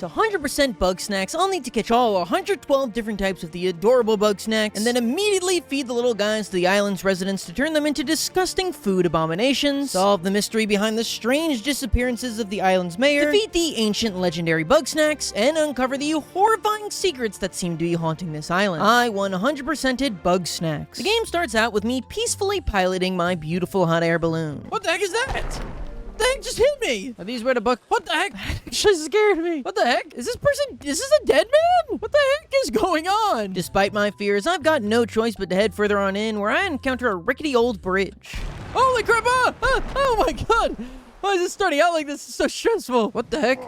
To 100% Bugsnax, I'll need to catch all 112 different types of the adorable Bugsnax, and then immediately feed the little guys to the island's residents to turn them into disgusting food abominations, solve the mystery behind the strange disappearances of the island's mayor, defeat the ancient legendary Bugsnax, and uncover the horrifying secrets that seem to be haunting this island. I 100%ed Bugsnax. The game starts out with me peacefully piloting my beautiful hot air balloon. What the heck is that? What the heck just hit me? Are these where the What the heck? Actually scared me. What the heck? Is this a dead man? What the heck is going on? Despite my fears, I've got no choice but to head further on in, where I encounter a rickety old bridge. Holy crap! Oh my god! Why is it starting out like this? It's so stressful. What the heck?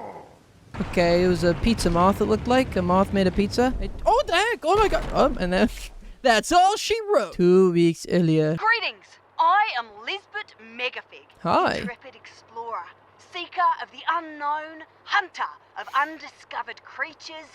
Okay, it was a pizza moth, it looked like. A moth made a pizza. Oh, what the heck? Oh my god. And then that's all she wrote. 2 weeks earlier. Greetings. I am Lisbeth Megafig, Hi. intrepid explorer, seeker of the unknown, hunter of undiscovered creatures.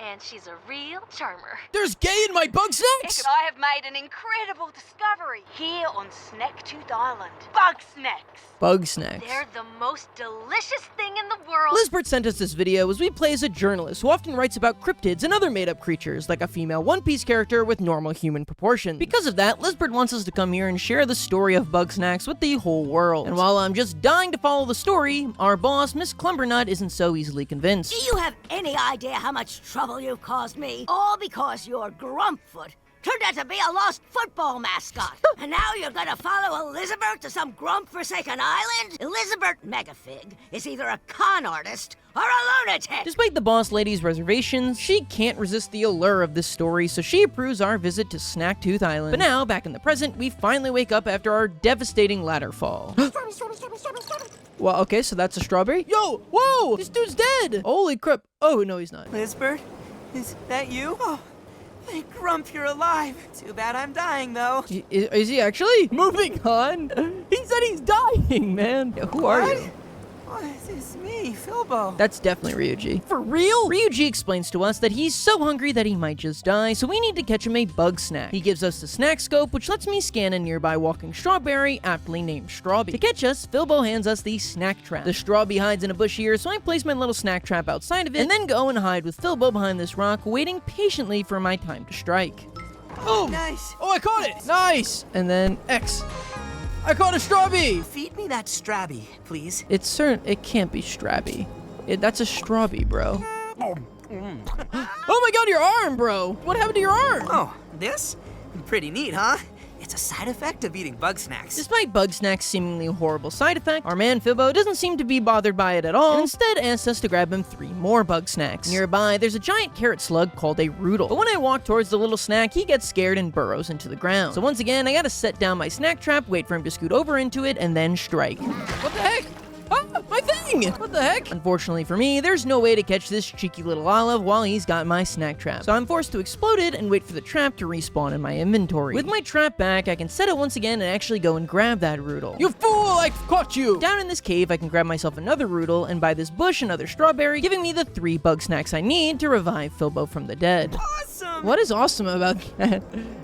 And she's a real charmer. There's gay in my Bugsnax? And I have made an incredible discovery here on Snacktooth Island. Bugsnax. Bugsnax. They're the most delicious thing in the world. Lisbeth sent us this video as we play as a journalist who often writes about cryptids and other made-up creatures, like a female One Piece character with normal human proportions. Because of that, Lisbeth wants us to come here and share the story of Bugsnax with the whole world. And while I'm just dying to follow the story, our boss, Miss Clumbernut, isn't so easily convinced. Do you have any idea how much trouble you've caused me? All because your Grumpfoot turned out to be a lost football mascot. And now you're gonna follow Elizabeth to some grump-forsaken island? Elizabeth Megafig is either a con artist or a lunatic. Despite the boss lady's reservations, she can't resist the allure of this story, so she approves our visit to Snacktooth Island. But now, back in the present, we finally wake up after our devastating ladder fall. Well, okay, so that's a strawberry. Yo, whoa, this dude's dead. Holy crap. Oh, no, he's not. Lisbeth, is that you? Oh, thank Grump you're alive. Too bad I'm dying, though. Is he actually? Moving on. He said he's dying, man. Yeah, who are you? What is this? Me, Philbo. That's definitely Ryuji. For real? Ryuji explains to us that he's so hungry that he might just die, so we need to catch him a bug snack. He gives us the snack scope, which lets me scan a nearby walking strawberry, aptly named Strawby. To catch us, Philbo hands us the snack trap. The Strawby hides in a bush here, so I place my little snack trap outside of it, and then go and hide with Philbo behind this rock, waiting patiently for my time to strike. Oh, Nice. Oh, I caught it. Nice! And then X. I caught a strawberry. Feed me that Strabby, please. It can't be Strabby. That's a Strawby, bro. Oh my god, your arm, bro. What happened to your arm? Oh, this? Pretty neat, huh? It's a side effect of eating Bugsnax. Despite Bugsnax's seemingly horrible side effect, our man Philbo doesn't seem to be bothered by it at all, and instead asks us to grab him 3 more Bugsnax. Nearby, there's a giant carrot slug called a Roodle, but when I walk towards the little snack, he gets scared and burrows into the ground. So once again, I gotta set down my snack trap, wait for him to scoot over into it, and then strike. What the heck? Ah, my thing! What the heck? Unfortunately for me, there's no way to catch this cheeky little olive while he's got my snack trap, so I'm forced to explode it and wait for the trap to respawn in my inventory. With my trap back, I can set it once again and actually go and grab that Roodle. You fool! I caught you! Down in this cave, I can grab myself another Roodle, and by this bush, another strawberry, giving me the 3 Bugsnax I need to revive Philbo from the dead. Awesome! What is awesome about that?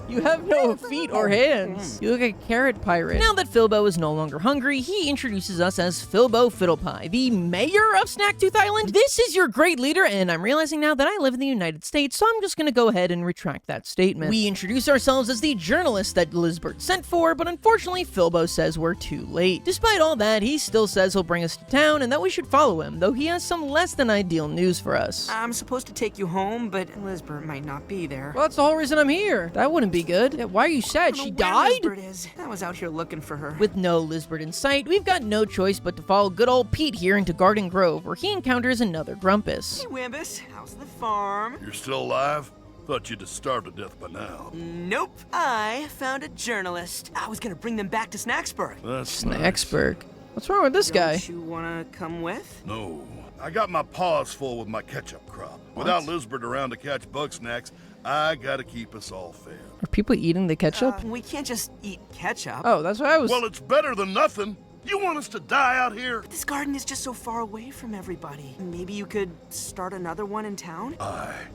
You have no feet or hands. You look like a carrot pirate. Now that Philbo is no longer hungry, he introduces us as Philbo Fiddlepie, the mayor of Snacktooth Island. This is your great leader, and I'm realizing now that I live in the United States, so I'm just gonna go ahead and retract that statement. We introduce ourselves as the journalist that Lisbeth sent for, but unfortunately Philbo says we're too late. Despite all that, he still says he'll bring us to town and that we should follow him, though he has some less than ideal news for us. I'm supposed to take you home, but Lisbeth might not be there. Well, that's the whole reason I'm here. That wouldn't be good. Yeah, why are you sad? She Where died? Lisbeth is. I was out here looking for her. With no Lisbeth in sight, we've got no choice but to follow good old Pete here into Garden Grove, where he encounters another Grumpus. Hey, Wimbus, how's the farm? You're still alive? Thought you'd have starved to death by now. Nope. I found a journalist. I was gonna bring them back to Snacksburg. That's nice. Snacksburg. What's wrong with this guy? Don't you wanna come with? No. I got my paws full with my ketchup crop. Without Lisbeth around to catch Bugsnax, I gotta keep us all fed. Are people eating the ketchup? We can't just eat ketchup. Oh, that's what I was... Well, it's better than nothing. You want us to die out here? This garden is just so far away from everybody. Maybe you could start another one in town?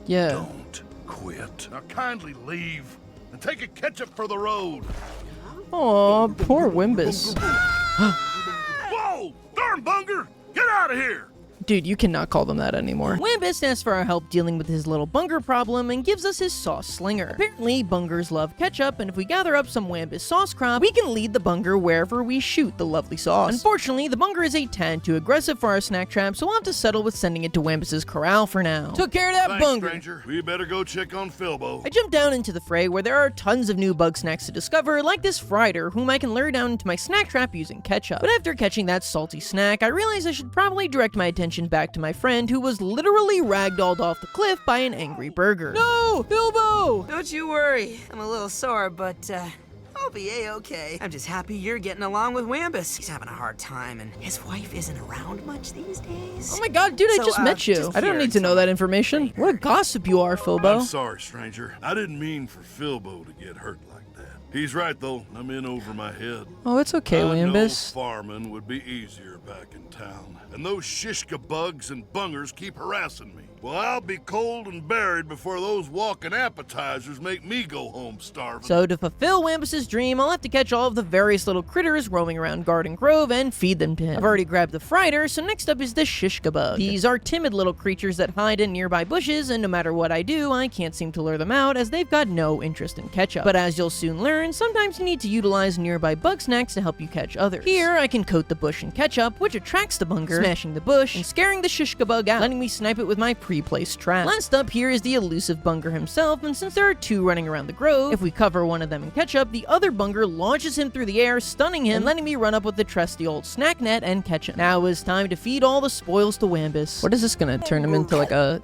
Yeah. Don't quit. Now kindly leave and take a ketchup for the road. Aw, poor Wimbus. Whoa! Darn bunger! Get out of here! Dude, you cannot call them that anymore. Wambus asks for our help dealing with his little bunger problem and gives us his sauce slinger. Apparently, bungers love ketchup, and if we gather up some Wambus sauce crop, we can lead the bunger wherever we shoot the lovely sauce. Unfortunately, the bunger is a tad too aggressive for our snack trap, so we'll have to settle with sending it to Wambus's corral for now. Took care of that Thanks, bunger. stranger. We better go check on Philbo. I jump down into the fray where there are tons of new Bugsnax to discover, like this Frieder, whom I can lure down into my snack trap using ketchup. But after catching that salty snack, I realize I should probably direct my attention back to my friend who was literally ragdolled off the cliff by an angry burger. No, Bilbo! Don't you worry. I'm a little sore, but, I'll be A-okay. I'm just happy you're getting along with Wambus. He's having a hard time, and his wife isn't around much these days. Oh my god, dude, I So, just met you. just I don't here, need to know that information. What a gossip you are, I'm Philbo. sorry, stranger. I didn't mean for Philbo to get hurt like that. He's right, though. I'm in over my head. Oh, it's okay, I know Wambus. farming would be easier back in town. And those shishka bugs and bungers keep harassing me. Well, I'll be cold and buried before those walking appetizers make me go home starving. So to fulfill Wambus's dream, I'll have to catch all of the various little critters roaming around Garden Grove and feed them to him. I've already grabbed the Frieder, so next up is the Shishka bug. These are timid little creatures that hide in nearby bushes, and no matter what I do, I can't seem to lure them out as they've got no interest in ketchup. But as you'll soon learn, sometimes you need to utilize nearby Bugsnax to help you catch others. Here, I can coat the bush in ketchup, which attracts the bunger, smashing the bush and scaring the Shishka bug out, letting me snipe it with my pre-placed trap. Last up here is the elusive bunger himself, and since there are two running around the grove, if we cover one of them in ketchup, the other bunger launches him through the air, stunning him and letting me run up with the trusty old snack net and catch him. Now it's time to feed all the spoils to Wambus. What is this gonna turn him into, like a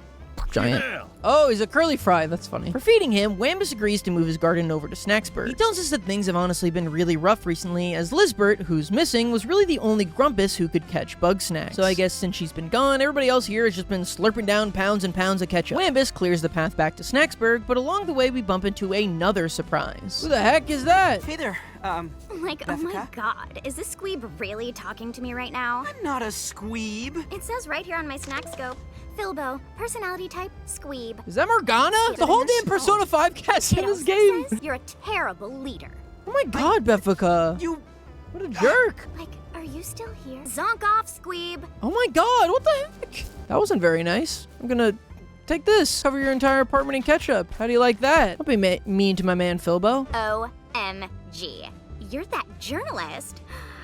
giant? Yeah. Oh, he's a curly fry. That's funny. For feeding him, Wambus agrees to move his garden over to Snacksburg. He tells us that things have honestly been really rough recently, as Lizbert, who's missing, was really the only Grumpus who could catch Bugsnax. So I guess since she's been gone, everybody else here has just been slurping down pounds and pounds of ketchup. Wambus clears the path back to Snacksburg, but along the way we bump into another surprise. Who the heck is that? Hey there, Like, oh my Beffica? god, is this squeeb really talking to me right now? I'm not a squeeb. It says right here on my snack scope, Philbo, personality type, squeeb. Is that Morgana? The whole damn Persona 5 cast in It this also game. says you're a terrible leader. Oh my god, Beffica. You... What a jerk. Like, are you still here? Zonk off, squeeb. Oh my god, what the heck? That wasn't very nice. I'm gonna take this. Cover your entire apartment in ketchup. How do you like that? Don't be mean to my man Philbo. OMG. You're that journalist.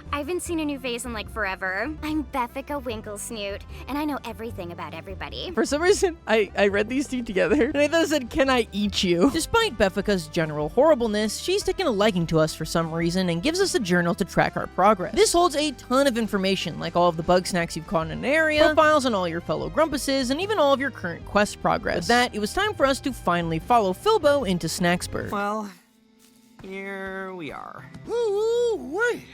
I haven't seen a new face in like forever. I'm Beffica Winklesnoot, and I know everything about everybody. For some reason, I read these two together, and I thought it said, "Can I eat you?" Despite Beffica's general horribleness, she's taken a liking to us for some reason and gives us a journal to track our progress. This holds a ton of information, like all of the Bugsnax you've caught in an area, profiles on all your fellow Grumpuses, and even all of your current quest progress. With that, it was time for us to finally follow Philbo into Snacksburg. Well, here we are. Ooh, wait.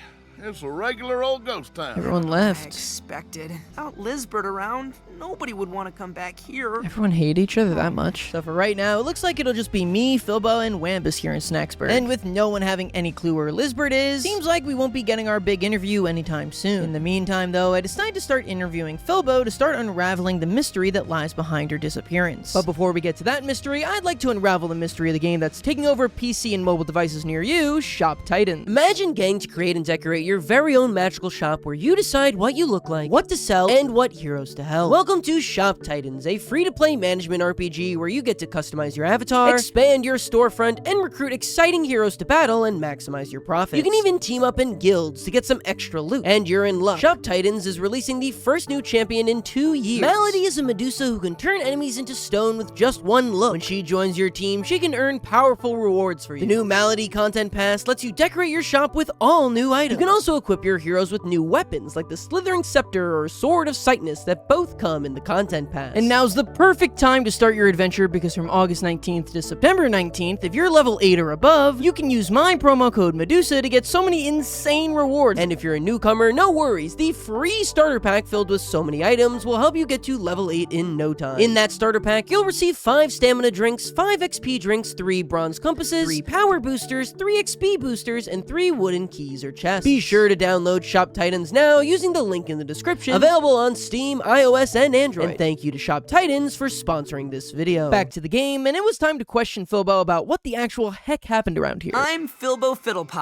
It's a regular old ghost town. Everyone I left. expected. Without Lizbert around, nobody would want to come back here. Everyone hate each other that much. So for right now, it looks like it'll just be me, Philbo, and Wambus here in Snacksburg. And with no one having any clue where Lizbert is, seems like we won't be getting our big interview anytime soon. In the meantime, though, I decided to start interviewing Philbo to start unraveling the mystery that lies behind her disappearance. But before we get to that mystery, I'd like to unravel the mystery of the game that's taking over PC and mobile devices near you, Shop Titans. Imagine getting to create and decorate your very own magical shop where you decide what you look like, what to sell, and what heroes to help. Welcome to Shop Titans, a free-to-play management RPG where you get to customize your avatar, expand your storefront, and recruit exciting heroes to battle and maximize your profits. You can even team up in guilds to get some extra loot, and you're in luck. Shop Titans is releasing the first new champion in 2 years. Malady is a Medusa who can turn enemies into stone with just one look. When she joins your team, she can earn powerful rewards for you. The new Malady Content Pass lets you decorate your shop with all new items. You can also equip your heroes with new weapons like the Slithering Scepter or Sword of Sightness that both come in the Content Pass. And now's the perfect time to start your adventure because from August 19th to September 19th, if you're level 8 or above, you can use my promo code Medusa to get so many insane rewards. And if you're a newcomer, no worries, the free starter pack filled with so many items will help you get to level 8 in no time. In that starter pack, you'll receive 5 stamina drinks, 5 XP drinks, 3 bronze compasses, 3 power boosters, 3 XP boosters, and 3 wooden keys or chests. Be sure to download Shop Titans now using the link in the description, available on Steam, iOS, and Android. And thank you to Shop Titans for sponsoring this video. Back to the game, and it was time to question Philbo about what the actual heck happened around here. I'm Philbo Fiddlepie.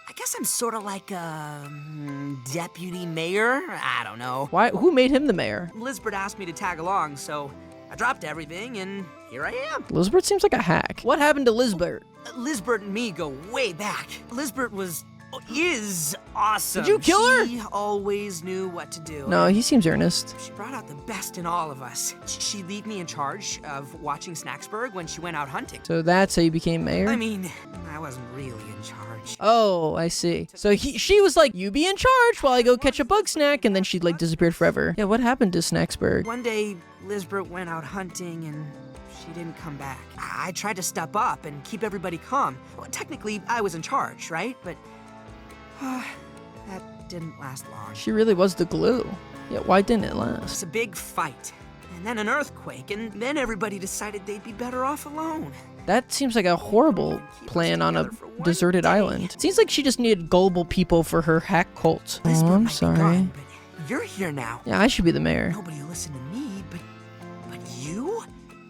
I guess I'm sort of like a deputy mayor. I don't know. Why? Who made him the mayor? Lisbeth asked me to tag along, so I dropped everything and here I am. Lisbeth seems like a hack. What happened to Lisbeth? Lisbeth and me go way back. Lisbeth is awesome. Did you kill her? She always knew what to do. No, he seems earnest. She brought out the best in all of us. She'd leave me in charge of watching Snacksburg when she went out hunting. So that's how you became mayor? I mean, I wasn't really in charge. Oh, I see. So she was like, you be in charge while I go catch a Bugsnax, and then she like disappeared forever. Yeah, what happened to Snacksburg? One day, Lisbeth went out hunting and she didn't come back. I tried to step up and keep everybody calm. Well, technically, I was in charge, right? But that didn't last long. She really was the glue. Yeah, why didn't it It last? was a big fight, and then an earthquake, and then everybody decided they'd be better off alone. That seems like a horrible plan on a deserted island. Seems like she just needed gullible people for her hack cult. Oh, Lisbeth I'm might be sorry. gone, but you're here now. Yeah, I should be the mayor. Nobody will listen to me, but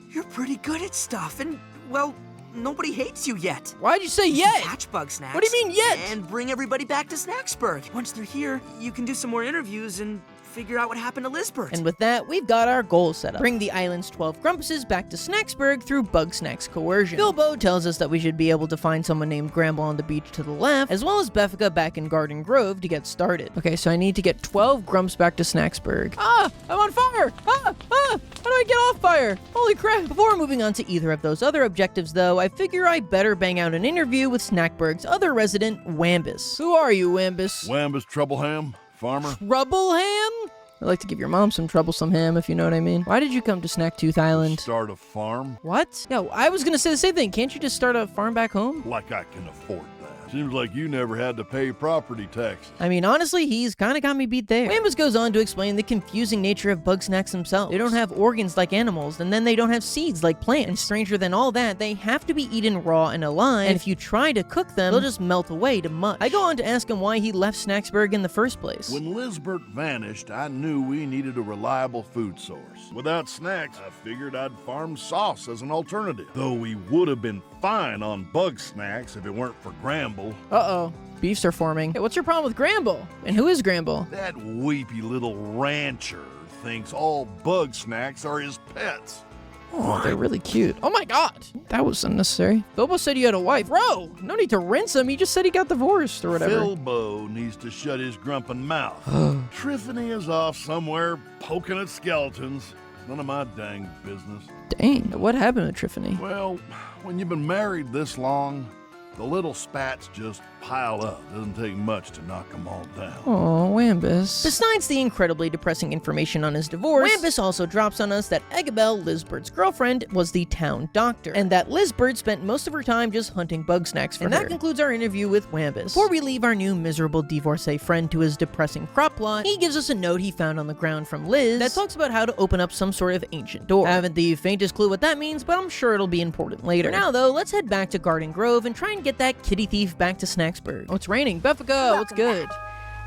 you're pretty good at stuff, and well, nobody hates you yet. Why'd you say You yet? can catch Bugsnax. What do you mean yet? And bring everybody back to Snacksburg. Once they're here, you can do some more interviews and figure out what happened to Lisbeth. And with that, we've got our goal set up. Bring the island's 12 Grumpuses back to Snacksburg through Bugsnax coercion. Bilbo tells us that we should be able to find someone named Gramble on the beach to the left, as well as Beffica back in Garden Grove to get started. Okay, so I need to get 12 Grumps back to Snacksburg. Ah, I'm on fire! Ah! How do I get off fire? Holy crap! Before moving on to either of those other objectives, though, I figure I better bang out an interview with Snackburg's other resident, Wambus. Who are you, Wambus? Wambus Troubleham, farmer. Troubleham? I'd like to give your mom some troublesome ham, if you know what I mean. Why did you come to Snacktooth Island? Start a farm What? No, I was gonna say the same thing. Can't you just start a farm back home? like I can afford that. Seems like you never had to pay property taxes. I mean, honestly, he's kind of got me beat there. Wambus goes on to explain the confusing nature of Bugsnax themselves. They don't have organs like animals, and then they don't have seeds like plants. And stranger than all that, they have to be eaten raw and alive, and if you try to cook them, they'll just melt away to mush. I go on to ask him why he left Snacksburg in the first place. When Lisbeth vanished, I knew we needed a reliable food source. Without snacks, I figured I'd farm sauce as an alternative. Though we would have been fine on Bugsnax if it weren't for Gramble. Uh-oh. Beefs are forming. Hey, what's your problem with Gramble? And who is Gramble? That weepy little rancher thinks all Bugsnax are his pets. Oh, they're really cute. Oh my god! That was unnecessary. Bilbo said you had a wife. Bro, no need to rinse him. He just said he got divorced or whatever. Bilbo needs to shut his grumpin' mouth. Triffany is off somewhere poking at skeletons. None of my dang business. Dang, what happened to Triffany? Well, when you've been married this long, the little spats just pile up. Doesn't take much to knock them all down. Oh, Wambus. Besides the incredibly depressing information on his divorce, Wambus also drops on us that Eggabell, Lisbert's girlfriend, was the town doctor, and that Lisbert spent most of her time just hunting Bugsnax for her. And that concludes our interview with Wambus. Before we leave our new miserable divorcee friend to his depressing crop plot, he gives us a note he found on the ground from Liz that talks about how to open up some sort of ancient door. I haven't the faintest clue what that means, but I'm sure it'll be important later. For now, though, let's head back to Garden Grove and try and get that kitty thief back to Snacksburg. Oh, it's raining. Beffica, what's good?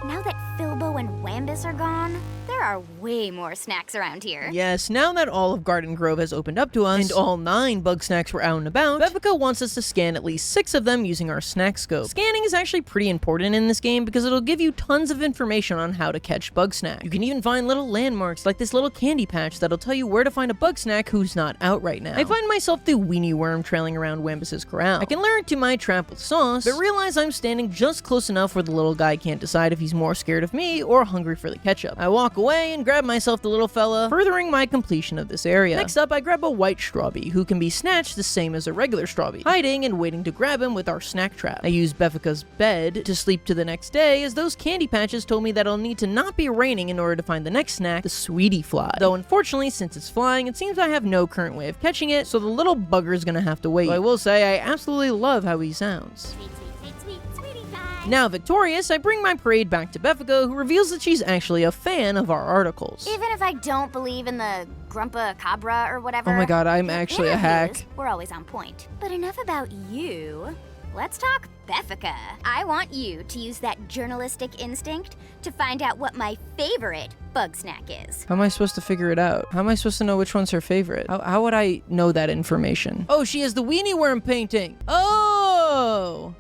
Now that Filbo and Wambus are gone, there are way more snacks around here. Yes, now that all of Garden Grove has opened up to us, and all 9 Bugsnax were out and about, Beffica wants us to scan at least 6 of them using our snack scope. Scanning is actually pretty important in this game because it'll give you tons of information on how to catch Bugsnax. You can even find little landmarks like this little candy patch that'll tell you where to find a Bugsnax who's not out right now. I find myself the weenie worm trailing around Wambus's corral. I can lure it to my trap with sauce, but realize I'm standing just close enough where the little guy can't decide if he's more scared of me or hungry for the ketchup. I walk away and grab myself the little fella, furthering my completion of this area. Next up, I grab a white strawbee, who can be snatched the same as a regular strawbee, hiding and waiting to grab him with our snack trap. I use Beffica's bed to sleep to the next day, as those candy patches told me that I'll need to not be raining in order to find the next snack, the sweetie fly. Though unfortunately, since it's flying, it seems I have no current way of catching it, so the little bugger's gonna have to wait. But I will say, I absolutely love how he sounds. Sweet, sweet, sweet, sweet, sweetie pie. Now victorious, I bring my parade back to Beffica, who reveals that she's actually a fan of our articles. Even if I don't believe in the Grumpa Cabra or whatever. Oh my god, I'm the actually a interviews hack. We're always on point. But enough about you. Let's talk Beffica. I want you to use that journalistic instinct to find out what my favorite Bugsnax is. How am I supposed to figure it out? How am I supposed to know which one's her favorite? How would I know that information? Oh, she has the weenie worm painting. Oh!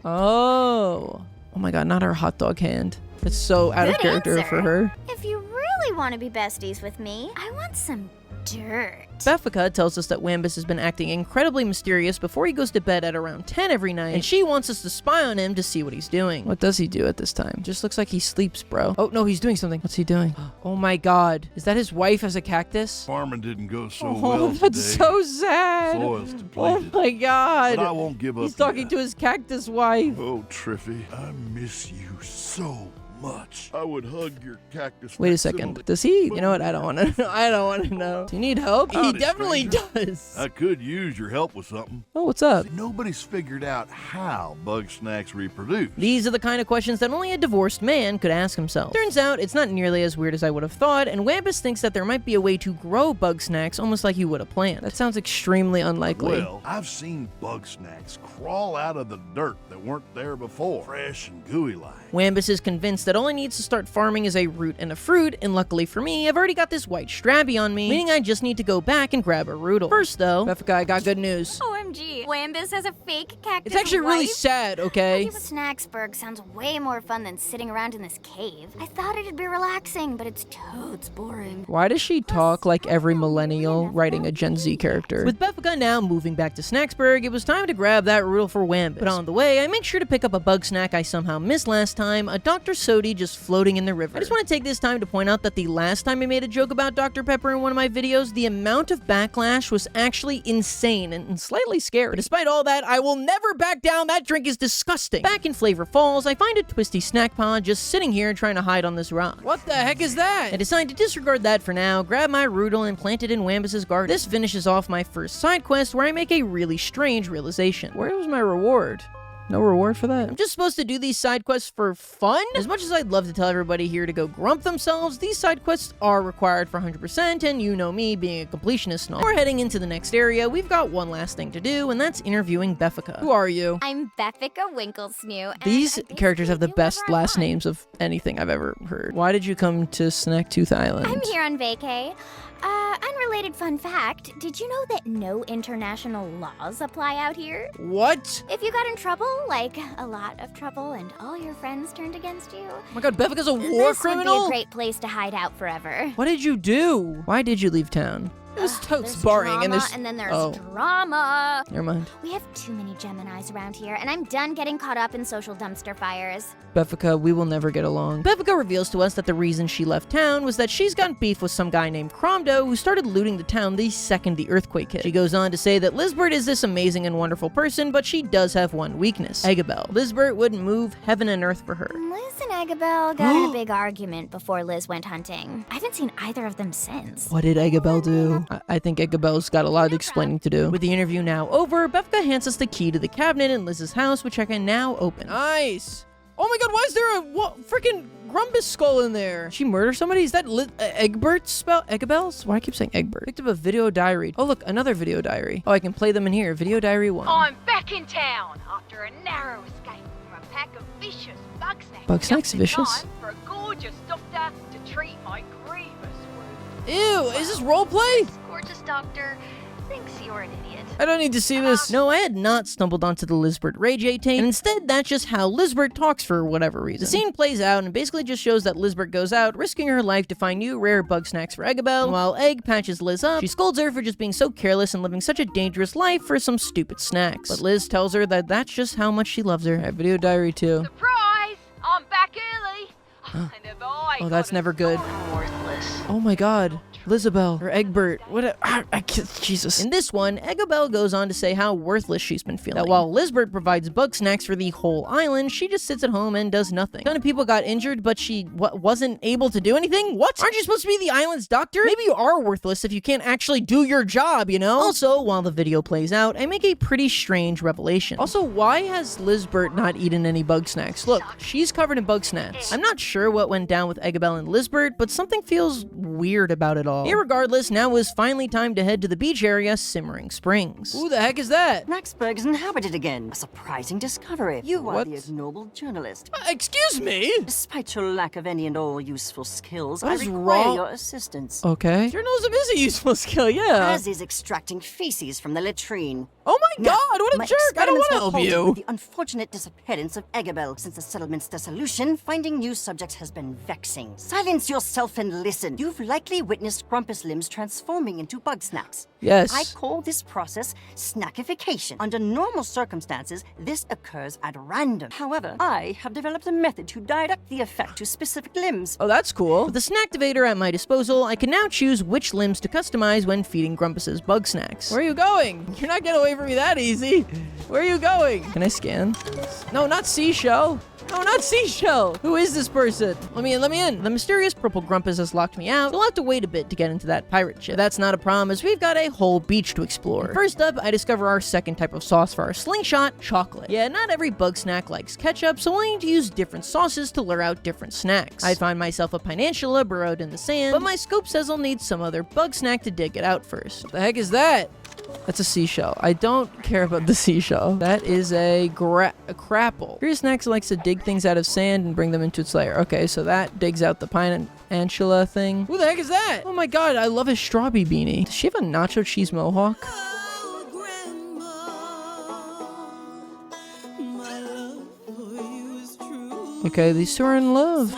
Oh my god, not her hot dog hand. It's so out of Good character answer. for her. If you really want to be besties with me, I want some dirt. Beffica tells us that Wambus has been acting incredibly mysterious before he goes to bed at around 10 every night, and she wants us to spy on him to see what he's doing. What does he do at this time? Just looks like he sleeps, bro. Oh, no, he's doing something. What's he doing? Oh my god. Is that his wife as a cactus? Farming didn't go so Oh, well that's today. so sad. Soil's Oh depleted. my god. But I won't give up He's talking yet. to his cactus wife. Oh, Triffy, I miss you so much. I would hug your cactus. Wait a facsimile. second. Does he? You know what? I don't want to know. I don't want to know. Do you need help? He Howdy, definitely stranger. does. I could use your help with something. Oh, what's up? Nobody's figured out how Bugsnax reproduce. These are the kind of questions that only a divorced man could ask himself. Turns out, it's not nearly as weird as I would have thought, and Wambus thinks that there might be a way to grow Bugsnax almost like you would a plant. That sounds extremely unlikely. Well, I've seen Bugsnax crawl out of the dirt that weren't there before, fresh and gooey like. Wambus is convinced that all he needs to start farming is a root and a fruit, and luckily for me, I've already got this white strabby on me, meaning I just need to go back and grab a roodle. First though, Beffica, I got good news. OMG, Wambus has a fake cactus It's actually really wife? sad, okay? Snacksburg sounds way more fun than sitting around in this cave. I thought it'd be relaxing, but it's totes boring. Why does she talk like every millennial writing a Gen Z character? with Beffica now moving back to Snacksburg, it was time to grab that roodle for Wambus. But on the way, I make sure to pick up a bug snack I somehow missed last time, a Dr. Sody just floating in the river. I just want to take this time to point out that the last time I made a joke about Dr. Pepper in one of my videos, the amount of backlash was actually insane and slightly scary. But despite all that, I will never back down. That drink is disgusting. Back in Flavor Falls, I find a twisty snack pod just sitting here trying to hide on this rock. What the heck is that? I decide to disregard that for now, grab my roodle, and plant it in Wambus's garden. This finishes off my first side quest where I make a really strange realization. Where was my reward? No reward for that? I'm just supposed to do these side quests for fun? As much as I'd love to tell everybody here to go grump themselves, these side quests are required for 100%, and you know me being a completionist and all. Before heading into the next area, we've got one last thing to do, and that's interviewing Beffica. Who are you? I'm Beffica Winklesnoo. and These I characters have the basically do best whatever I last want. names of anything I've ever heard. Why did you come to Snacktooth Island? I'm here on vacay. Unrelated fun fact, did you know that no international laws apply out here? What? If you got in trouble, like a lot of trouble, and all your friends turned against you, Oh my god, Beffica's a war this criminal? would be a great place to hide out forever. What did you do? Why did you leave town? It was totes There's boring, drama, and there's... and then there's Oh. drama. Never mind. We have too many Geminis around here, and I'm done getting caught up in social dumpster fires. Beffica, we will never get along. Beffica reveals to us that the reason she left town was that she's got beef with some guy named Cromdo who started looting the town the second the earthquake hit. She goes on to say that Lisbert is this amazing and wonderful person, but she does have one weakness, Eggabell. Lisbert wouldn't move heaven and earth for her. Liz and Eggabell got in a big argument before Liz went hunting. I haven't seen either of them since. What did Eggabell do? I think Eggabell's got a lot of explaining to do. With the interview now over, Beffica hands us the key to the cabinet in Liz's house, which I can now open. Nice! Oh my god, why is there a freaking Grumpus skull in there? She murdered somebody? Is that Egbert's spell? Eggabell's? Why do I keep saying Egbert? Picked up a video diary. Oh look, another video diary. Oh, I can play them in here. Video diary 1. I'm back in town after a narrow escape from a pack of vicious Bugsnax. Bugsnax Just in vicious? time for a gorgeous doctor to treat my grievous wound. Ew, is this roleplay? This gorgeous doctor thinks you're an idiot. I don't need to see this. No, I had not stumbled onto the Lisbert Rage 8 tape, and instead that's just how Lisbert talks for whatever reason. The scene plays out and basically just shows that Lisbert goes out, risking her life to find new rare bug snacks for Eggabell, and while Egg patches Liz up, she scolds her for just being so careless and living such a dangerous life for some stupid snacks. But Liz tells her that that's just how much she loves her. Alright, video diary 2. Surprise! I'm back early. And have I Oh, that's got a never good. sword worthless. Oh my god. Lizabelle or Egbert. What I can't, Jesus. In this one, Eggabell goes on to say how worthless she's been feeling. That while Lisbert provides bug snacks for the whole island, she just sits at home and does nothing. A ton of people got injured, but she wasn't able to do anything? What? Aren't you supposed to be the island's doctor? Maybe you are worthless if you can't actually do your job, you know? Also, while the video plays out, I make a pretty strange revelation. Also, why has Lisbert not eaten any bug snacks? Look, she's covered in bug snacks. I'm not sure what went down with Eggabell and Lisbert, but something feels weird about it all. Irregardless, now is finally time to head to the beach area, Simmering Springs. Who the heck is that? Snacksburg's inhabited again. A surprising discovery. You are What? the ignoble journalist. Excuse me? Despite your lack of any and all useful skills, What I is require wrong? your assistance. Okay. Journalism is a useful skill, yeah. As is extracting feces from the latrine. Oh my Now, god, what a my jerk! I don't want experiments to were help halted you. with the unfortunate disappearance of Eggabell. Since the settlement's dissolution, finding new subjects has been vexing. Silence yourself and listen. You've likely witnessed Grumpus limbs transforming into Bugsnax. Yes. I call this process snackification. Under normal circumstances, this occurs at random. However, I have developed a method to direct the effect to specific limbs. Oh, that's cool. With the Snacktivator at my disposal, I can now choose which limbs to customize when feeding Grumpus's Bugsnax. Where are you going? You're not getting away from me that easy. Where are you going? Can I scan? No, not Seashell. No, not Seashell. Who is this person? Let me in, let me in. The mysterious purple Grumpus has locked me out, so I'll have to wait a bit to get into that pirate ship. But that's not a problem, as we've got a whole beach to explore. And first up, I discover our second type of sauce for our slingshot, chocolate. Yeah, not every bug snack likes ketchup, so I need to use different sauces to lure out different snacks. I find myself a Pinantula burrowed in the sand, but my scope says I'll need some other bug snack to dig it out first. What the heck is that? That's a seashell. I don't care about the seashell. That is a crapple. Curious Snacks likes to dig things out of sand and bring them into its lair. Okay, so that digs out the Pinantula thing. Who the heck is that? Oh my god, I love his strawberry beanie. Does she have a nacho cheese mohawk? Okay, these two are in love.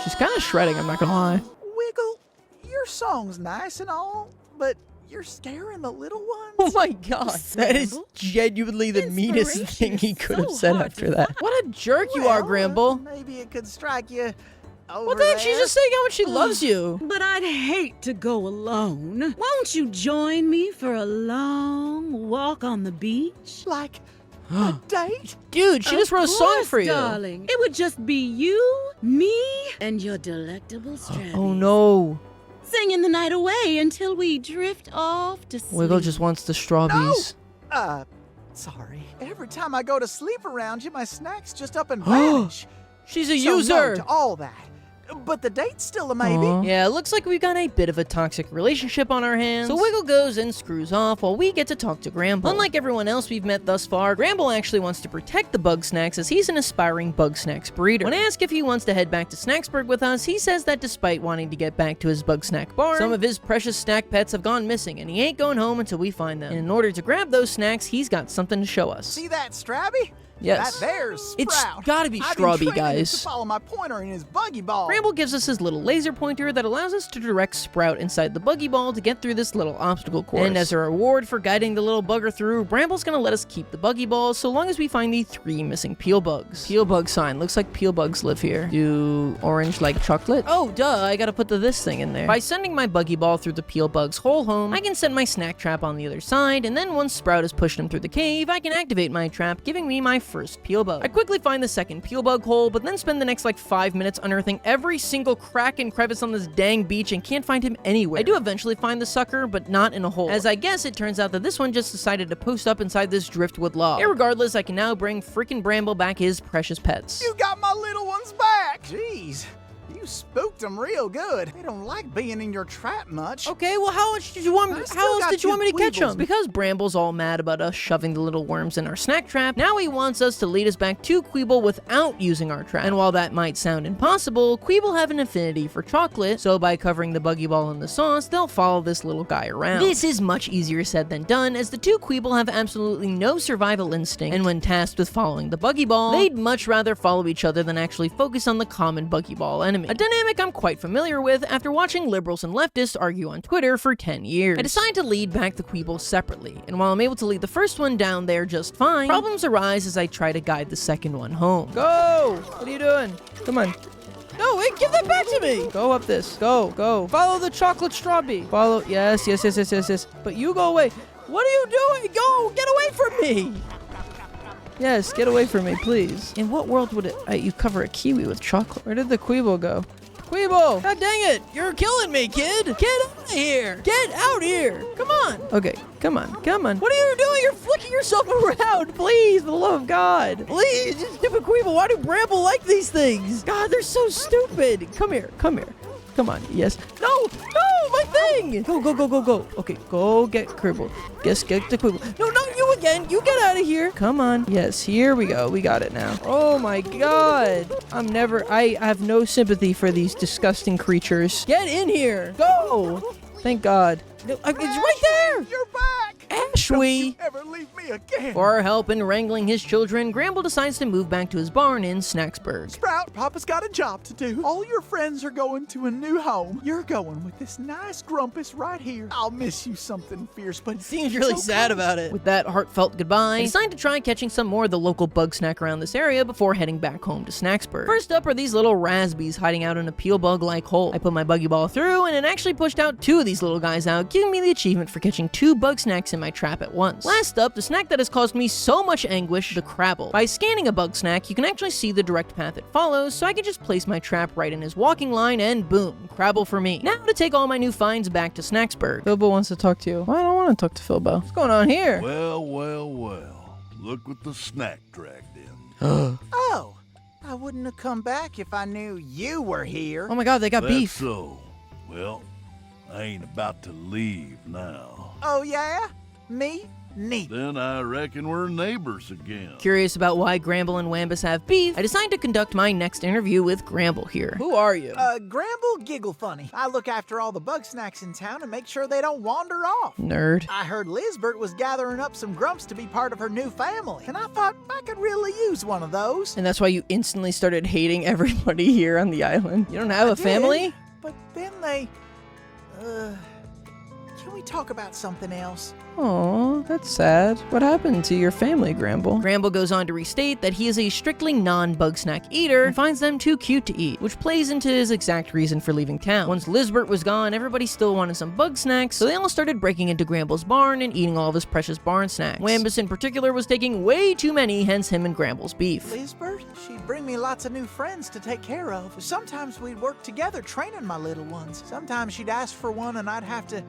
She's kind of shredding, I'm not gonna lie. Wiggle, your song's nice and all, but you're scaring the little ones. Oh my god, that is genuinely the meanest thing he could have said after that. What a jerk you are, Gramble. Maybe it could strike you over What the heck? She's there. just saying how much she loves you. But I'd hate to go alone. Won't you join me for a long walk on the beach? Like a date? Dude, she just wrote a song for you. Darling. It would just be you, me, and your delectable Strabby. Oh no. Singing the night away until we drift off to sleep. Wiggle just wants the strawberries. Sorry. Every time I go to sleep around you, my snacks just up and vanish. She's a So user. no to all that. But the date's still a maybe. Aw. Yeah, it looks like we've got a bit of a toxic relationship on our hands. So Wiggle goes and screws off while we get to talk to Gramble. Unlike everyone else we've met thus far, Gramble actually wants to protect the Bugsnax as he's an aspiring Bugsnax breeder. When asked if he wants to head back to Snacksburg with us, he says that despite wanting to get back to his Bugsnax barn, some of his precious snack pets have gone missing and he ain't going home until we find them. And in order to grab those snacks, he's got something to show us. See that Strabby? Yes. That there's Sprout. It's gotta be I've been Strawby, training him guys. to follow my pointer in his buggy ball. Gramble gives us his little laser pointer that allows us to direct Sprout inside the buggy ball to get through this little obstacle course. And as a reward for guiding the little bugger through, Bramble's gonna let us keep the buggy ball so long as we find the 3 missing peel bugs. Peel bug sign. Looks like peel bugs live here. Do orange like chocolate? Oh, duh. I gotta put this thing in there. By sending my buggy ball through the peel bug's hole home, I can set my snack trap on the other side, and then once Sprout has pushed him through the cave, I can activate my trap, giving me my first peel bug. I quickly find the second peel bug hole, but then spend the next like 5 minutes unearthing every single crack and crevice on this dang beach and can't find him anywhere. I do eventually find the sucker, but not in a hole, as I guess it turns out that this one just decided to post up inside this driftwood log. Irregardless, I can now bring freaking Bramble back his precious pets. You got my little ones back. Jeez. You spooked them real good. They don't like being in your trap much. Okay, well, how else did you want me to catch Queebles. them? Because Bramble's all mad about us shoving the little worms in our snack trap, now he wants us to lead us back to Queeble without using our trap. And while that might sound impossible, Queeble have an affinity for chocolate, so by covering the buggy ball in the sauce, they'll follow this little guy around. This is much easier said than done, as the 2 Queeble have absolutely no survival instinct, and when tasked with following the buggy ball, they'd much rather follow each other than actually focus on the common buggy ball enemy. A dynamic I'm quite familiar with after watching liberals and leftists argue on Twitter for 10 years. I decide to lead back the Queeble separately, and while I'm able to lead the first one down there just fine, problems arise as I try to guide the second one home. Go! What are you doing? Come on. No, wait, give that back to me! Go up this. Go. Follow the chocolate strawberry. Follow. Yes. But you go away. What are you doing? Go! Get away from me! Yes, get away from me, please. In what world would you cover a kiwi with chocolate? Where did the Queeble go? Queeble! God dang it! You're killing me, kid! Get out of here! Get out here! Come on! Okay, come on. What are you doing? You're flicking yourself around! Please, for the love of God! Please, you stupid Queeble! Why do Bramble like these things? God, they're so stupid! Come here. Come on, yes. No, my thing! Go. Okay, go get Queeble. Yes, get the Queeble. No, not you again! You get out of here! Come on. Yes, here we go. We got it now. Oh my God! I have no sympathy for these disgusting creatures. Get in here! Go! Thank God. No, it's right there! You're back. Ash, Shwee. Ever leave me again. For our help in wrangling his children, Gramble decides to move back to his barn in Snacksburg. Sprout, Papa's got a job to do. All your friends are going to a new home. You're going with this nice Grumpus right here. I'll miss you something fierce, but Seems really sad about it. With that heartfelt goodbye, I decide to try catching some more of the local bug snack around this area before heading back home to Snacksburg. First up are these little raspbies hiding out in a peel bug-like hole. I put my buggy ball through, and it actually pushed out 2 of these little guys out, giving me the achievement for catching 2 bug snacks in my trap at once. Last up, the snack that has caused me so much anguish, the Crabble. By scanning a bug snack, you can actually see the direct path it follows, so I can just place my trap right in his walking line, and boom, Crabble for me. Now to take all my new finds back to Snacksburg. Filbo wants to talk to you. Well, I don't want to talk to Filbo. What's going on here? Well, well, well. Look what the snack dragged in. Oh, I wouldn't have come back if I knew you were here. Oh my god, they got That's beef. so. Well, I ain't about to leave now. Oh, yeah? Me? Neat. Then I reckon we're neighbors again. Curious about why Gramble and Wambus have beef, I decide to conduct my next interview with Gramble here. Who are you? Gramble Giggle Funny. I look after all the bug snacks in town and make sure they don't wander off. Nerd. I heard Lizbert was gathering up some grumps to be part of her new family, and I thought I could really use one of those. And that's why you instantly started hating everybody here on the island. You don't have a did, family? But then can we talk about something else? Aw, that's sad. What happened to your family, Gramble? Gramble goes on to restate that he is a strictly non-bug snack eater and finds them too cute to eat, which plays into his exact reason for leaving town. Once Lizbert was gone, everybody still wanted some bug snacks, so they all started breaking into Gramble's barn and eating all of his precious barn snacks. Wambus in particular was taking way too many, hence him and Gramble's beef. Lizbert, she'd bring me lots of new friends to take care of. Sometimes we'd work together training my little ones. Sometimes she'd ask for one and I'd have to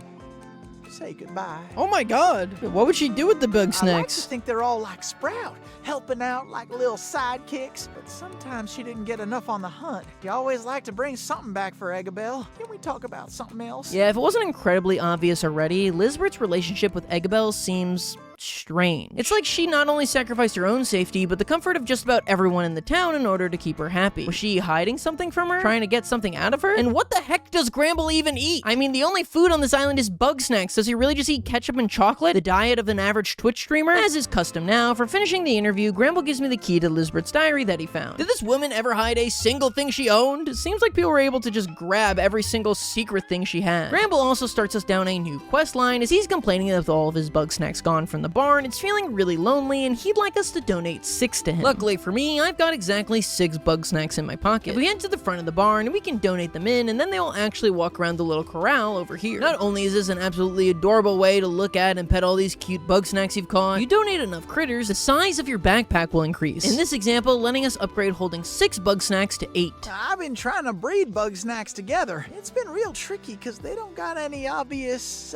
say goodbye. Oh my god. What would she do with the bug I like to snacks? think they're all like Sprout, helping out like little sidekicks. But sometimes she didn't get enough on the hunt. You always like to bring something back for Eggabell. Can we talk about something else? Yeah, if it wasn't incredibly obvious already, Lizbert's relationship with Eggabell seems strange. It's like she not only sacrificed her own safety, but the comfort of just about everyone in the town in order to keep her happy. Was she hiding something from her? Trying to get something out of her? And what the heck does Gramble even eat? I mean, the only food on this island is bug snacks. Does he really just eat ketchup and chocolate? The diet of an average Twitch streamer? As is custom now, for finishing the interview, Gramble gives me the key to Lizbert's diary that he found. Did this woman ever hide a single thing she owned? It seems like people were able to just grab every single secret thing she had. Gramble also starts us down a new quest line as he's complaining that with all of his bug snacks gone from the barn, it's feeling really lonely and he'd like us to donate 6 to him. Luckily for me, I've got exactly 6 bug snacks in my pocket. We head to the front of the barn, we can donate them in, and then they will actually walk around the little corral over here. Not only is this an absolutely adorable way to look at and pet all these cute bug snacks you've caught, you donate enough critters, the size of your backpack will increase. In this example, letting us upgrade holding 6 bug snacks to 8. I've been trying to breed bug snacks together. It's been real tricky because they don't got any obvious,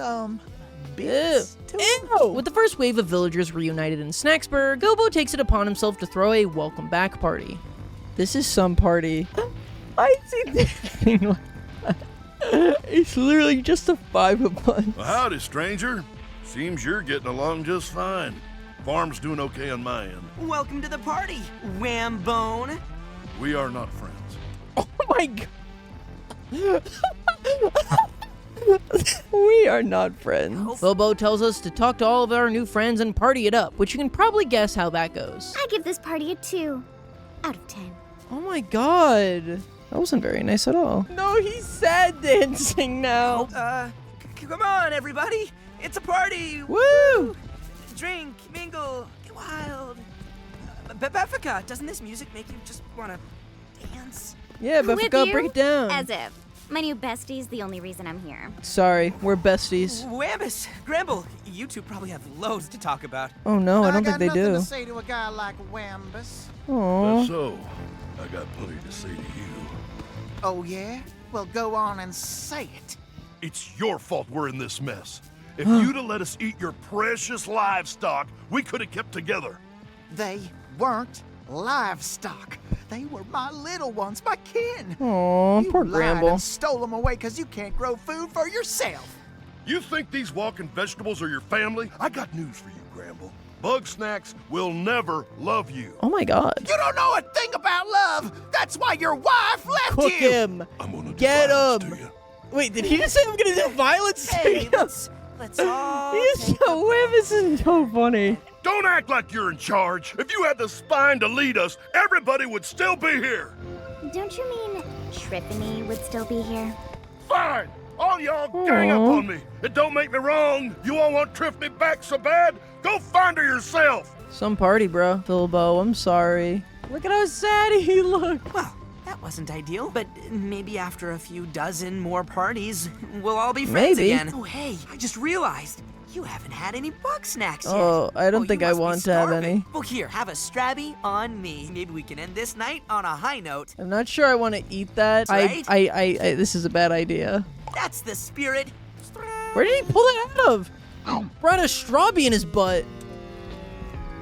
bits to 'em. Ew. With the first wave of villagers reunited in Snacksburg, Gobo takes it upon himself to throw a welcome back party. This is some party. I see this thing like that. It's literally just the 5 of us. Well, howdy, stranger. Seems you're getting along just fine. Farm's doing okay on my end. Welcome to the party, Whambone. We are not friends. Oh my god. We are not friends. Bobo tells us to talk to all of our new friends and party it up, which you can probably guess how that goes. I give this party a 2 out of 10. Oh my god. That wasn't very nice at all. No, he's sad dancing now. Come on, everybody. It's a party. Woo! Drink, mingle, get wild. Beffica, doesn't this music make you just want to dance? Yeah, With Beffica, you? break it down. As if. My new bestie's the only reason I'm here. Sorry, we're besties. Wambus, Gramble, you two probably have loads to talk about. Oh no, I don't think got they nothing do. to say to a guy like Wambus. Aww. That's so. I got plenty to say to you. Oh, yeah? Well, go on and say it. It's your fault we're in this mess. If you'd have let us eat your precious livestock, we could have kept together. They weren't livestock. They were my little ones, my kin. Aw, You poor lied Gramble. and stole them away because you can't grow food for yourself. You think these walking vegetables are your family? I got news for you, Gramble. Bugsnax will never love you. Oh my god. You don't know a thing about love. That's why your wife left Cook you. him. I'm gonna do Get violence him. to you. Wait, did he just say I'm gonna do violence? Hey, let's Let's all He's take so weird. This is so funny. Don't act like you're in charge. If you had the spine to lead us, everybody would still be here. Don't you mean Triffany would still be here? Fine. All y'all gang up on me. It don't make me wrong. You all want Triffany back so bad? Go find her yourself. Some party, bro. Bilbo, I'm sorry. Look at how sad he looked. Well, that wasn't ideal, but maybe after a few dozen more parties, we'll all be friends Maybe. again. Oh, hey, I just realized you haven't had any Bugsnax yet. Oh, I don't think you I must be want to have starving. any. Well, here, have a Strabby on me. Maybe we can end this night on a high note. I'm not sure I want to eat that. Right? This is a bad idea. That's the spirit. Where did he pull that out of? Brought a strawberry in his butt.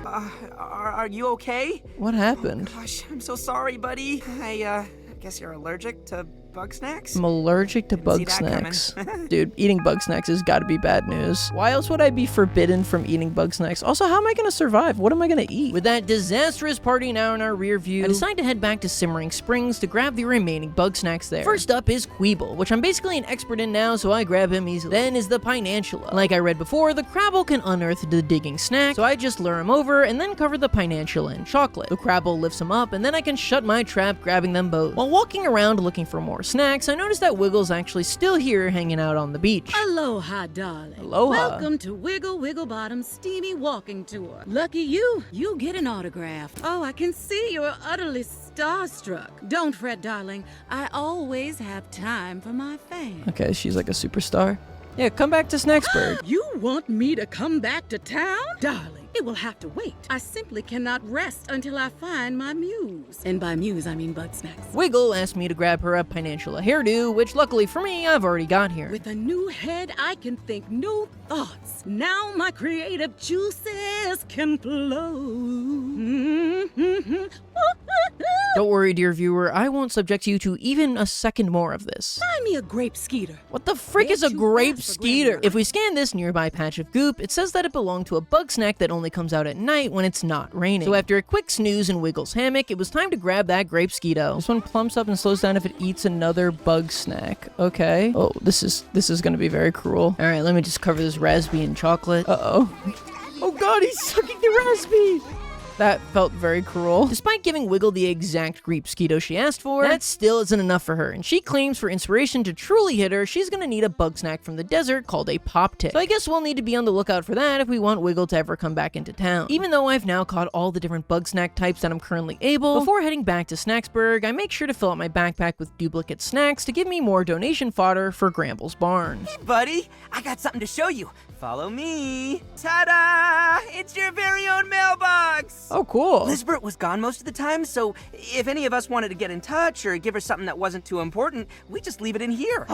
Are you okay? What happened? Gosh, I'm so sorry, buddy. I guess you're allergic to Bugsnax? I'm allergic to Didn't see that Bugsnax. coming. Dude, eating Bugsnax has got to be bad news. Why else would I be forbidden from eating Bugsnax? Also, how am I going to survive? What am I going to eat? With that disastrous party now in our rear view, I decide to head back to Simmering Springs to grab the remaining Bugsnax there. First up is Queeble, which I'm basically an expert in now, so I grab him easily. Then is the Pinantula. Like I read before, the Crabble can unearth the digging snack, so I just lure him over and then cover the Pinantula in chocolate. The Crabble lifts him up, and then I can shut my trap, grabbing them both. While walking around looking for more snacks, I noticed that Wiggle's actually still here hanging out on the beach. Aloha, darling. Aloha. Welcome to Wiggle Wigglebottom's steamy walking tour. Lucky you get an autograph. Oh, I can see you're utterly starstruck. Don't fret, darling. I always have time for my fans. Okay, she's like a superstar. Yeah, come back to Snacksburg. You want me to come back to town? Darling, it will have to wait. I simply cannot rest until I find my muse. And by muse, I mean Bugsnax. Wiggle asked me to grab her a Pinantula hairdo, which luckily for me, I've already got here. With a new head, I can think new thoughts. Now my creative juices can flow. Don't worry, dear viewer, I won't subject you to even a second more of this. Find me a grape skeeter. What the frick They're is a too grape fast for skeeter? grandma. If we scan this nearby patch of goop, it says that it belonged to a Bugsnax that only comes out at night when it's not raining. So after a quick snooze in Wiggle's hammock, it was time to grab that grape skeeto. This one plumps up and slows down if it eats another Bugsnax. Okay. Oh, this is gonna be very cruel. All right, let me just cover this raspberry in chocolate. Uh-oh. Oh god, he's sucking the raspberry! That felt very cruel. Despite giving Wiggle the exact grape skeeto she asked for, that still isn't enough for her, and she claims for inspiration to truly hit her, she's gonna need a Bugsnax from the desert called a pop tick. So I guess we'll need to be on the lookout for that if we want Wiggle to ever come back into town. Even though I've now caught all the different Bugsnax types that I'm currently able, before heading back to Snacksburg, I make sure to fill up my backpack with duplicate snacks to give me more donation fodder for Gramble's barn. Hey, buddy, I got something to show you. Follow me. Ta-da! It's your very own mailbox! Oh, cool. Lisbeth was gone most of the time, so if any of us wanted to get in touch or give her something that wasn't too important, we just leave it in here.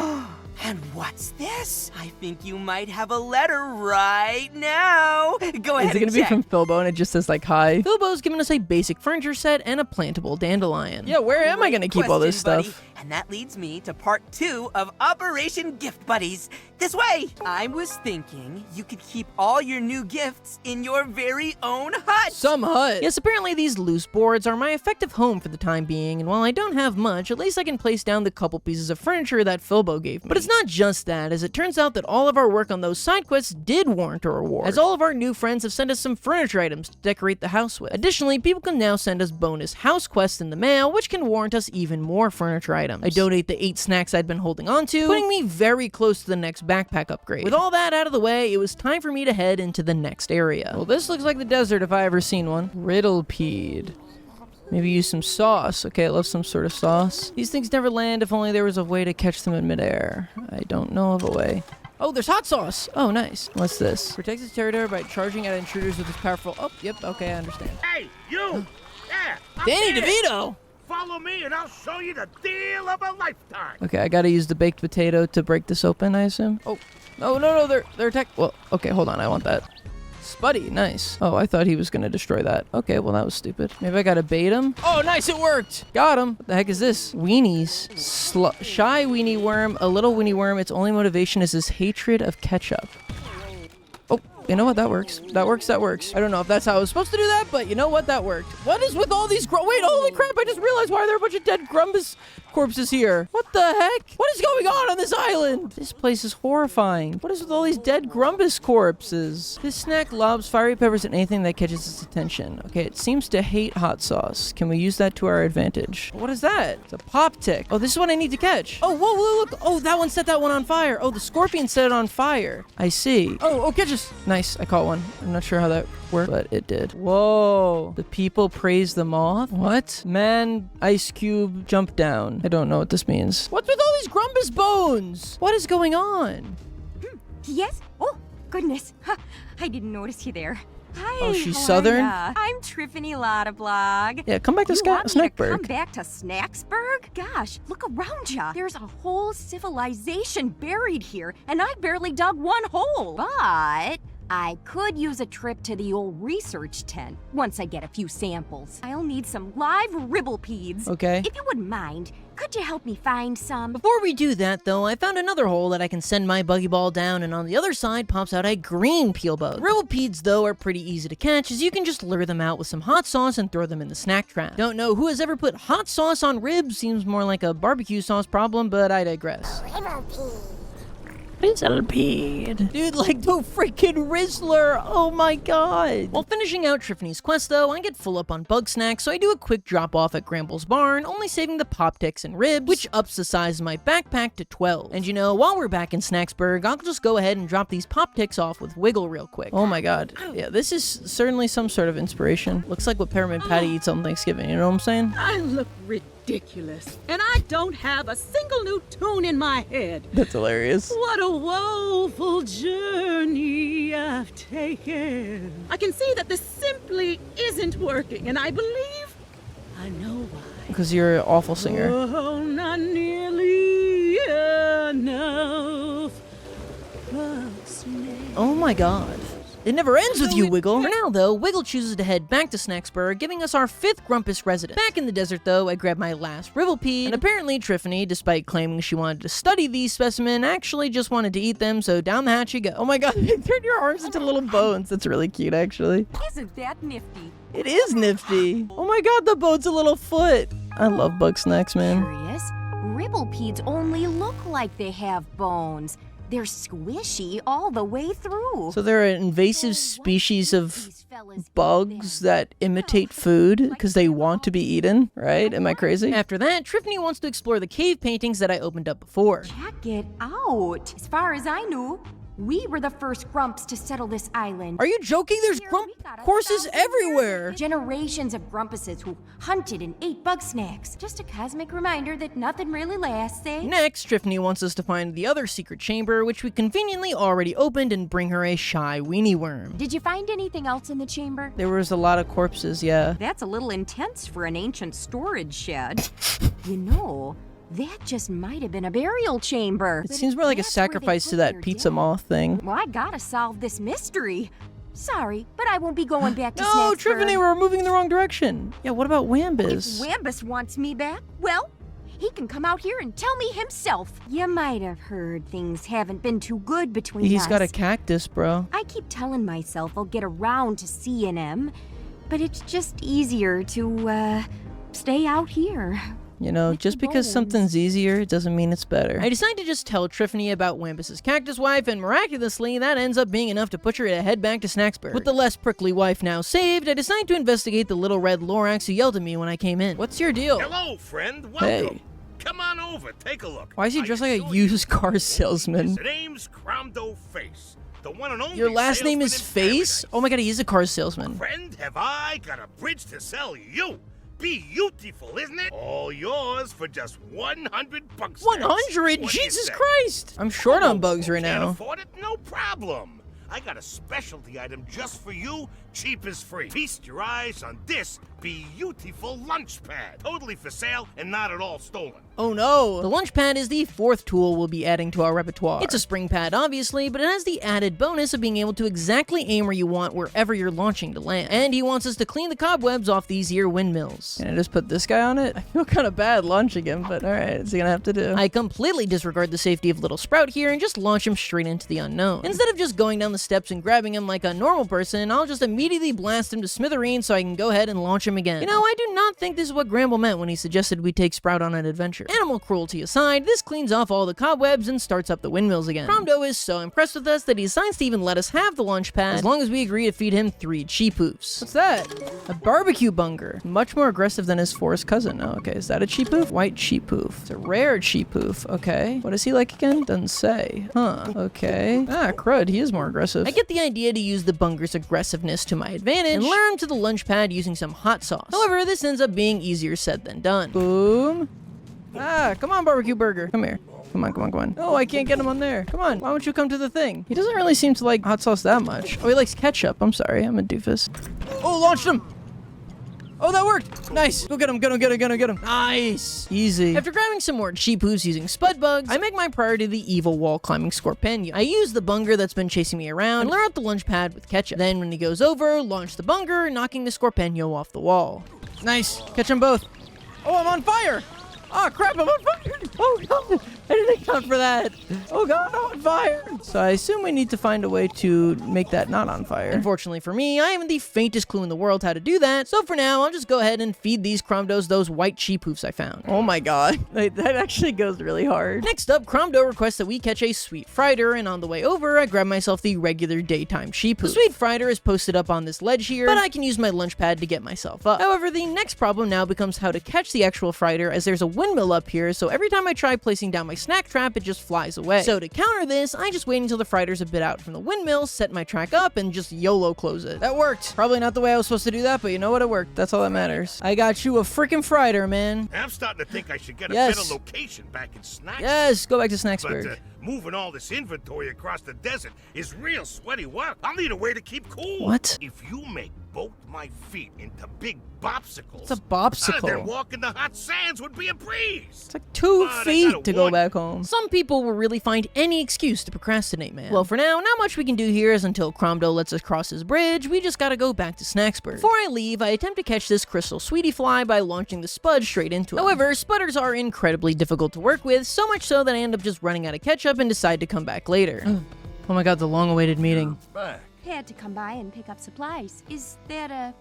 And what's this? I think you might have a letter right now. Go ahead Is it gonna and be check. from Philbo and it just says like hi? Philbo's giving us a basic furniture set and a plantable dandelion. Yeah, where am I gonna keep all this Question, stuff? buddy. And that leads me to part 2 of Operation Gift Buddies. This way! I was thinking you could keep all your new gifts in your very own hut. Some hut. Yes, apparently these loose boards are my effective home for the time being, and while I don't have much, at least I can place down the couple pieces of furniture that Philbo gave me. But it's not just that, as it turns out that all of our work on those side quests did warrant a reward, as all of our new friends have sent us some furniture items to decorate the house with. Additionally, people can now send us bonus house quests in the mail, which can warrant us even more furniture items. I donate the 8 snacks I'd been holding on to, putting me very close to the next backpack upgrade. With all that out of the way, it was time for me to head into the next area. Well, this looks like the desert if I ever seen one. Riddlepeed. Maybe use some sauce. Okay, I love some sort of sauce. These things never land if only there was a way to catch them in midair. I don't know of a way. Oh, there's hot sauce! Oh, nice. What's this? Protects its territory by charging at intruders with its powerful... Oh, yep, okay, I understand. Hey, you! Yeah! Danny DeVito! Follow me and I'll show you the deal of a lifetime! Okay, I gotta use the baked potato to break this open, I assume. Oh, no, they're attack... Well, okay, hold on, I want that. Spuddy, nice. Oh, I thought he was gonna destroy that. Okay, well, that was stupid. Maybe I gotta bait him? Oh, nice, it worked! Got him. What the heck is this? Weenies. Shy weenie worm, a little weenie worm. Its only motivation is his hatred of ketchup. Oh, you know what? That works. That works. I don't know if that's how I was supposed to do that, but you know what? That worked. What is with all these wait, holy crap, I just realized why are there a bunch of dead Grumbus corpses here? What the heck? What is going on this island? This place is horrifying. What is with all these dead Grumpus corpses? This snack lobs fiery peppers at anything that catches its attention. Okay, it seems to hate hot sauce. Can we use that to our advantage? What is that? It's a pop tick. Oh, this is what I need to catch. Oh, whoa, look. Oh, that one set that one on fire. Oh, the scorpion set it on fire. I see. Oh, catch us. Nice, I caught one. I'm not sure how that worked, but it did. Whoa, the people praise the moth? What? Man, ice cube, jump down. I don't know what this means. What's with all these Grumpus bones? What is going on? Yes? Oh, goodness. Huh, I didn't notice you there. Hi. Oh, she's how are southern? ya? I'm Triffany Lottablog. Yeah, come back to You want me to come Snackburg. back to Snacksburg? Gosh, look around ya. There's a whole civilization buried here, and I barely dug one hole. But I could use a trip to the old research tent once I get a few samples. I'll need some live ribblepedes. Okay. If you wouldn't mind, could you help me find some? Before we do that, though, I found another hole that I can send my buggy ball down, and on the other side pops out a green peel bug. Ribblepedes, though, are pretty easy to catch, as you can just lure them out with some hot sauce and throw them in the snack trap. Don't know who has ever put hot sauce on ribs, seems more like a barbecue sauce problem, but I digress. Rizzlepede. Dude, like the freaking Rizzler. Oh my god. While finishing out Triffany's quest, though, I get full up on Bugsnax, so I do a quick drop off at Gramble's barn, only saving the pop ticks and ribs, which ups the size of my backpack to 12. And you know, while we're back in Snacksburg, I'll just go ahead and drop these pop ticks off with Wiggle real quick. Oh my god. Yeah, this is certainly some sort of inspiration. Looks like what Peppermint Patty eats on Thanksgiving, you know what I'm saying? I look ridiculous, and I don't have a single new tune in my head. That's hilarious. What a woeful journey I've taken. I can see that this simply isn't working, and I believe I know why. Because you're an awful singer. Oh, not nearly enough. Bugsnax. Oh my god. It never ends with you, Wiggle. For now, though, Wiggle chooses to head back to Snacksburg, giving us our 5th Grumpus resident. Back in the desert, though, I grab my last Ribblepede, and apparently Triffany, despite claiming she wanted to study these specimens, actually just wanted to eat them, so down the hatch you go. Oh my god, they turned your arms into little bones. That's really cute, actually. Isn't that nifty? It is nifty. Oh my god, the bone's a little foot. I love Bugsnax, man. Curious. Ribblepedes only look like they have bones. They're squishy all the way through. So they're an invasive species of bugs that imitate food because they want to be eaten, right? Am I crazy? After that, Triffany wants to explore the cave paintings that I opened up before. Check it out. As far as I knew, we were the first Grumps to settle this island. Are you joking? There's Grump courses everywhere. Generations of Grumpuses who hunted and ate Bugsnax. Just a cosmic reminder that nothing really lasts, eh? Next, Triffany wants us to find the other secret chamber, which we conveniently already opened, and bring her a shy weenie worm. Did you find anything else in the chamber? There was a lot of corpses, yeah. That's a little intense for an ancient storage shed. You know, that just might have been a burial chamber. It seems more like a sacrifice to that pizza moth thing. Well, I gotta solve this mystery. Sorry, but I won't be going back to No, Snacksburg. Triffany, we're moving in the wrong direction. Yeah, what about Wambus? If Wambus wants me back, well, he can come out here and tell me himself. You might have heard things haven't been too good between us. He's got a cactus, bro. I keep telling myself I'll get around to seeing him, but it's just easier to, stay out here. You know, just because something's easier doesn't mean it's better. I decide to just tell Triffany about Wambus's cactus wife, and miraculously, that ends up being enough to push her to head back to Snacksburg. With the less prickly wife now saved, I decide to investigate the little red Lorax who yelled at me when I came in. What's your deal? Hello, friend. Welcome. Hey. Come on over. Take a look. Why is he dressed like a used car salesman? His name's Cromdo Face. The one and only Your last name is salesman in Face? paradise. Oh my god, he is a car salesman. Friend, have I got a bridge to sell you? Beautiful, isn't it? All yours for just 100 bucks. 100? Jesus Christ! I'm short on bugs right Can't now. afford it? No problem. I got a specialty item just for you, cheap as free. Feast your eyes on this beautiful lunch pad. Totally for sale and not at all stolen. Oh no! The lunch pad is the 4th tool we'll be adding to our repertoire. It's a spring pad, obviously, but it has the added bonus of being able to exactly aim where you want wherever you're launching to land. And he wants us to clean the cobwebs off these here windmills. Can I just put this guy on it? I feel kind of bad launching him, but alright, what's he gonna have to do? I completely disregard the safety of Little Sprout here and just launch him straight into the unknown. Instead of just going down the steps and grabbing him like a normal person, I'll just immediately blast him to smithereens so I can go ahead and launch him him again. You know, I do not think this is what Gramble meant when he suggested we take Sprout on an adventure. Animal cruelty aside, this cleans off all the cobwebs and starts up the windmills again. Cromdo is so impressed with us that he decides to even let us have the lunch pad as long as we agree to feed him 3 cheepoofs. What's that? A barbecue bunger. Much more aggressive than his forest cousin. Oh, okay. Is that a cheepoof? White cheepoof. It's a rare cheepoof. Okay. What is he like again? Doesn't say. Huh. Okay. Ah, crud. He is more aggressive. I get the idea to use the bunger's aggressiveness to my advantage and lure him to the lunch pad using some hot sauce. However, this ends up being easier said than done. Boom. Ah, come on, barbecue burger. Come here. Come on, come on, come on. Oh, I can't get him on there. Come on. Why don't you come to the thing? He doesn't really seem to like hot sauce that much. Oh, he likes ketchup. I'm sorry. I'm a doofus. Oh, launched him. Oh, that worked. Nice. Go get him, get him, get him, get him, get him. Nice. Easy. After grabbing some more cheepoos using spud bugs, I make my priority the evil wall climbing scorpion. I use the bunger that's been chasing me around and lure out the lunch pad with ketchup. Then when he goes over, launch the bunger, knocking the scorpion off the wall. Nice. Catch them both. Oh, I'm on fire. Oh crap, I'm on fire! Oh god, I didn't account for that. Oh god, I'm on fire! So I assume we need to find a way to make that not on fire. Unfortunately for me, I haven't the faintest clue in the world how to do that, so for now, I'll just go ahead and feed these Cromdos those white cheepoofs I found. Oh my god, that actually goes really hard. Next up, Cromdo requests that we catch a sweet frieder, and on the way over, I grab myself the regular daytime cheepoof. The sweet frieder is posted up on this ledge here, but I can use my lunch pad to get myself up. However, the next problem now becomes how to catch the actual frieder, as there's a windmill up here, so every time I try placing down my snack trap, it just flies away. So to counter this, I just wait until the frieder's a bit out from the windmill, set my track up, and just YOLO close it. That worked. Probably not the way I was supposed to do that, but you know what? It worked. That's all that matters. I got you a freaking frieder, man. I'm starting to think I should get a better location back in Snacksburg. Yes, go back to Snacksburg. But moving all this inventory across the desert is real sweaty work. I'll need a way to keep cool. What? If you make both my feet into big bopsicles. It's a bopsicle. Then walking the hot sands would be a breeze. It's like 2 feet to go back home. Some people will really find any excuse to procrastinate, man. Well, for now, not much we can do here is until Cromdo lets us cross his bridge, we just gotta go back to Snacksburg. Before I leave, I attempt to catch this crystal sweetie fly by launching the spud straight into it. However, spudders are incredibly difficult to work with, so much so that I end up just running out of ketchup and decide to come back later. Oh my god, the long-awaited meeting. Back. Had to come by and pick up supplies. Is that a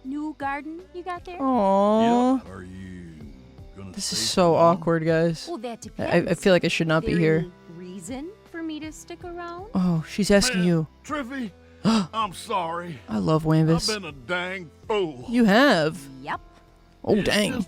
new garden you got there? Aww. Yep. Are you gonna This is stay so for long? awkward, guys. Well, that depends. I feel like I should not be here. Any reason for me to stick around? Oh, she's asking you. Triffy, I'm sorry. I love I've Wambus. been a dang fool. You have. Yep. Oh, dang.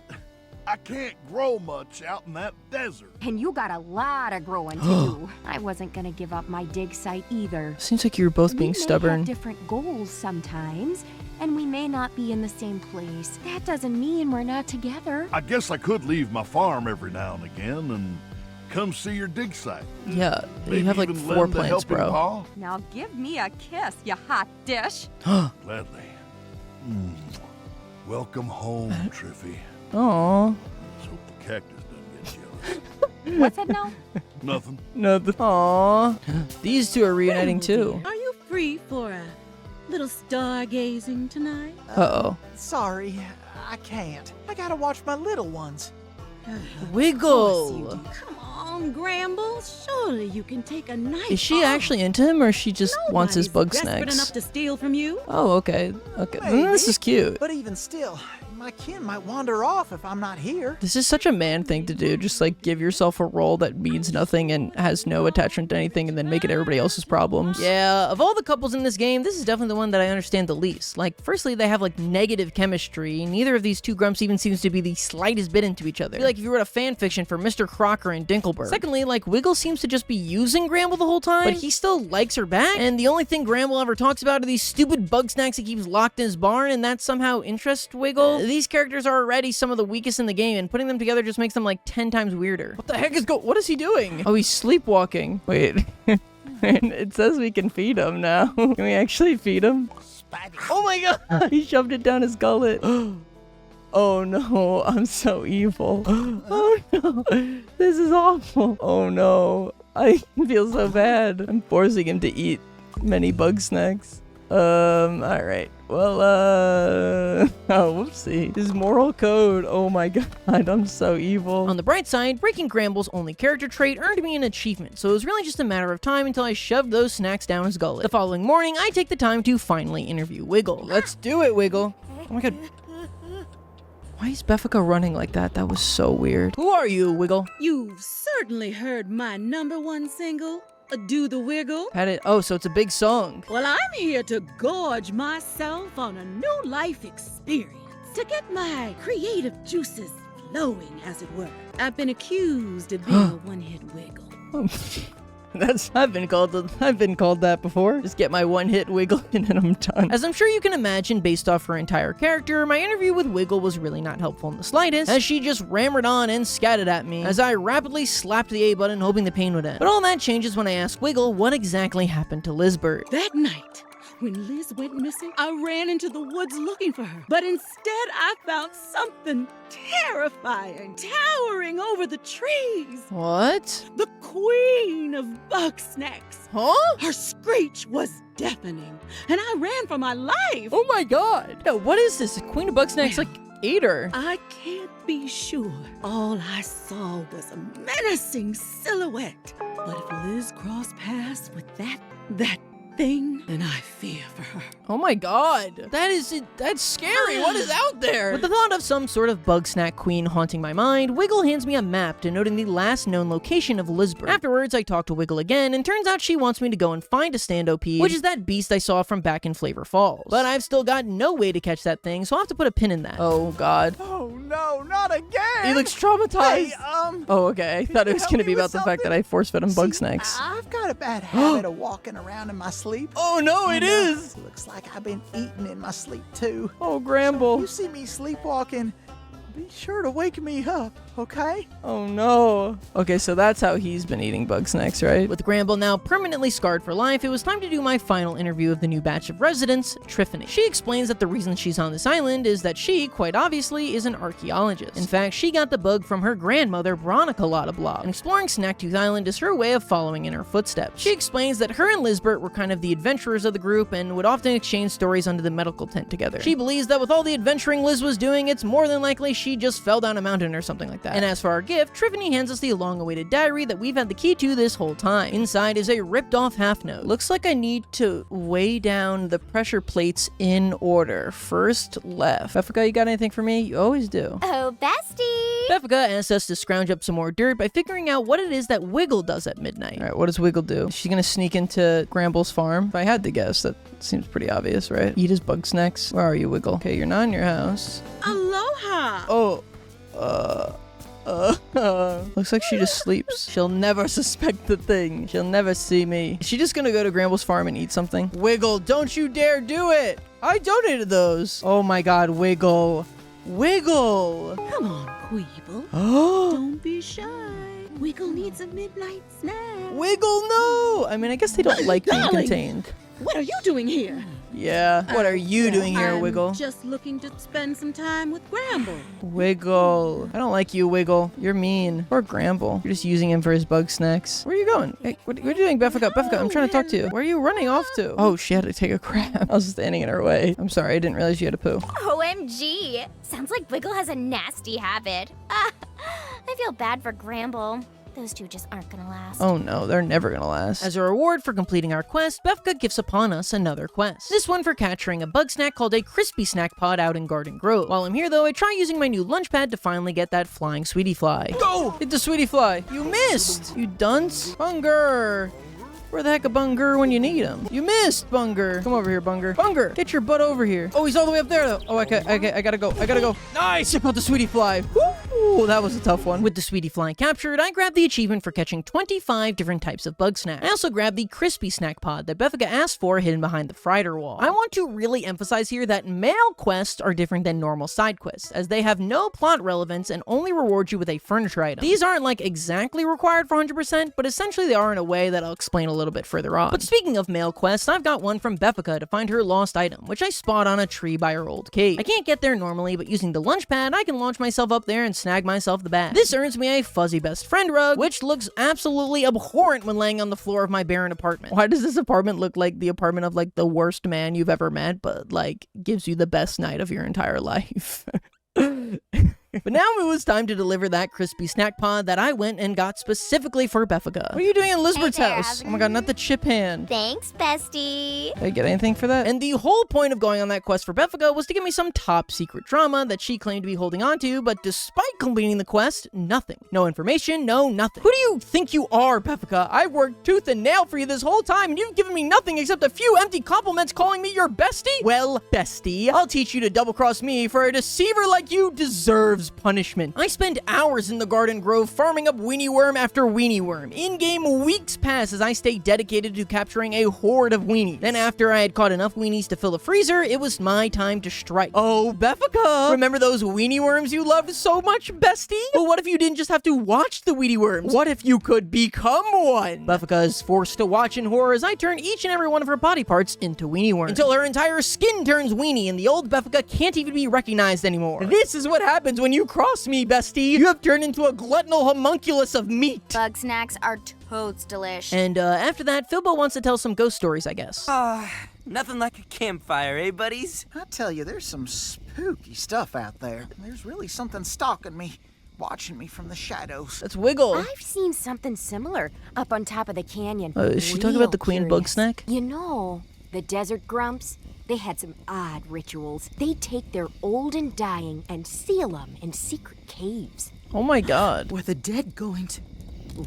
I can't grow much out in that desert. And you got a lot of growing to do. I wasn't gonna give up my dig site either. Seems like you were both being We may stubborn. have different goals sometimes, and we may not be in the same place. That doesn't mean we're not together. I guess I could leave my farm every now and again and come see your dig site. Yeah, Maybe you have like even 4 lend a plants, helping bro. paw. Now give me a kiss, you hot dish. Gladly. Welcome home, Triffy. Aww. Let's hope the cactus doesn't get jealous. What's that now? Nothing. Nothing. Aww. These two are reuniting too. Are you free for a little stargazing tonight? Uh-oh. Sorry, I can't. I gotta watch my little ones. Wiggle. Come on, Gramble. Surely you can take a night Is she off. actually into him, or she just wants his Nobody's desperate Bugsnax? enough to steal from you. Oh, okay. Okay. This is cute. But even still, my kin might wander off if I'm not here. This is such a man thing to do. Just like give yourself a role that means nothing and has no attachment to anything and then make it everybody else's problems. Yeah, of all the couples in this game, this is definitely the one that I understand the least. Like, firstly, they have like negative chemistry. Neither of these two grumps even seems to be the slightest bit into each other. Like if you wrote a fan fiction for Mr. Crocker and Dinkelberg. Secondly, like Wiggle seems to just be using Gramble the whole time, but he still likes her back. And the only thing Gramble ever talks about are these stupid Bugsnax he keeps locked in his barn, and that somehow interests Wiggle. These characters are already some of the weakest in the game, and putting them together just makes them like 10 times weirder. What the heck is what is he doing? Oh, he's sleepwalking. Wait. It says we can feed him now. Can we actually feed him? Oh my god! He shoved it down his gullet. Oh no, I'm so evil. Oh no, this is awful. Oh no, I feel so bad. I'm forcing him to eat many Bugsnax. Alright. Well, oh, whoopsie. His moral code. Oh my god, I'm so evil. On the bright side, breaking Gramble's only character trait earned me an achievement, so it was really just a matter of time until I shoved those snacks down his gullet. The following morning, I take the time to finally interview Wiggle. Let's do it, Wiggle. Oh my god. Why is Beffica running like that? That was so weird. Who are you, Wiggle? You've certainly heard my #1 single, Do the Wiggle. Had it. Oh, so it's a big song. Well, I'm here to gorge myself on a new life experience, to get my creative juices flowing, as it were. I've been accused of being a one-hit wiggle. I've been called that before. Just get my one-hit Wiggle and then I'm done. As I'm sure you can imagine, based off her entire character, my interview with Wiggle was really not helpful in the slightest, as she just rammered on and scattered at me as I rapidly slapped the A button hoping the pain would end. But all that changes when I asked Wiggle what exactly happened to Lizbert. That night, when Liz went missing, I ran into the woods looking for her. But instead, I found something terrifying, towering over the trees. What? The queen of Bugsnax. Huh? Her screech was deafening, and I ran for my life. Oh my god. Yeah, what is this? Queen of Bugsnax, like, ate her. I can't be sure. All I saw was a menacing silhouette. But if Liz crossed paths with that thing, then I fear for her. Oh my god. That's scary. What is out there? With the thought of some sort of Bugsnax queen haunting my mind, Wiggle hands me a map denoting the last known location of Lizbert. Afterwards, I talk to Wiggle again, and turns out she wants me to go and find a Standopede, which is that beast I saw from back in Flavor Falls. But I've still got no way to catch that thing, so I'll have to put a pin in that. Oh god. Oh no, not again! He looks traumatized. Hey, oh, okay. I thought it was gonna be about the fact that I force-fed him Bugsnax. I've got a bad habit of walking around in my sleep. Oh no, it is! Looks like I've been eating in my sleep too. Oh, Gramble. You see me sleepwalking, be sure to wake me up, okay? Oh no. Okay, so that's how he's been eating Bugsnax, right? With Gramble now permanently scarred for life, it was time to do my final interview of the new batch of residents, Triffany. She explains that the reason she's on this island is that she, quite obviously, is an archaeologist. In fact, she got the bug from her grandmother, Veronica Lotta, and exploring Snacktooth Island is her way of following in her footsteps. She explains that her and Lizbert were kind of the adventurers of the group and would often exchange stories under the medical tent together. She believes that with all the adventuring Liz was doing, it's more than likely she just fell down a mountain or something like that. And as for our gift, Triffany hands us the long-awaited diary that we've had the key to this whole time. Inside is a ripped-off half note. Looks like I need to weigh down the pressure plates in order. First left. Beffica, you got anything for me? You always do. Oh, bestie! Beffica asks us to scrounge up some more dirt by figuring out what it is that Wiggle does at midnight. All right, what does Wiggle do? Is she gonna sneak into Gramble's farm? If I had to guess, that seems pretty obvious, right? Eat his Bugsnax. Where are you, Wiggle? Okay, you're not in your house. Aloha! Oh. Looks like she just sleeps. She'll never suspect the thing. She'll never see me. Is she just gonna go to Gramble's farm and eat something? Wiggle, don't you dare do it! I donated those. Oh my god, Wiggle. Wiggle! Come on, Queeble. Oh! Don't be shy. Wiggle needs a midnight snack. Wiggle, no! I mean, I guess they don't like being Darling, contained. What are you doing here? Yeah. What are you doing here, I'm Wiggle? just looking to spend some time with Gramble. Wiggle. I don't like you, Wiggle. You're mean. Or Gramble. You're just using him for his Bugsnax. Where are you going? Hey, what are you doing, Beffica? Beffica, I'm trying to talk to you. Where are you running off to? Oh, she had to take a crap. I was standing in her way. I'm sorry, I didn't realize you had to poo. OMG! Sounds like Wiggle has a nasty habit. I feel bad for Gramble. Those two just aren't gonna last. Oh no, they're never gonna last. As a reward for completing our quest, Beffica gifts upon us another quest. This one for capturing a bug snack called a crispy snack pod out in Garden Grove. While I'm here though, I try using my new lunch pad to finally get that flying sweetie fly. Go! Hit the sweetie fly. You missed! You dunce. Bunger! Where the heck a Bunger when you need him? You missed, Bunger. Come over here, Bunger. Bunger, get your butt over here. Oh, he's all the way up there, though. Oh, okay, I gotta go. Nice! Check out the sweetie fly. Woo! That was a tough one. With the sweetie fly captured, I grabbed the achievement for catching 25 different types of bug snack. I also grabbed the crispy snack pod that Beffica asked for hidden behind the Frider wall. I want to really emphasize here that male quests are different than normal side quests, as they have no plot relevance and only reward you with a furniture item. These aren't like exactly required for 100%, but essentially they are in a way that I'll explain a little bit further on. But speaking of male quests, I've got one from Beffica to find her lost item, which I spot on a tree by her old cave. I can't get there normally, but using the lunch pad, I can launch myself up there and snag myself the bag. This earns me a fuzzy best friend rug, which looks absolutely abhorrent when laying on the floor of my barren apartment. Why does this apartment look like the apartment of like the worst man you've ever met, but like gives you the best night of your entire life? But now it was time to deliver that crispy snack pod that I went and got specifically for Beffica. What are you doing in Lizbard's there, house? Oh my god, not the chip hand. Thanks, bestie. Did I get anything for that? And the whole point of going on that quest for Beffica was to give me some top secret drama that she claimed to be holding on to, but despite completing the quest, nothing. No information, no nothing. Who do you think you are, Beffica? I worked tooth and nail for you this whole time, and you've given me nothing except a few empty compliments calling me your bestie? Well, bestie, I'll teach you to double-cross me, for a deceiver like you deserves punishment. I spend hours in the Garden Grove farming up weenie worm after weenie worm. In-game weeks pass as I stay dedicated to capturing a horde of weenies. Then after I had caught enough weenies to fill the freezer, it was my time to strike. Oh, Beffica! Remember those weenie worms you loved so much, bestie? Well, what if you didn't just have to watch the weenie worms? What if you could become one? Beffica is forced to watch in horror as I turn each and every one of her body parts into weenie worms, until her entire skin turns weenie and the old Beffica can't even be recognized anymore. This is what happens when you cross me, bestie. You have turned into a gluttonal homunculus of meat. Bugsnax are totes delish. And after that, Philbo wants to tell some ghost stories, I guess. Nothing like a campfire, eh, buddies? I tell you, there's some spooky stuff out there. There's really something stalking me, watching me from the shadows. That's Wiggle. I've seen something similar up on top of the canyon. Is she talking about the Queen Curious. Bugsnax? You know, the desert grumps, they had some odd rituals. They take their old and dying and seal them in secret caves. Oh my god. Were the dead going to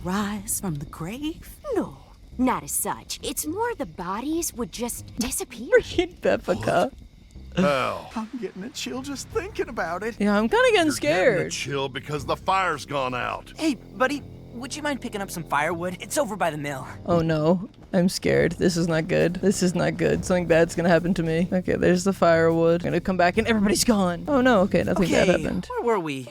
rise from the grave? No, not as such. It's more the bodies would just disappear. Freaking Beffica. Hell, I'm getting a chill just thinking about it. Yeah, I'm kind of getting getting a scared. chill because the fire's gone out. Hey, buddy, would you mind picking up some firewood? It's over by the mill. Oh no, I'm scared. This is not good. This is not good. Something bad's gonna happen to me. Okay, there's the firewood. I'm gonna come back and everybody's gone. Oh no, okay, nothing bad happened. Where were we?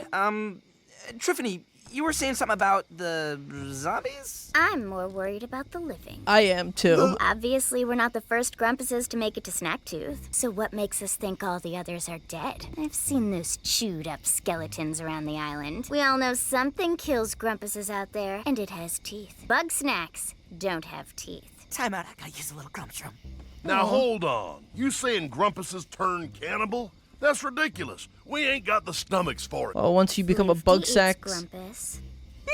Triffany, you were saying something about the zombies? I'm more worried about the living. I am too. Obviously, we're not the first Grumpuses to make it to Snacktooth. So what makes us think all the others are dead? I've seen those chewed up skeletons around the island. We all know something kills Grumpuses out there, and it has teeth. Bugsnax don't have teeth. Time out, I gotta use a little grumps room. Now hold on. You saying Grumpuses turn cannibal? That's ridiculous. We ain't got the stomachs for it. Oh, once you become a bug sack. Grumpus.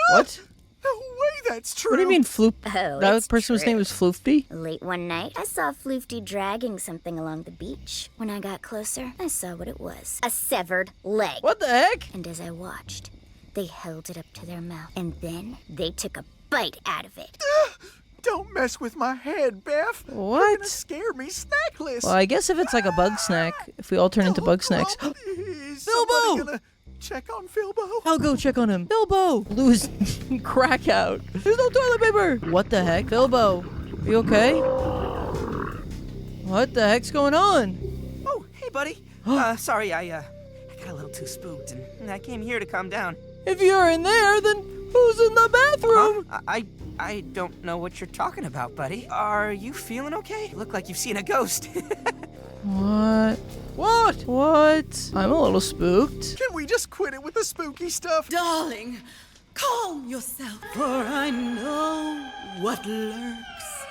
What? No way that's true. What do you mean Floop? Oh, That it's person's true. name was Floofty? Late one night, I saw Floofty dragging something along the beach. When I got closer, I saw what it was. A severed leg. What the heck? And as I watched, they held it up to their mouth. And then they took a bite out of it. Don't mess with my head, Beth. What? You're gonna scare me snackless. Well, I guess if it's like a bug snack, if we all turn into bug snacks. Is Bilbo! somebody gonna check on Philbo? I'll go check on him. Bilbo! Blew his crack out. There's no toilet paper! What the heck? Bilbo, are you okay? What the heck's going on? Oh, hey, buddy. Sorry, I got a little too spooked, and I came here to calm down. If you're in there, then who's in the bathroom? I don't know what you're talking about, buddy. Are you feeling okay? Look like you've seen a ghost. What? What? I'm a little spooked. Can we just quit it with the spooky stuff? Darling, calm yourself, for I know what lurks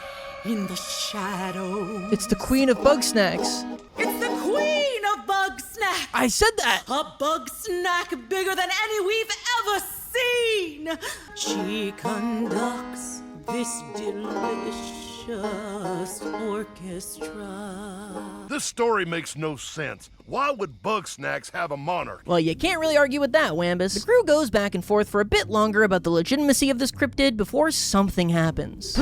in the shadows. It's the Queen of Bugsnax. It's the Queen of Bugsnax! I said that! A bug snack bigger than any we've ever seen! She conducts this delicious orchestra. This story makes no sense. Why would Bugsnax have a monarch? Well, you can't really argue with that, Wambus. The crew goes back and forth for a bit longer about the legitimacy of this cryptid before something happens.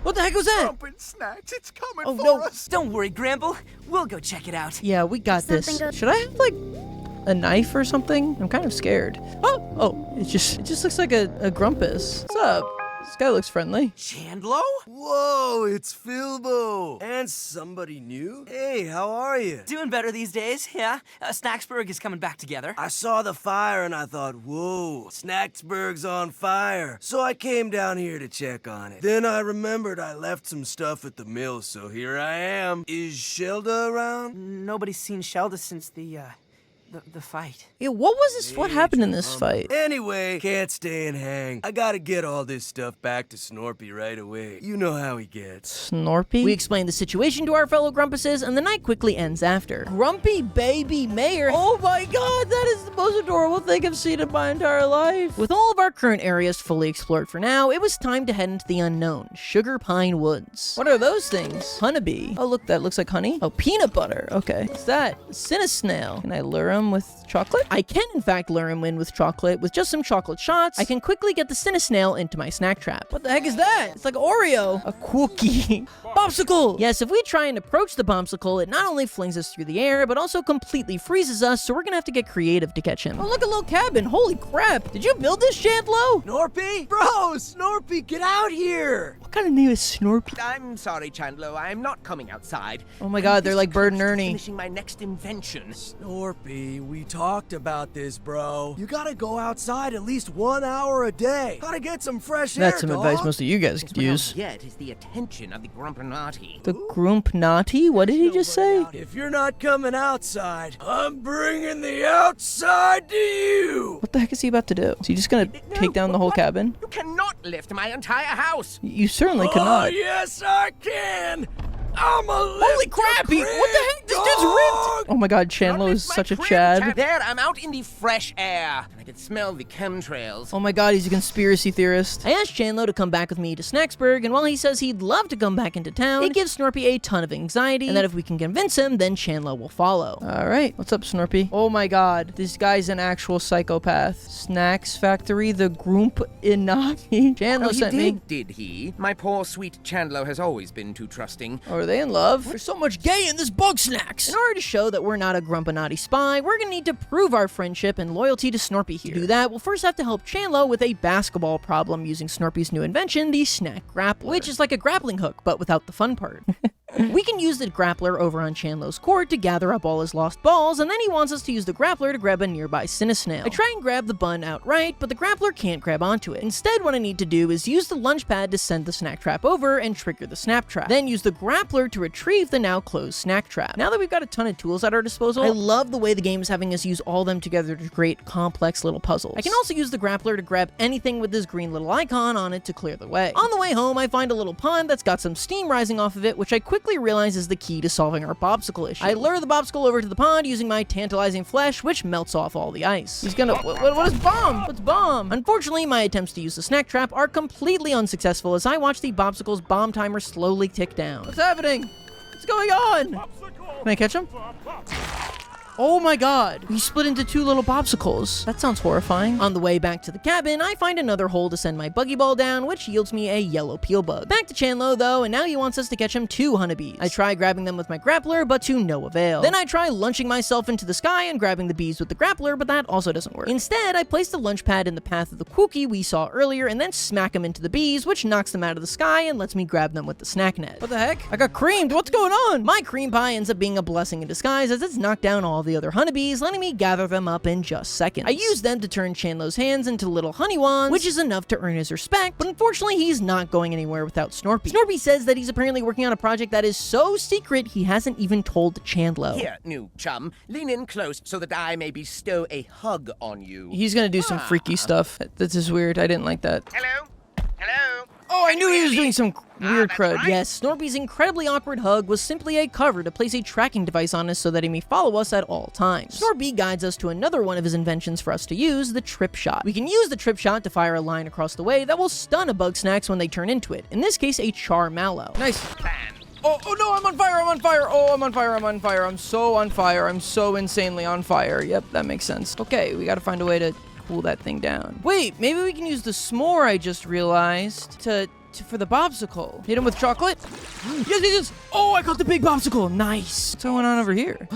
What the heck was that? Jumping snacks, it's coming Oh, for no. us. Don't worry, Gramble. We'll go check it out. Yeah, we got this. Something Should I have, like, a knife or something? I'm kind of scared. Oh, it just looks like a Grumpus. What's up? This guy looks friendly. Chandlo? Whoa, it's Philbo. And somebody new? Hey, how are you? Doing better these days, yeah. Snacksburg is coming back together. I saw the fire and I thought, whoa, Snacksburg's on fire. So I came down here to check on it. Then I remembered I left some stuff at the mill, so here I am. Is Shelda around? Nobody's seen Shelda since the The fight. Yeah, what was this? What happened in this fight? Anyway, can't stay and hang. I gotta get all this stuff back to Snorpy right away. You know how he gets. Snorpy? We explain the situation to our fellow Grumpuses, and the night quickly ends after. Grumpy baby mayor. Oh my god, that is the most adorable thing I've seen in my entire life. With all of our current areas fully explored for now, it was time to head into the unknown, Sugar Pine Woods. What are those things? Honeybee. Oh, look, that looks like honey. Oh, peanut butter. Okay. What's that? Snail. Can I lure him with chocolate? I can, in fact, lure him in with chocolate. With just some chocolate shots, I can quickly get the Snail into my snack trap. What the heck is that? It's like Oreo. A cookie. Popsicle! Yes, if we try and approach the bombsicle, it not only flings us through the air, but also completely freezes us, so we're gonna have to get creative to catch him. Oh, look, a little cabin. Holy crap. Did you build this, Chandlo? Snorpy? Bro, Snorpy, get out here! What kind of name is Snorpy? I'm sorry, Chandlo. I'm not coming outside. Oh my god, they're like Bert and Ernie. Finishing my next invention. Snorpy, we talked about this, bro. You gotta go outside at least 1 hour a day. Gotta get some fresh air, That's some dog. advice most of you guys could use. Yet is the attention of the Grumpernati. The Grumpnati? What did he just say? If you're not coming outside, I'm bringing the outside to you! What the heck is he about to do? Is he just gonna take down the whole cabin? You cannot lift my entire house. You certainly Oh, cannot. yes, I can! I'm a Holy crap! What the heck? This dude's ripped! Oh my god, Chandlo is such a Chad. There, I'm out in the fresh air. And I can smell the chemtrails. Oh my god, he's a conspiracy theorist. I asked Chandlo to come back with me to Snacksburg, and while he says he'd love to come back into town, it gives Snorpy a ton of anxiety, and that if we can convince him, then Chandlo will follow. Alright, what's up, Snorpy? Oh my god, this guy's an actual psychopath. Snacks Factory, the Grump Inaki. Chandlo sent me. Did he? My poor sweet Chandlo has always been too trusting. Oh, are they in love? There's so much gay in this Bugsnax. In order to show that we're not a Grumpinati spy, we're gonna need to prove our friendship and loyalty to Snorpy here. To do that, we'll first have to help Chandlo with a basketball problem using Snorpy's new invention, the Snack Grappler, which is like a grappling hook, but without the fun part. We can use the grappler over on Chandlo's court to gather up all his lost balls, and then he wants us to use the grappler to grab a nearby Snail. I try and grab the bun outright, but the grappler can't grab onto it. Instead, what I need to do is use the lunge pad to send the snack trap over and trigger the snap trap. Then use the grappler to retrieve the now closed snack trap. Now that we've got a ton of tools at our disposal, I love the way the game is having us use all of them together to create complex little puzzles. I can also use the grappler to grab anything with this green little icon on it to clear the way. On the way home, I find a little pond that's got some steam rising off of it, which I quickly realize is the key to solving our bobsicle issue. I lure the bobsicle over to the pond using my tantalizing flesh, which melts off all the ice. He's gonna... What is bomb? What's bomb? Unfortunately, my attempts to use the snack trap are completely unsuccessful as I watch the bobsicle's bomb timer slowly tick down. What's happening? What's going on? Can I catch him? Oh my god, we split into two little popsicles. That sounds horrifying. On the way back to the cabin, I find another hole to send my buggy ball down, which yields me a yellow peel bug. Back to Chandlo though, and now he wants us to catch him 2 honeybees. I try grabbing them with my grappler, but to no avail. Then I try launching myself into the sky and grabbing the bees with the grappler, but that also doesn't work. Instead, I place the launch pad in the path of the Quookie we saw earlier and then smack him into the bees, which knocks them out of the sky and lets me grab them with the snack net. What the heck? I got creamed. What's going on? My cream pie ends up being a blessing in disguise as it's knocked down all the other honeybees, letting me gather them up in just seconds. I use them to turn Chandlo's hands into little honey wands, which is enough to earn his respect, but unfortunately he's not going anywhere without Snorpy. Snorpy says that he's apparently working on a project that is so secret he hasn't even told Chandlo. Here, new chum, lean in close so that I may bestow a hug on you. He's gonna do some freaky stuff. That's just weird. I didn't like that. Hello? Hello? Oh, I knew he was doing some weird crud. right. Yes, Snorpy's incredibly awkward hug was simply a cover to place a tracking device on us so that he may follow us at all times. Snorpy guides us to another one of his inventions for us to use, the trip shot. We can use the trip shot to fire a line across the way that will stun a Bugsnax when they turn into it, in this case a char mallow. Nice. Oh no, I'm on fire, I'm on fire. Oh, I'm on fire, I'm on fire. I'm so on fire. I'm so insanely on fire. Yep, that makes sense. Okay, we gotta find a way to cool that thing down. Wait, maybe we can use the s'more I just realized for the bobsicle. Hit him with chocolate? Yes. Oh, I caught the big bobsicle. Nice. What's going on over here?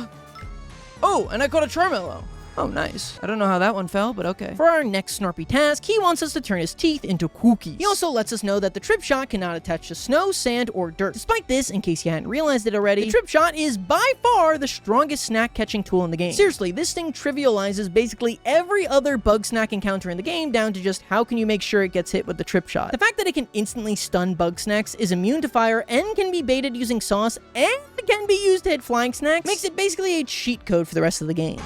Oh, and I caught a charmello. Oh, nice. I don't know how that one fell, but okay. For our next Snorpy task, he wants us to turn his teeth into cookies. He also lets us know that the trip shot cannot attach to snow, sand, or dirt. Despite this, in case you hadn't realized it already, the trip shot is by far the strongest snack catching tool in the game. Seriously, this thing trivializes basically every other bug snack encounter in the game down to just how can you make sure it gets hit with the trip shot. The fact that it can instantly stun Bugsnax, is immune to fire, and can be baited using sauce, and can be used to hit flying snacks, makes it basically a cheat code for the rest of the game.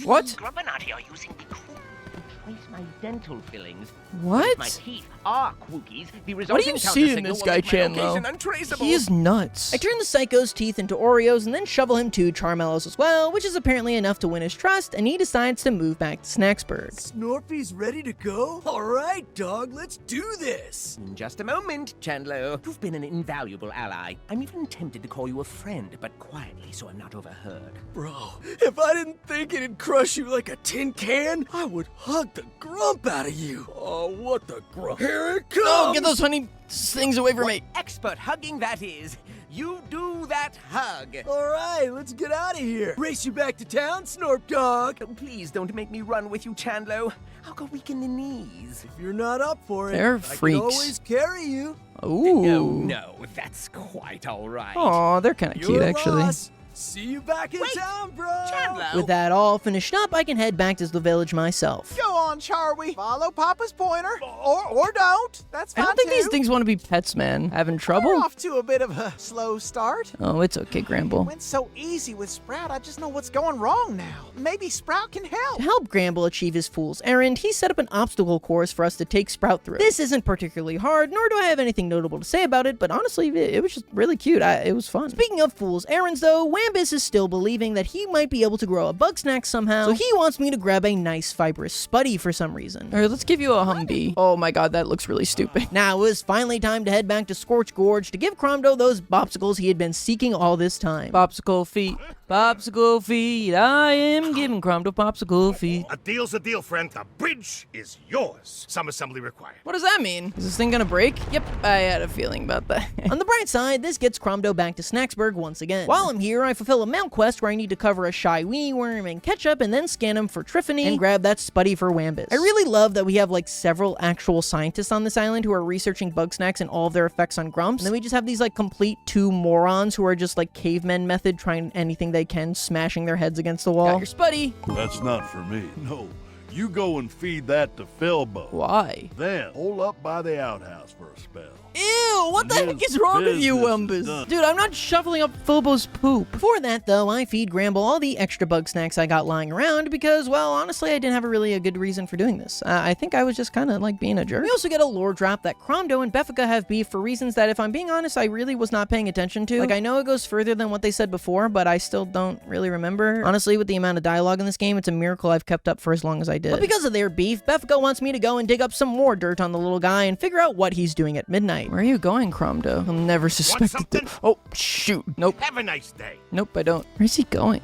What? Grumpinati are using the cruel to trace my dental fillings. What? If my teeth are Quookies, the What do resulting you see in countersignal this will guy, make my Chandler? location untraceable. He is nuts. I turn the psycho's teeth into Oreos and then shovel him 2 Charmelos as well, which is apparently enough to win his trust, and he decides to move back to Snacksburg. Snorpy's ready to go? All right, dog, let's do this. In just a moment, Chandler. You've been an invaluable ally. I'm even tempted to call you a friend, but quietly so I'm not overheard. Bro, if I didn't think it'd crush you like a tin can, I would hug the grump out of you. Oh, what the grump. Here it comes! Oh, get those honey things away from me. Expert hugging that is. You do that hug. All right, let's get out of here. Race you back to town, Snorp Dog. Oh, please don't make me run with you, Chandler. I'll go weak in the knees. If you're not up for it, They're I freaks. can always carry you. Ooh. No, that's quite all right. Aw, they're kind of cute, Your actually. loss. See you back in town, bro. Chandler. With that all finished up, I can head back to the village myself. Go on, Charlie. Follow Papa's pointer. Or don't. That's I fine don't think too. these things want to be pets, man. Having We're trouble? off to a bit of a slow start. Oh, it's okay, Gramble. Went so easy with Sprout, I just know what's going wrong now. Maybe Sprout can help. To help Gramble achieve his fool's errand, he set up an obstacle course for us to take Sprout through. This isn't particularly hard, nor do I have anything notable to say about it, but honestly, it was just really cute. It was fun. Speaking of fool's errands, though, Wambus is still believing that he might be able to grow a Bugsnax somehow, so he wants me to grab a nice fibrous Spuddy for some reason. All right, let's give you a Humvee. Oh my god, that looks really stupid. Now it was finally time to head back to Scorch Gorge to give Cromdo those bopsicles he had been seeking all this time. Popsicle feet. Popsicle feet. I am giving Cromdo popsicle feet. A deal's a deal, friend. The bridge is yours. Some assembly required. What does that mean? Is this thing gonna break? Yep, I had a feeling about that. On the bright side, this gets Cromdo back to Snacksburg once again. While I'm here, I fulfill a mail quest where I need to cover a shy weenie worm and ketchup and then scan him for Triffany and grab that Spuddy for Wambus. I really love that we have like several actual scientists on this island who are researching Bugsnax and all of their effects on Grumps. And then we just have these like complete 2 morons who are just like cavemen method trying anything they can, smashing their heads against the wall. Got your Spuddy. That's not for me. No, you go and feed that to Philbo. Why? Then hole up by the outhouse for a spell. Ew, what the His heck is wrong with you, business is Wumbus? done. Dude, I'm not shuffling up Philbo's poop. Before that, though, I feed Gramble all the extra bug snacks I got lying around because, well, honestly, I didn't have a good reason for doing this. I think I was just kind of like being a jerk. We also get a lore drop that Cromdo and Beffica have beef for reasons that, if I'm being honest, I really was not paying attention to. Like, I know it goes further than what they said before, but I still don't really remember. Honestly, with the amount of dialogue in this game, it's a miracle I've kept up for as long as I did. But because of their beef, Beffica wants me to go and dig up some more dirt on the little guy and figure out what he's doing at midnight. Where are you going, Cromdo? I'll never suspect it. Oh, shoot. Nope. Have a nice day. Nope, I don't. Where's he going?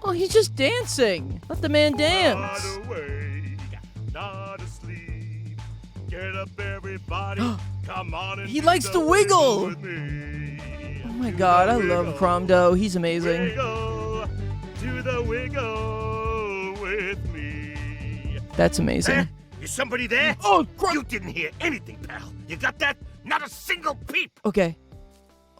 Oh, he's just dancing. Let the man dance. Not awake, not asleep. Get up, everybody. Come on and He do likes the to wiggle. with me. Oh my god, I love Cromdo. He's amazing. Wiggle, do the wiggle with me. That's amazing. Is somebody there? Oh, you didn't hear anything, pal. You got that? Not a single peep. Okay.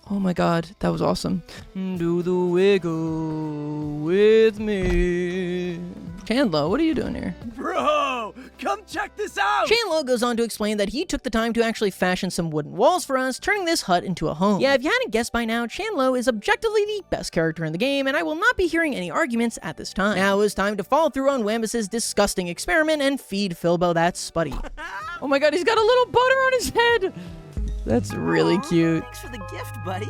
Oh my god, that was awesome. Do the wiggle with me. Chandler, what are you doing here? Bro, come check this out. Chandler goes on to explain that he took the time to actually fashion some wooden walls for us, turning this hut into a home. Yeah, if you hadn't guessed by now, Chandler is objectively the best character in the game, and I will not be hearing any arguments at this time. Now it's time to follow through on Wambus's disgusting experiment and feed Philbo that Spuddy. Oh my god, he's got a little butter on his head. That's really cute. Thanks for the gift, buddy.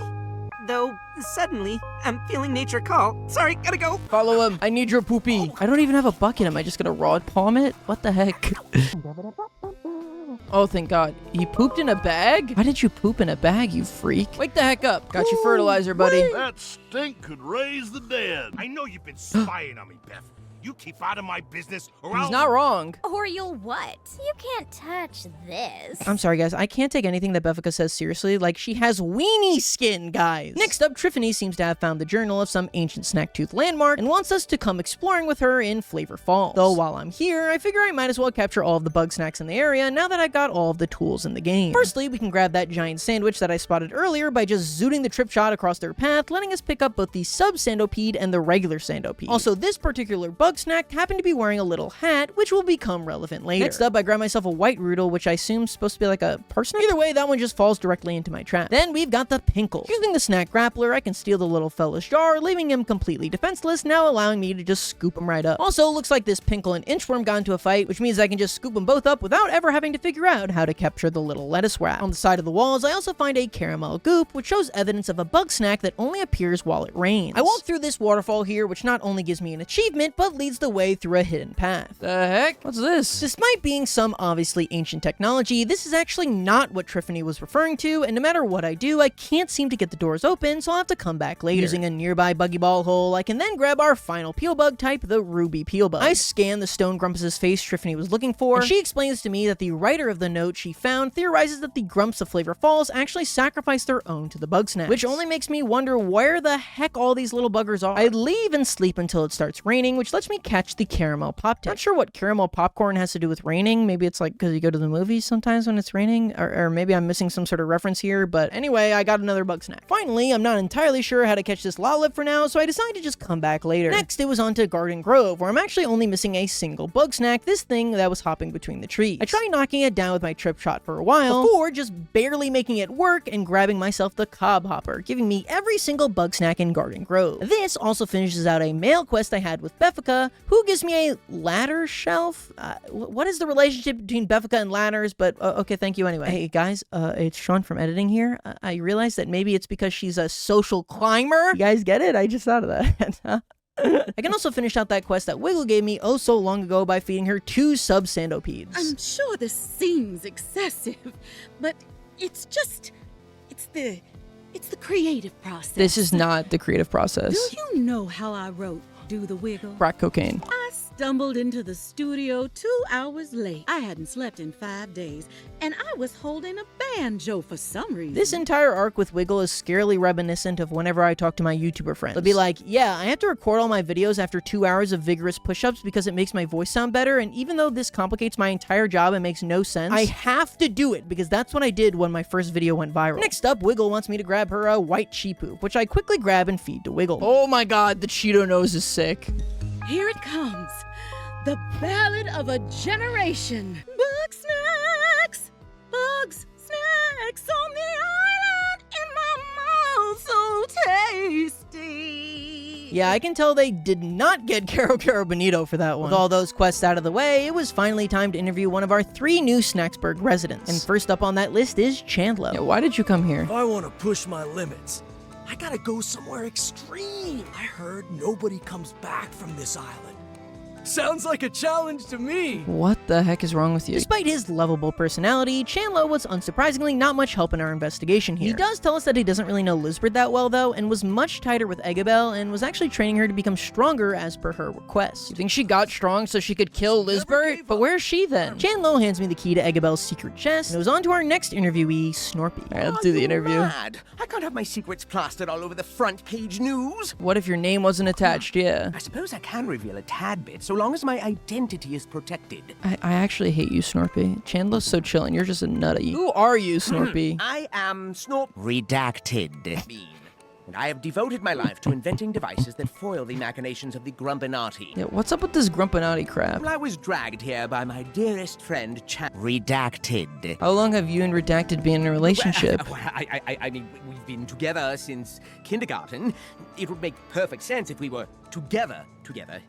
Though, suddenly, I'm feeling nature call. Sorry, gotta go. Follow him. I need your poopy. I don't even have a bucket. Am I just gonna raw palm it? What the heck? Oh, thank God. He pooped in a bag? Why did you poop in a bag, you freak? Wake the heck up. Got your fertilizer, buddy. That stink could raise the dead. I know you've been spying on me, Beth. You keep out of my business, or He's I'll... not wrong. Or you'll what? You can't touch this. I'm sorry, guys. I can't take anything that Beffica says seriously. Like, she has weenie skin, guys. Next up, Triffany seems to have found the journal of some ancient Snacktooth landmark and wants us to come exploring with her in Flavor Falls. Though while I'm here, I figure I might as well capture all of the Bugsnax in the area now that I've got all of the tools in the game. Firstly, we can grab that giant sandwich that I spotted earlier by just zooting the trip shot across their path, letting us pick up both the sub-Sandopede and the regular Sandopede. Also, this particular bug Bugsnax happened to be wearing a little hat, which will become relevant later. Next up, I grab myself a white Roodle, which I assume is supposed to be like a person. Either way, that one just falls directly into my trap. Then we've got the Pinkle. Using the snack grappler, I can steal the little fella's jar, leaving him completely defenseless, now allowing me to just scoop him right up. Also, looks like this Pinkle and Inchworm got into a fight, which means I can just scoop them both up without ever having to figure out how to capture the little lettuce wrap. On the side of the walls, I also find a caramel goop, which shows evidence of a Bugsnax that only appears while it rains. I walk through this waterfall here, which not only gives me an achievement, but leads the way through a hidden path. The heck? What's this? Despite being some obviously ancient technology, this is actually not what Triffany was referring to, and no matter what I do, I can't seem to get the doors open, so I'll have to come back later. Using a nearby buggy ball hole, I can then grab our final peel bug type, the ruby peel bug. I scan the stone Grumpus's face Triffany was looking for, and she explains to me that the writer of the note she found theorizes that the Grumps of Flavor Falls actually sacrificed their own to the Bugsnax, which only makes me wonder where the heck all these little buggers are. I leave and sleep until it starts raining, which lets me catch the caramel pop tick. Not sure what caramel popcorn has to do with raining. Maybe it's like because you go to the movies sometimes when it's raining, or maybe I'm missing some sort of reference here, but anyway, I got another Bugsnax. Finally, I'm not entirely sure how to catch this Lollip for now, so I decided to just come back later. Next, it was on to Garden Grove, where I'm actually only missing a single Bugsnax, this thing that was hopping between the trees. I tried knocking it down with my trip shot for a while, before just barely making it work and grabbing myself the Cob Hopper, giving me every single Bugsnax in Garden Grove. This also finishes out a mail quest I had with Beffica, who gives me a ladder shelf. What is the relationship between Beffica and ladders? But okay, thank you anyway. Hey guys, it's Sean from editing here. I realized that maybe it's because she's a social climber. You guys get it? I just thought of that. I can also finish out that quest that Wiggle gave me oh so long ago by feeding her 2 sub-sandopedes. I'm sure this seems excessive, but it's the creative process. This is not the creative process. Do you know how I wrote Do the Wiggle? Crack cocaine. I stumbled into the studio 2 hours late. I hadn't slept in 5 days, and I was holding a banjo for some reason. This entire arc with Wiggle is scarily reminiscent of whenever I talk to my YouTuber friends. They'll be like, yeah, I have to record all my videos after 2 hours of vigorous push-ups because it makes my voice sound better, and even though this complicates my entire job and makes no sense, I have to do it because that's what I did when my first video went viral. Next up, Wiggle wants me to grab her a white Cheepoop, which I quickly grab and feed to Wiggle. Oh my god, the Cheeto nose is sick. Here it comes. The ballad of a generation. Bugsnax! Bugsnax on the island in my mouth, so tasty. Yeah, I can tell they did not get Caro Caro Bonito for that one. With all those quests out of the way, it was finally time to interview one of our 3 new Snacksburg residents. And first up on that list is Chandler. Yeah, why did you come here? I want to push my limits. I gotta go somewhere extreme. I heard nobody comes back from this island. Sounds like a challenge to me. What the heck is wrong with you? Despite his lovable personality, Chandler was unsurprisingly not much help in our investigation here. He does tell us that he doesn't really know Lizbert that well though, and was much tighter with Eggabell, and was actually training her to become stronger as per her request. You think she got strong so she could kill Lizbert? But where's she then? Chandler hands me the key to Eggabell's secret chest, and it was on to our next interviewee, Snorpy. Alright, let's do the interview. Mad? I can't have my secrets plastered all over the front page news. What if your name wasn't attached? Yeah. I suppose I can reveal a tad bit, so long as my identity is protected. I actually hate you, Snorpy. Chandler's so chill and you're just a nutty. Who are you, Snorpy? I am Snorp Redacted. And I have devoted my life to inventing devices that foil the machinations of the Grumpinati. Yeah, what's up with this Grumpinati crap? Well, I was dragged here by my dearest friend, Redacted. How long have you and Redacted been in a relationship? Well, I mean, we've been together since kindergarten. It would make perfect sense if we were together.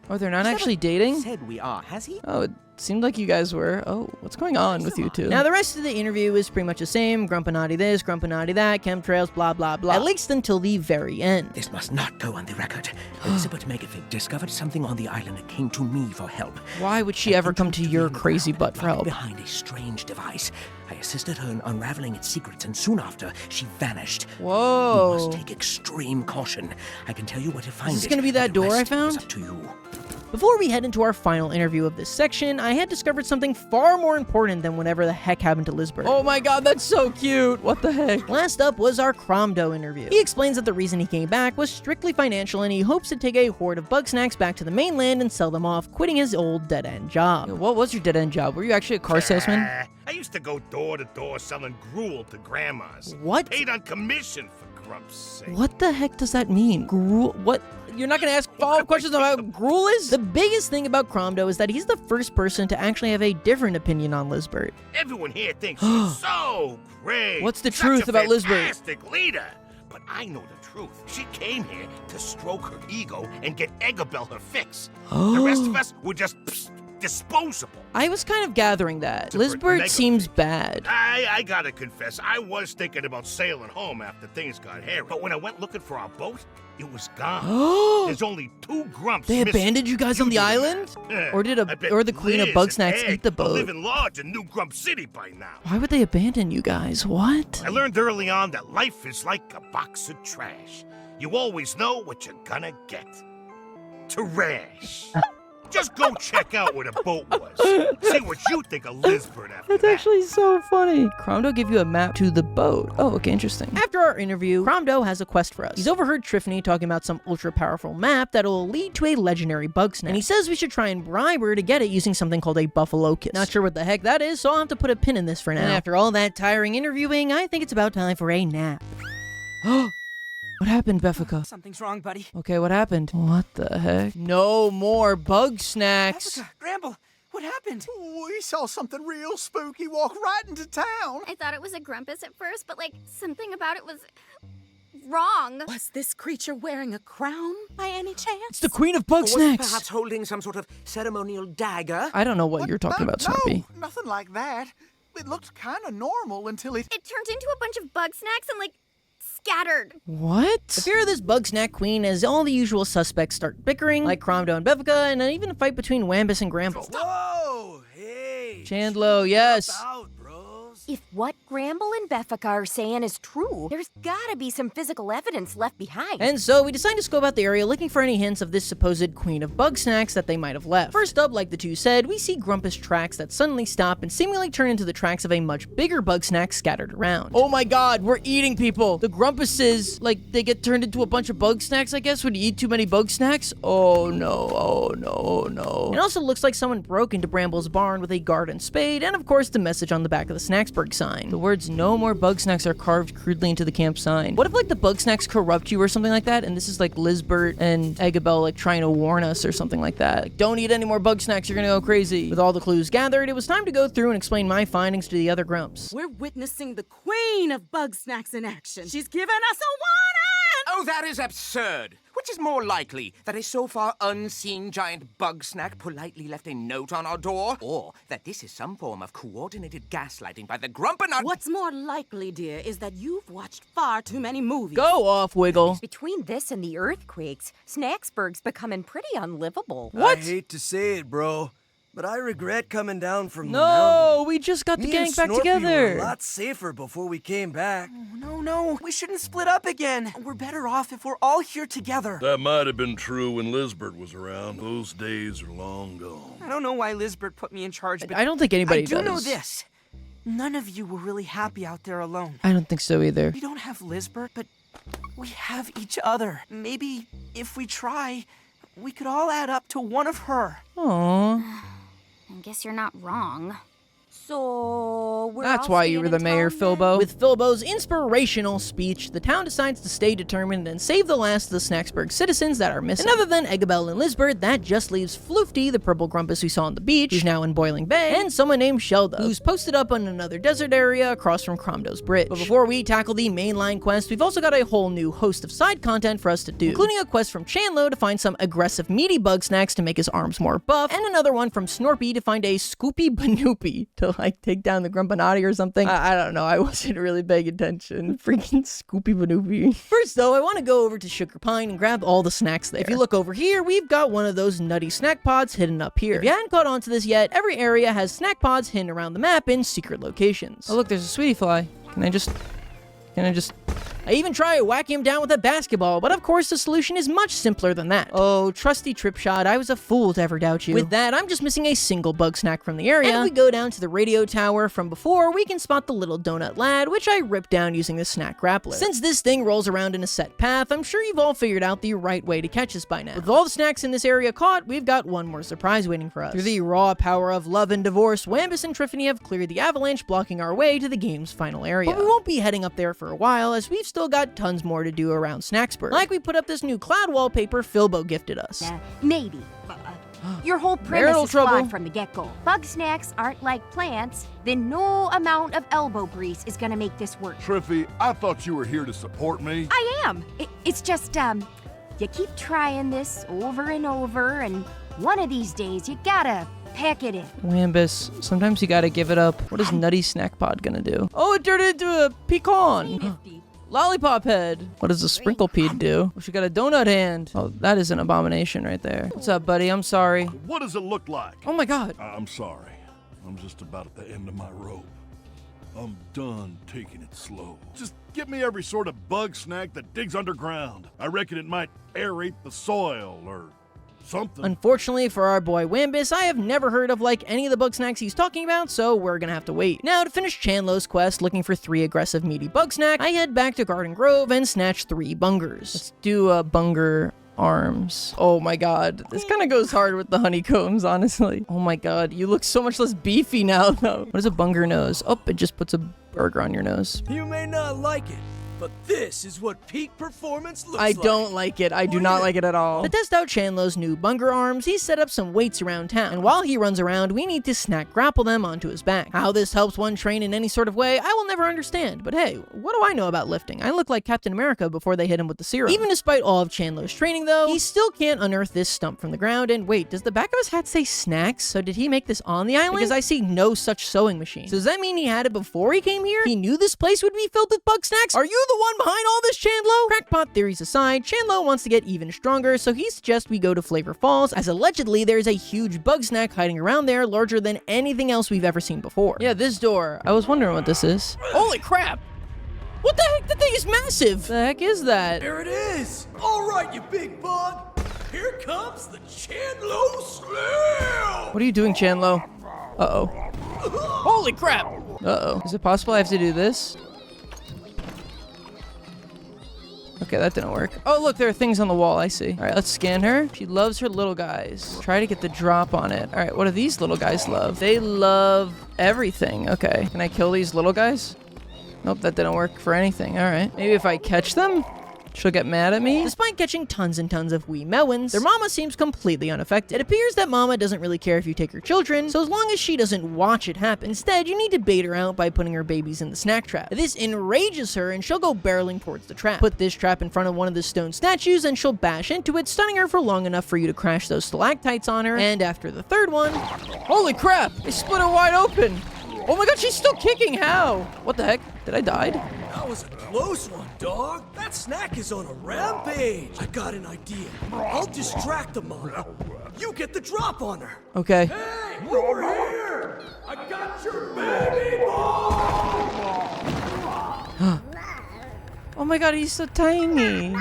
Oh, they're not actually dating? Said we are, has he? Oh, it seemed like you guys were. Oh, what's going on with you two? Now, the rest of the interview is pretty much the same. Grumpinati this, Grumpinati that, chemtrails, blah, blah, blah. At least until the very end. This must not go on the record. Elizabeth Megafig discovered something on the island and came to me for help. Why would she ever come to your crazy butt for help? Behind a strange device. I assisted her in unraveling its secrets, and soon after, she vanished. Whoa. You must take extreme caution. I can tell you where to find it. Is this gonna be that door I found? Up to you. Before we head into our final interview of this section, I had discovered something far more important than whatever the heck happened to Lizbert. Oh my god, that's so cute! What the heck? Last up was our Cromdo interview. He explains that the reason he came back was strictly financial, and he hopes to take a horde of Bugsnax back to the mainland and sell them off, quitting his old dead-end job. Yeah, what was your dead-end job? Were you actually a car salesman? I used to go door to door selling gruel to grandmas. What? Paid on commission, for Grump's sake. What the heck does that mean? Gruel? What? You're not gonna ask follow-up questions about Gruel is? The biggest thing about Cromdo is that he's the first person to actually have a different opinion on Lizbert. Everyone here thinks she's so great. What's the Such truth a about Lizbert? fantastic leader. But I know the truth. She came here to stroke her ego and get Eggabell her fix. The rest of us were just disposable. I was kind of gathering that. Lizbert Lizbert seems bad. I gotta confess, I was thinking about sailing home after things got hairy. But when I went looking for our boat, it was gone. There's only 2 grumps They missing. abandoned you guys on the island? Or did I bet the Queen of Liz Bugsnax and eat the Egg are boat? living large in New Grump City by now. Why would they abandon you guys? What? I learned early on that life is like a box of trash. You always know what you're gonna get. Trash. Just go check out where the boat was. See what you think of Lizbert after That's that. actually so funny. Cromdo gave you a map to the boat. Oh, okay, interesting. After our interview, Cromdo has a quest for us. He's overheard Triffany talking about some ultra-powerful map that'll lead to a legendary Bugsnax. And he says we should try and bribe her to get it using something called a Buffalo Kiss. Not sure what the heck that is, so I'll have to put a pin in this for now. And after all that tiring interviewing, I think it's about time for a nap. What happened, Beffica? Something's wrong, buddy. Okay, what happened? What the heck? No more Bugsnax. Beffica, Gramble, what happened? We saw something real spooky walk right into town. I thought it was a Grumpus at first, but like something about it was wrong. Was this creature wearing a crown by any chance? It's the Queen of Or was it Bugsnax. perhaps holding some sort of ceremonial dagger? I don't know what you're talking about, Snoopy. No, nothing like that. It looked kind of normal until it... It turned into a bunch of Bugsnax and like scattered. What? The fear of this Bugsnax queen as all the usual suspects start bickering, like Cromdo and Beffica, and even a fight between Wambus and Gramble. Whoa! Hey! Chandlo, yes. Out, bros. If what Gramble and Beffica are saying is true, there's gotta be some physical evidence left behind. And so we decide to scope out the area looking for any hints of this supposed Queen of Bugsnax that they might have left. First up, like the two said, we see Grumpus tracks that suddenly stop and seemingly turn into the tracks of a much bigger Bugsnax scattered around. Oh my god, we're eating people! The Grumpuses, like, they get turned into a bunch of Bugsnax, I guess, when you eat too many Bugsnax? Oh no, oh no, oh no. It also looks like someone broke into Bramble's barn with a garden spade, and of course the message on the back of the Snacksburg sign. The words "No more Bugsnax" are carved crudely into the camp sign. What if like the Bugsnax corrupt you or something like that, and this is like Lizbert and Eggabell like trying to warn us or something like that? Like, don't eat any more Bugsnax, you're gonna go crazy. With all the clues gathered, it was time to go through and explain my findings to the other Grumps. We're witnessing the Queen of Bugsnax in action. She's giving us a warning! Oh, that is absurd. Which is more likely, that a so far unseen giant Bugsnax politely left a note on our door, or that this is some form of coordinated gaslighting by the Grumpanut? What's more likely, dear, is that you've watched far too many movies. Go off, Wiggle. Between this and the earthquakes, Snacksburg's becoming pretty unlivable. What? I hate to say it, bro, but I regret coming down from the No, mountain. we just got the Me gang and back Snorpy together. were a lot safer before we came back. No, we shouldn't split up again. We're better off if we're all here together. That might have been true when Lizbert was around. Those days are long gone. I don't know why Lizbert put me in charge, but I don't think anybody I do does. know this. None of you were really happy out there alone. I don't think so either. We don't have Lizbert, but we have each other. Maybe if we try, we could all add up to one of her. Aww. I guess you're not wrong. So, we're That's all why you staying were the in mayor, town then? Filbo. With Filbo's inspirational speech, the town decides to stay determined and save the last of the Snacksburg citizens that are missing. And other than Eggabell and Lizbert, that just leaves Floofty, the purple Grumpus we saw on the beach, who's now in Boiling Bay, and someone named Shelda, who's posted up on another desert area across from Cromdo's Bridge. But before we tackle the mainline quest, we've also got a whole new host of side content for us to do, including a quest from Chandlo to find some aggressive meaty Bugsnax to make his arms more buff, and another one from Snorpy to find a Scoopy Banoopy to like take down the Grumpanati or something. I don't know. I wasn't really paying attention. Freaking Scoopy Banoopy. First, though, I want to go over to Sugar Pine and grab all the snacks there. If you look over here, we've got one of those nutty snack pods hidden up here. If you hadn't caught on to this yet, every area has snack pods hidden around the map in secret locations. Oh, look, there's a sweetie fly. Can I just... I even try to whack him down with a basketball, but of course the solution is much simpler than that. Oh, trusty Trip Shot, I was a fool to ever doubt you. With that, I'm just missing a single Bugsnax from the area. And if we go down to the radio tower from before, we can spot the little donut lad, which I ripped down using the snack grappler. Since this thing rolls around in a set path, I'm sure you've all figured out the right way to catch us by now. With all the snacks in this area caught, we've got one more surprise waiting for us. Through the raw power of love and divorce, Wambus and Triffany have cleared the avalanche, blocking our way to the game's final area. But we won't be heading up there for a while, as we've still got tons more to do around Snacksburg. Like we put up this new cloud wallpaper Philbo gifted us. Maybe. Your whole premise Marital is trouble. flawed from the get-go. Bugsnax aren't like plants, then no amount of elbow grease is gonna make this work. Triffy, I thought you were here to support me. I am. It's just, you keep trying this over and over, and one of these days you gotta pack it in. Wambus, sometimes you gotta give it up. What is Nutty Snack Pod gonna do? Oh, it turned into a pecan. Lollipop head. What does a sprinkle pea do? Oh, she got a donut hand. Oh, that is an abomination right there. What's up, buddy? I'm sorry. What does it look like? Oh my god. I'm sorry. I'm just about at the end of my rope. I'm done taking it slow. Just give me every sort of bug snack that digs underground. I reckon it might aerate the soil or something. Unfortunately for our boy Wambus, I have never heard of like any of the bug snacks he's talking about, so we're gonna have to wait. Now, to finish Chandlo's quest looking for 3 aggressive meaty bug snack, I head back to Garden Grove and snatch 3 bungers. Let's do a bunger arms. Oh my god. This kind of goes hard with the honeycombs, honestly. Oh my god. You look so much less beefy now, though. What is a bunger nose? Oh, it just puts a burger on your nose. You may not like it, but this is what peak performance looks like. I don't like it. I do not like it at all. To test out Chandlo's new bunger arms, he set up some weights around town. And while he runs around, we need to snack grapple them onto his back. How this helps one train in any sort of way, I will never understand. But hey, what do I know about lifting? I look like Captain America before they hit him with the serum. Even despite all of Chandlo's training, though, he still can't unearth this stump from the ground. And wait, does the back of his hat say snacks? So did he make this on the island? Because I see no such sewing machine. So does that mean he had it before he came here? He knew this place would be filled with bug snacks? Are you the one behind all this, Chandlo? Crackpot theories aside, Chandlo wants to get even stronger, so he suggests we go to Flavor Falls, as allegedly there's a huge bug snack hiding around there larger than anything else we've ever seen before. Yeah, this door. I was wondering what this is. Holy crap! What the heck? The thing is massive! The heck is that? There it is. All right, you big bug. Here comes the Chandlo Slam. What are you doing, Chandlo? Uh-oh. Holy crap! Uh-oh. Is it possible I have to do this? Okay, that didn't work. Oh, look, there are things on the wall. I see. All right, let's scan her. She loves her little guys. Try to get the drop on it. All right, what do these little guys love? They love everything. Okay, can I kill these little guys? Nope, that didn't work for anything. All right. Maybe if I catch them, she'll get mad at me. Despite catching tons and tons of wee melons, their mama seems completely unaffected. It appears that mama doesn't really care if you take her children, so as long as she doesn't watch it happen. Instead, you need to bait her out by putting her babies in the snack trap. This enrages her and she'll go barreling towards the trap. Put this trap in front of one of the stone statues and she'll bash into it, stunning her for long enough for you to crash those stalactites on her, and after the third one... Holy crap! They split her wide open! Oh my god, she's still kicking! How? What the heck? Did I die? That was a close one, dog. That snack is on a rampage. I got an idea. I'll distract the mama. You get the drop on her. Okay. Hey, over here! I got your baby boy! Oh my god, he's so tiny.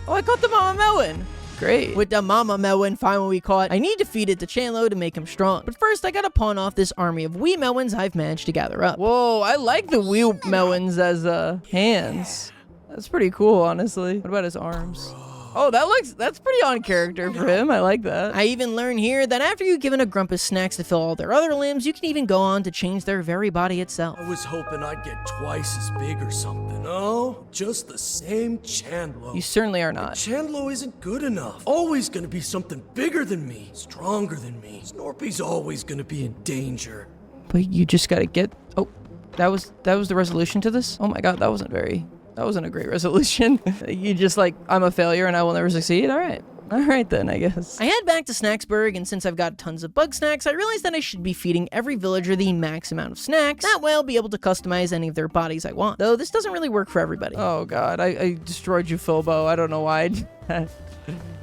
Oh, I caught the mama melon. Great. With the mama melon finally caught, I need to feed it to Chandlo to make him strong. But first, I gotta pawn off this army of wee melons I've managed to gather up. Whoa, I like the wee melons as hands. That's pretty cool, honestly. What about his arms? Oh, that's pretty on character for him. I like that. I even learn here that after you've given a Grumpus snacks to fill all their other limbs, you can even go on to change their very body itself. I was hoping I'd get twice as big or something. Oh, just the same Chandlo. You certainly are not. Chandlo isn't good enough. Always gonna be something bigger than me, stronger than me. Snorpy's always gonna be in danger. But you just gotta get... Oh, that was the resolution to this? Oh my god, that wasn't a great resolution. You just like, I'm a failure and I will never succeed? All right then, I guess. I head back to Snacksburg, and since I've got tons of bug snacks, I realized that I should be feeding every villager the max amount of snacks. That way I'll be able to customize any of their bodies I want. Though this doesn't really work for everybody. Oh god, I destroyed you, Philbo. I don't know why I did that.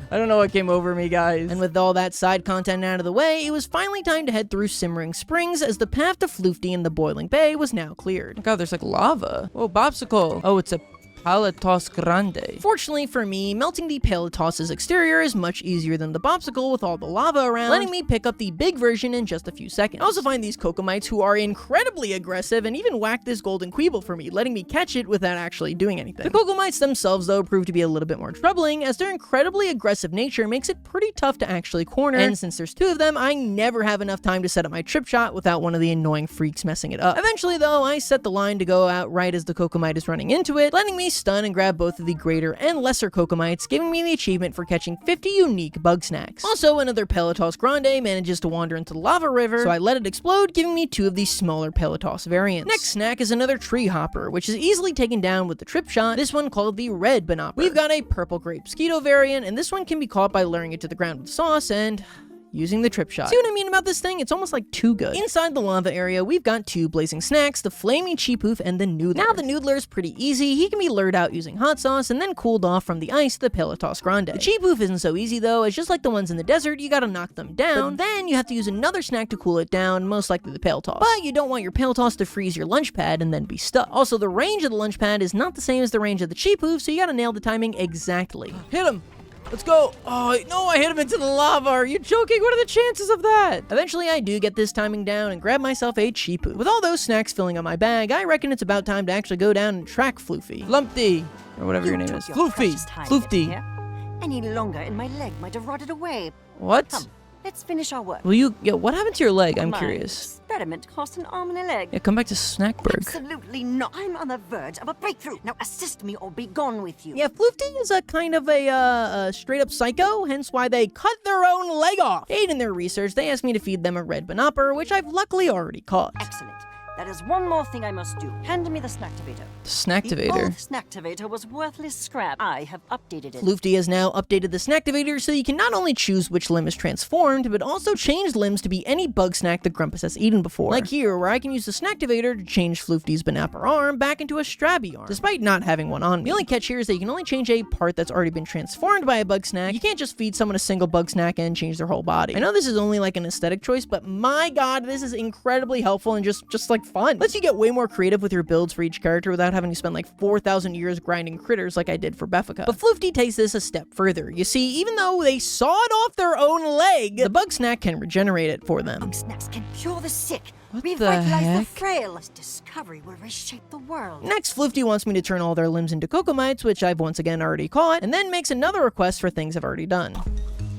I don't know what came over me, guys. And with all that side content out of the way, it was finally time to head through Simmering Springs, as the path to Floofty in the Boiling Bay was now cleared. Oh god, there's like lava. Whoa, Bopsicle. Oh, it's a Paletos Grande. Fortunately for me, melting the Paletos's exterior is much easier than the Bopsicle with all the lava around, letting me pick up the big version in just a few seconds. I also find these Kokomites who are incredibly aggressive and even whack this golden Queeble for me, letting me catch it without actually doing anything. The Kokomites themselves, though, prove to be a little bit more troubling, as their incredibly aggressive nature makes it pretty tough to actually corner, and since there's 2 of them, I never have enough time to set up my trip shot without one of the annoying freaks messing it up. Eventually, though, I set the line to go out right as the Kokomite is running into it, letting me stun and grab both of the greater and lesser Kokomites, giving me the achievement for catching 50 unique Bugsnax. Also, another Paletos Grande manages to wander into the lava river, so I let it explode, giving me 2 of the smaller Paletos variants. Next snack is another tree hopper, which is easily taken down with the trip shot, this one called the red Banopper. We've got a purple grape Skeeto variant, and this one can be caught by luring it to the ground with sauce and using the trip shot. See what I mean about this thing? It's almost like too good. Inside the lava area, we've got 2 blazing snacks, the flaming Cheepoof and the Noodler. Now the Noodler is pretty easy. He can be lured out using hot sauce and then cooled off from the ice, the Paletos Grande. The Cheepoof isn't so easy though, it's just like the ones in the desert, you gotta knock them down, but then you have to use another snack to cool it down, most likely the Paletos. But you don't want your Paletos to freeze your lunch pad and then be stuck. Also, the range of the lunch pad is not the same as the range of the Cheepoof, so you gotta nail the timing exactly. Hit him! Let's go. Oh, no, I hit him into the lava. Are you joking? What are the chances of that? Eventually, I do get this timing down and grab myself a Cheepoof. With all those snacks filling up my bag, I reckon it's about time to actually go down and track Floofy. Lumpty, or whatever your name is. Floofy. Floofy. Any longer and my leg might have rotted away. What? Come, let's finish our work. Will you, what happened to your leg? I'm curious. Experiment cost an arm and a leg. Yeah, come back to Snackburg. Absolutely not. I'm on the verge of a breakthrough. Now assist me or be gone with you. Yeah, Floofty is a kind of a straight up psycho, hence why they cut their own leg off. To aid in their research, they asked me to feed them a red Banopper, which I've luckily already caught. Excellent. That is one more thing I must do. Hand me the Snacktivator. The Snacktivator? The old Snacktivator was worthless scrap. I have updated it. Floofty has now updated the Snacktivator so you can not only choose which limb is transformed, but also change limbs to be any bug snack that Grumpus has eaten before. Like here, where I can use the Snacktivator to change Floofty's Banapper arm back into a Strabby arm, despite not having one on me. The only catch here is that you can only change a part that's already been transformed by a bug snack. You can't just feed someone a single bug snack and change their whole body. I know this is only like an aesthetic choice, but my god, this is incredibly helpful and just like fun. Lets you get way more creative with your builds for each character without having to spend like 4,000 years grinding critters like I did for Beffica. But Floofty takes this a step further. You see, even though they sawed off their own leg, the bug snack can regenerate it for them. Bugsnax can cure the sick, What the revitalize the heck? frail. This discovery will reshape the world. Next, Floofty wants me to turn all their limbs into Kokomites, which I've once again already caught, and then makes another request for things I've already done.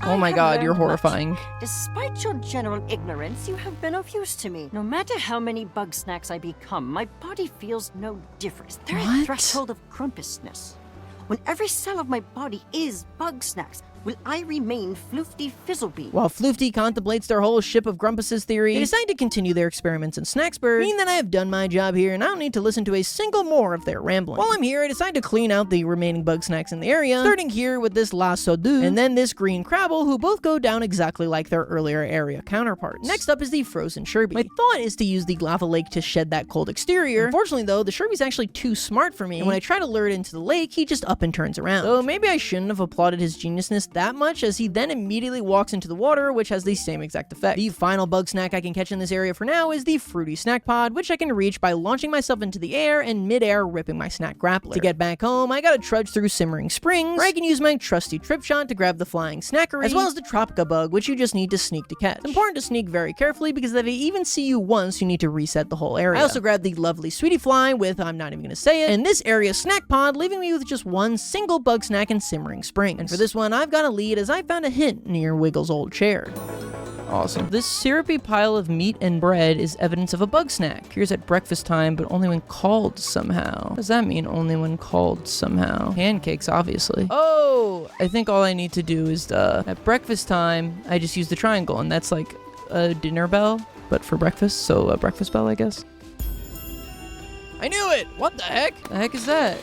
Oh my god, you're horrifying. Despite your general ignorance, you have been of use to me. No matter how many Bugsnax I become, my body feels no difference. There is a threshold of Grumpusness. When every cell of my body is Bugsnax, will I remain Floofty Fizzlebee? While Floofty contemplates their whole ship of Grumpus's theory, they decide to continue their experiments in Snacksburg, meaning that I have done my job here and I don't need to listen to a single more of their rambling. While I'm here, I decide to clean out the remaining bug snacks in the area, starting here with this La Sodu, and then this green Crabble, who both go down exactly like their earlier area counterparts. Next up is the frozen Sherby. My thought is to use the lava lake to shed that cold exterior. Unfortunately though, the Sherby's actually too smart for me, and when I try to lure it into the lake, he just up and turns around. So maybe I shouldn't have applauded his geniusness that much, as he then immediately walks into the water, which has the same exact effect. The final bug snack I can catch in this area for now is the Fruity Snack Pod, which I can reach by launching myself into the air and mid-air ripping my snack grappler. To get back home, I gotta trudge through Simmering Springs, where I can use my trusty trip shot to grab the flying snackery, as well as the Tropica bug, which you just need to sneak to catch. It's important to sneak very carefully, because if they even see you once, you need to reset the whole area. I also grabbed the lovely Sweetie Fly with, I'm not even gonna say it, and this area snack pod, leaving me with just one single bug snack in Simmering Springs. And for this one, I've got a lead as I found a hint near Wiggle's old chair. Awesome. This syrupy pile of meat and bread is evidence of a bug snack. Appears at breakfast time, but only when called somehow. What does that mean, only when called somehow? Pancakes, obviously. Oh, I think all I need to do is, at breakfast time, I just use the triangle, and that's like a dinner bell, but for breakfast, so a breakfast bell, I guess. I knew it! What the heck? The heck is that?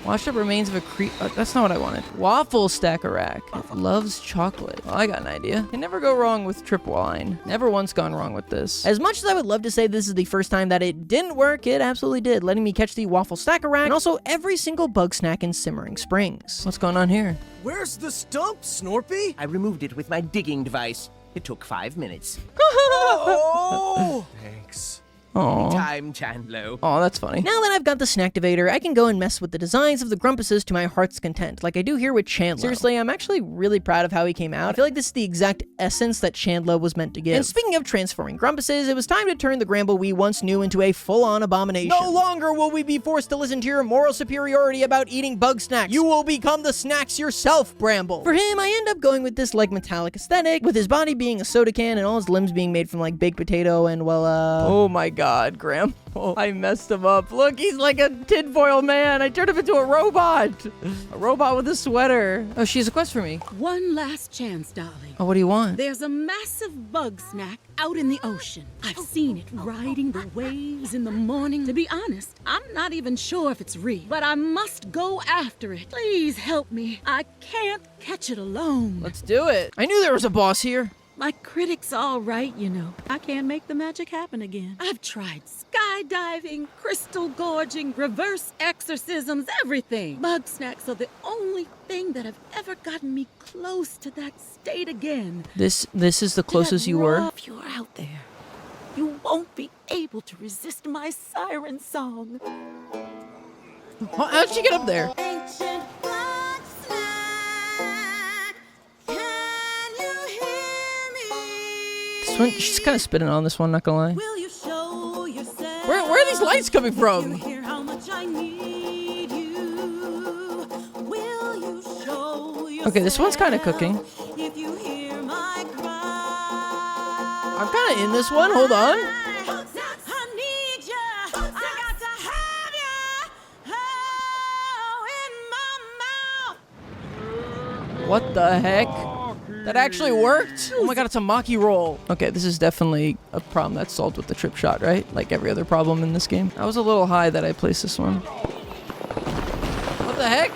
Washed up remains of a that's not what I wanted. Waffle Stack-a-rack. Loves chocolate. Well, I got an idea. Can never go wrong with trip wine. Never once gone wrong with this. As much as I would love to say this is the first time that it didn't work, it absolutely did, letting me catch the Waffle Stack-a-rack and also every single bug snack in Simmering Springs. What's going on here? Where's the stump, Snorpy? I removed it with my digging device. It took 5 minutes. Oh! Thanks. Aw. Time, Chandlo. Oh, that's funny. Now that I've got the Snacktivator, I can go and mess with the designs of the Grumpuses to my heart's content, like I do here with Chandlo. Seriously, I'm actually really proud of how he came out. I feel like this is the exact essence that Chandlo was meant to give. And speaking of transforming Grumpuses, it was time to turn the Gramble we once knew into a full-on abomination. No longer will we be forced to listen to your moral superiority about eating Bugsnax. You will become the snacks yourself, Bramble. For him, I end up going with this, like, metallic aesthetic, with his body being a soda can and all his limbs being made from, like, baked potato and, well, Oh my god, Graham. Oh, I messed him up. Look, he's like a tinfoil man. I turned him into a robot. A robot with a sweater. Oh, she has a quest for me. One last chance, darling. Oh, what do you want? There's a massive bug snack out in the ocean. I've seen it riding the waves in the morning. To be honest, I'm not even sure if it's real, but I must go after it. Please help me. I can't catch it alone. Let's do it. I knew there was a boss here. My critic's all right, you know. I can't make the magic happen again. I've tried skydiving, crystal gorging, reverse exorcisms, everything. Bugsnax are the only thing that have ever gotten me close to that state again. This is the closest you were? If you're out there, you won't be able to resist my siren song. How'd she get up there? Ancient This one, she's kind of spitting on this one, not gonna lie. will you show yourself? Where are these lights coming from? You hear how much I need you. Will you show yourself? Okay, this one's kind of cooking. If you hear my cry. I'm kind of in this one. Hold on. I need you. I got to have you. Oh, in my mouth. What the heck? That actually worked? Oh my god, it's a Maki roll. Okay, this is definitely a problem that's solved with the trip shot, right? Like every other problem in this game. I was a little high that I placed this one. What the heck?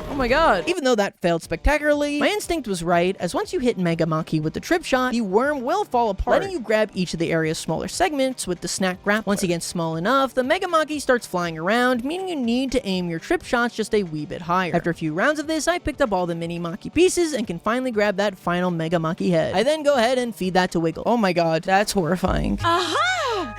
Oh my god. Even though that failed spectacularly, my instinct was right, as once you hit Mega Maki with the trip shot, the worm will fall apart, letting you grab each of the area's smaller segments with the snack grappler. Once it gets small enough, the Mega Maki starts flying around, meaning you need to aim your trip shots just a wee bit higher. After a few rounds of this, I picked up all the mini Maki pieces and can finally grab that final Mega Maki head. I then go ahead and feed that to Wiggle. Oh my god, that's horrifying. Aha!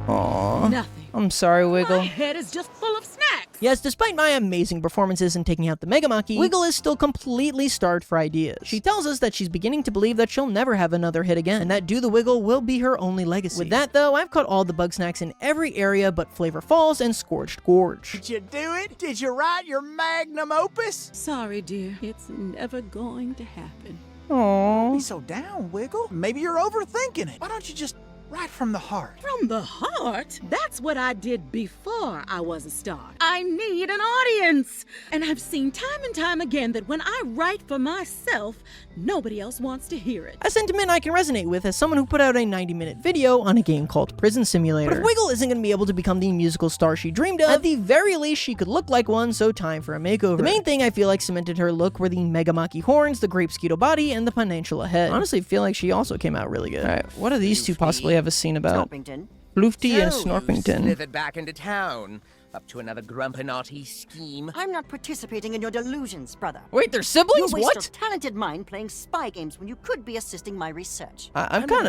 Aww. Nothing. I'm sorry, Wiggle. My head is just full of snacks. Yes, despite my amazing performances in taking out the Mega Maki, Wiggle is still completely starved for ideas. She tells us that she's beginning to believe that she'll never have another hit again, and that Do the Wiggle will be her only legacy. With that though, I've caught all the Bugsnax in every area but Flavor Falls and Scorched Gorge. Did you do it? Did you write your magnum opus? Sorry, dear. It's never going to happen. Don't be so down, Wiggle. Maybe you're overthinking it. Why don't you just write from the heart? From the heart? That's what I did before I was a star. I need an audience. And I've seen time and time again that when I write for myself, nobody else wants to hear it. A sentiment I can resonate with as someone who put out a 90-minute video on a game called Prison Simulator. But if Wiggle isn't going to be able to become the musical star she dreamed of, at the very least she could look like one, so time for a makeover. The main thing I feel like cemented her look were the Mega Maki horns, the Grape Skeeto body, and the Peninsula head. I honestly feel like she also came out really good. Alright, what do these two possibly have a scene about? Snorpington. Floofty and So Snorpington. You slithered back into town. Up to another Grumpinati scheme. I'm not participating in your delusions, brother. Wait, they're siblings? You waste What? your talented mind playing spy games when you could be assisting my research. I'm kind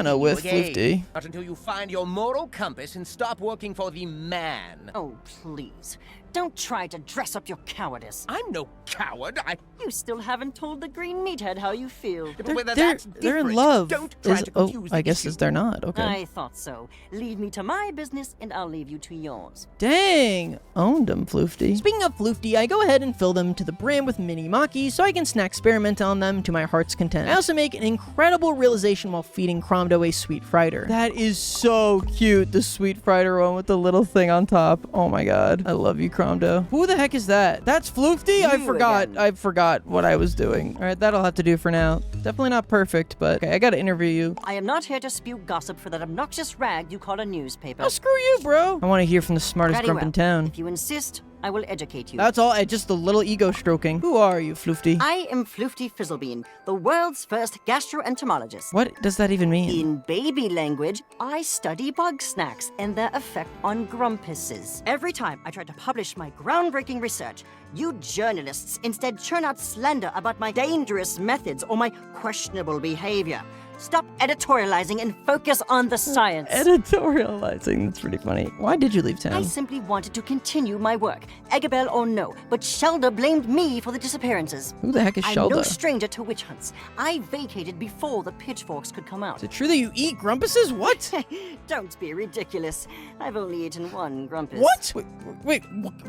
of with Floofty. Not until you find your moral compass and stop working for the man. Oh, please. Don't try to dress up your cowardice. I'm no coward. You still haven't told the green meathead how you feel. They're in love. Don't try to confuse I the guess issue. they're not. Okay. I thought so. Leave me to my business, and I'll leave you to yours. Dang, owned them, Floofty. Speaking of Floofty, I go ahead and fill them to the brim with mini Maki so I can snack experiment on them to my heart's content. I also make an incredible realization while feeding Cromdo a sweet fritter. That is so cute, the sweet fritter one with the little thing on top. Oh my god. I love you, Cromdo. Who the heck is that? That's Floofty? I forgot what I was doing. Alright, that'll have to do for now. Definitely not perfect, but okay, I gotta interview you. I am not here to spew gossip for that obnoxious rag you call a newspaper. Oh, screw you, bro. I want to hear from the smartest Very grump in well. town. If you insist, I will educate you. That's all, just a little ego stroking. Who are you, Floofty? I am Floofty Fizzlebean, the world's first gastroentomologist. What does that even mean? In baby language, I study Bugsnax and their effect on grumpuses. Every time I try to publish my groundbreaking research, you journalists instead churn out slander about my dangerous methods or my questionable behavior. Stop editorializing and focus on the science. Editorializing, that's pretty funny. Why did you leave town? I simply wanted to continue my work, Eggabell or no, but Shelda blamed me for the disappearances. Who the heck is I'm Shelda? no stranger to witch hunts. I vacated before the pitchforks could come out. Is it true that you eat grumpuses? What? Don't be ridiculous. I've only eaten one grumpus. What? Wait,